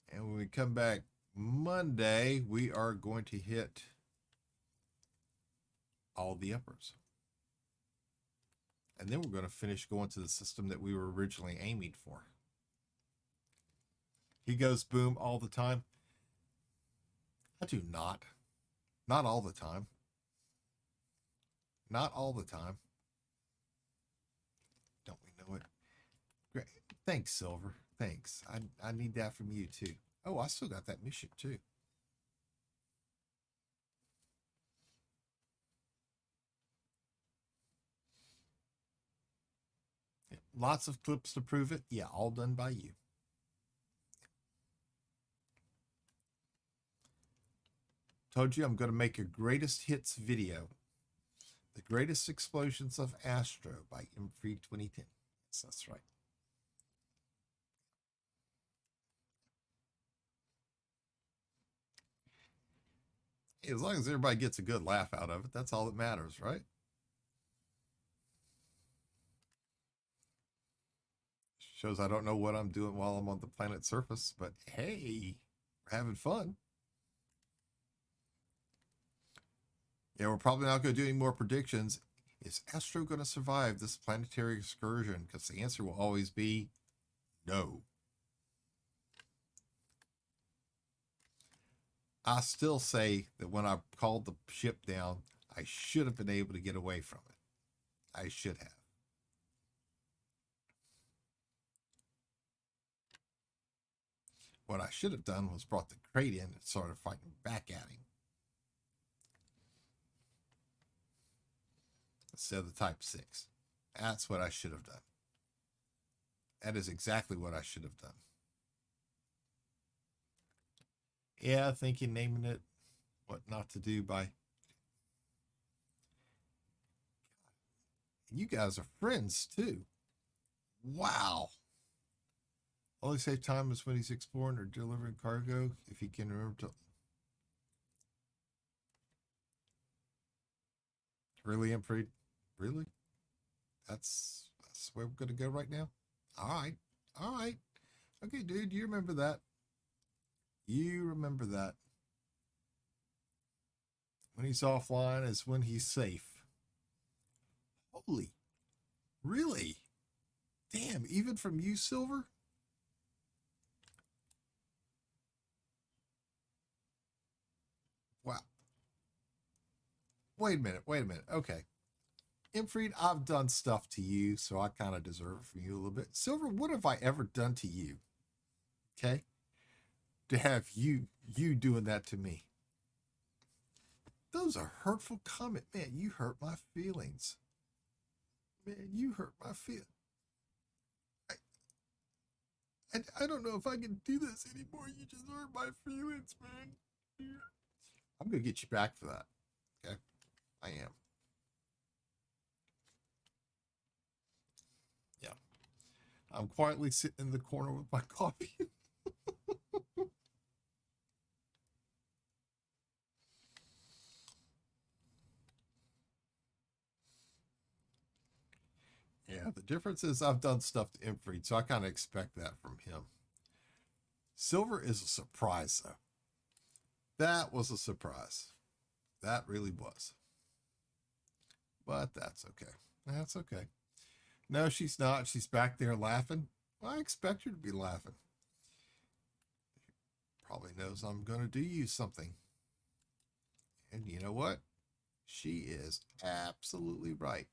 And when we come back Monday, we are going to hit all the uppers. And then we're going to finish going to the system that we were originally aiming for. He goes boom all the time. I do not. Not all the time. Not all the time. Don't we know it? Great. Thanks, Silver. Thanks. I need that from you, too. Oh, I still got that mission, too. Yeah, lots of clips to prove it. Yeah, all done by you. Told you I'm going to make a greatest hits video. The Greatest Explosions of Astro by M3 2010. Yes, that's right. As long as everybody gets a good laugh out of it, that's all that matters, right? Shows I don't know what I'm doing while I'm on the planet's surface, but hey, we're having fun. Yeah, we're probably not going to do any more predictions. Is Astro going to survive this planetary excursion? Because the answer will always be no. I still say that when I called the ship down, I should have been able to get away from it. I should have. What I should have done was brought the crate in and started fighting back at him. Instead of the Type 6. That's what I should have done. That is exactly what I should have done. Yeah, thinking naming it what not to do by... You guys are friends, too. Wow. Only save time is when he's exploring or delivering cargo, if he can remember to... Really, Imfried? Really? That's where we're going to go right now? All right. All right. Okay, dude, you remember that. You remember that. When he's offline is when he's safe. Holy. Really? Damn, even from you, Silver? Wow. Wait a minute. Okay. Imfried, I've done stuff to you, so I kind of deserve it from you a little bit. Silver, what have I ever done to you? Okay? To have you doing that to me. Those are hurtful comments. Man, you hurt my feelings. Man, you hurt my feelings. I don't know if I can do this anymore. You just hurt my feelings, man. I'm going to get you back for that. Okay? I am. Yeah. I'm quietly sitting in the corner with my coffee. Yeah, the difference is I've done stuff to Imfried, so I kind of expect that from him. Silver is a surprise, though. That was a surprise. That really was. But that's okay. That's okay. No, she's not. She's back there laughing. I expect her to be laughing. Probably knows I'm going to do you something. And you know what? She is absolutely right.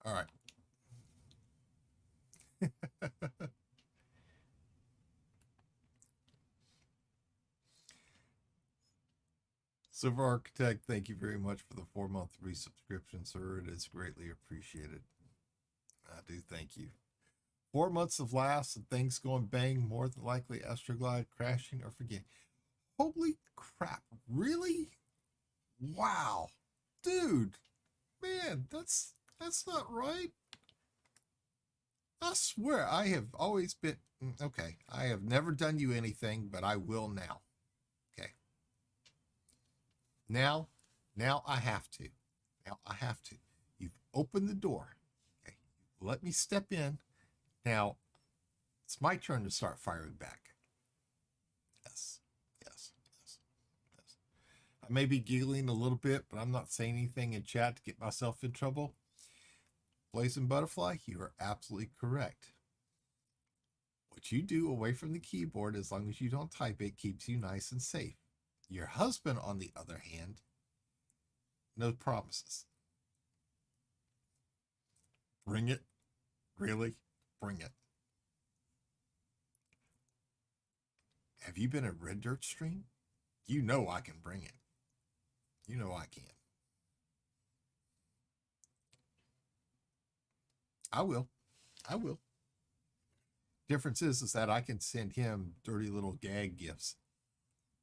All right. Silver Architect, thank you very much for the 4-month resubscription, sir. It is greatly appreciated. I do thank you. 4 months of laughs and things going bang, more than likely Astroglide crashing or forgetting. Holy crap. Really? Wow. Dude. Man, that's not right. I swear I have always been okay. I have never done you anything, but I will now. Okay. Now I have to. Now I have to. You've opened the door. Okay. Let me step in. Now it's my turn to start firing back. Yes. Yes. Yes. Yes. I may be giggling a little bit, but I'm not saying anything in chat to get myself in trouble. Blazing Butterfly, you are absolutely correct. What you do away from the keyboard, as long as you don't type it, keeps you nice and safe. Your husband, on the other hand, no promises. Bring it. Really? Bring it. Have you been at Red Dirt Stream? You know I can bring it. You know I can. I will. I will. Difference is that I can send him dirty little gag gifts.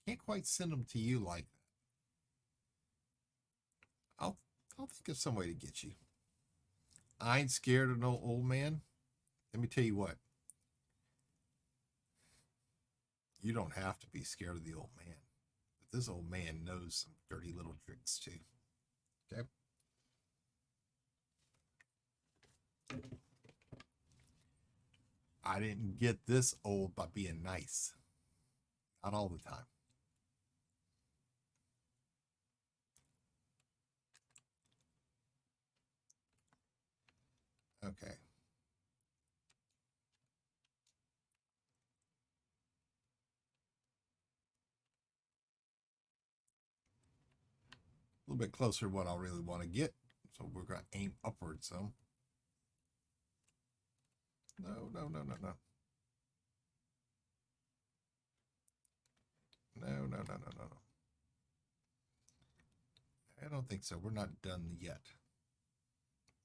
Can't quite send them to you like that. I'll think of some way to get you. I ain't scared of no old man. Let me tell you what. You don't have to be scared of the old man. But this old man knows some dirty little tricks too. Okay? I didn't get this old by being nice. Not all the time. Okay. A little bit closer to what I really want to get. So we're going to aim upward some. No, no, no, no, no. No, no, no, no, no, no. I don't think so. We're not done yet.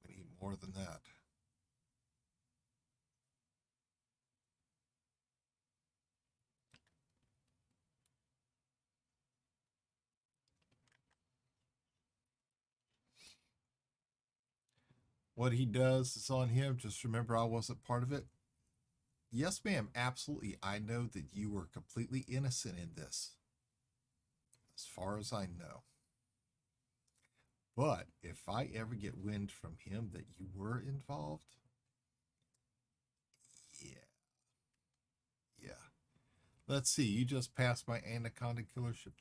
We need more than that. What he does is on him. Just remember, I wasn't part of it. Yes, ma'am. Absolutely. I know that you were completely innocent in this, as far as I know. But if I ever get wind from him that you were involved, yeah. Yeah. Let's see. You just passed my Anaconda killership.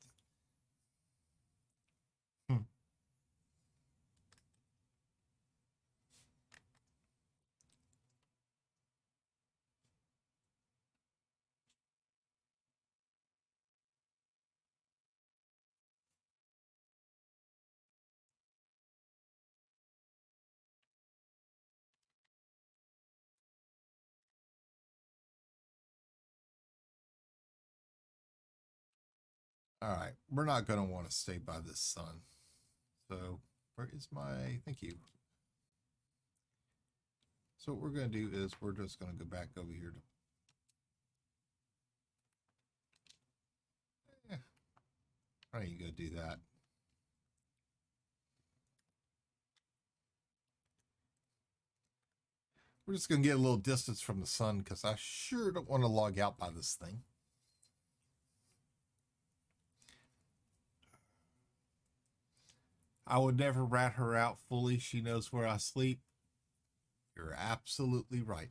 Hmm. All right. We're not going to want to stay by this sun. So, where is my. Thank you. So, what we're going to do is we're just going to go back over here to. Yeah. How are you going to do that? We're just going to get a little distance from the sun because I sure don't want to log out by this thing. I would never rat her out fully. She knows where I sleep. You're absolutely right.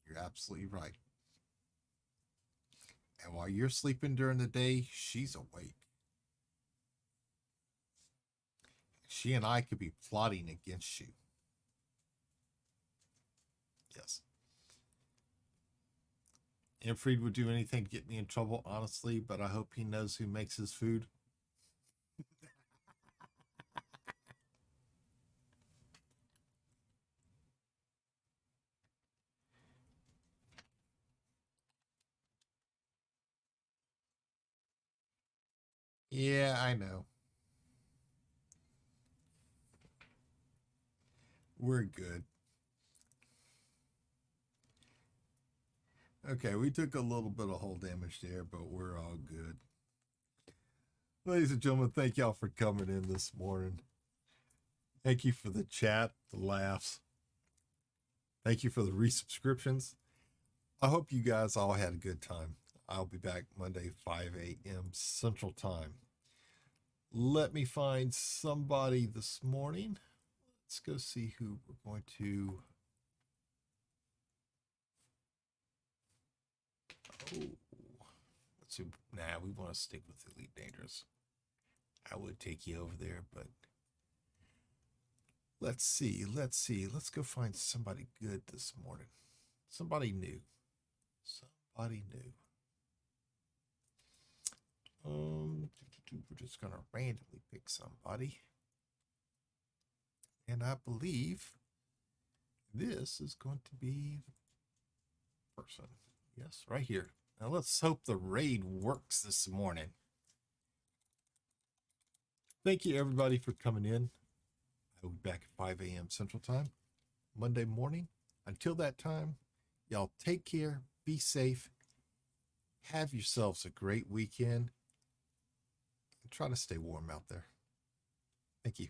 You're absolutely right. And while you're sleeping during the day, she's awake. She and I could be plotting against you. Yes. Infried would do anything to get me in trouble, honestly, but I hope he knows who makes his food. Yeah, I know. We're good. Okay, we took a little bit of hull damage there, but we're all good. Ladies and gentlemen, thank y'all for coming in this morning. Thank you for the chat, the laughs. Thank you for the resubscriptions. I hope you guys all had a good time. I'll be back Monday, 5 a.m. Central Time. Let me find somebody this morning. Let's go see who we're going to. Oh, let's see. Nah, we want to stick with Elite Dangerous. I would take you over there, but let's see. Let's go find somebody good this morning. Somebody new. Somebody new. We're just gonna randomly pick somebody. And I believe this is going to be the person. Yes, right here. Now let's hope the raid works this morning. Thank you everybody for coming in. I will be back at 5 a.m. Central Time, Monday morning. Until that time, y'all take care, be safe, have yourselves a great weekend, and try to stay warm out there. Thank you.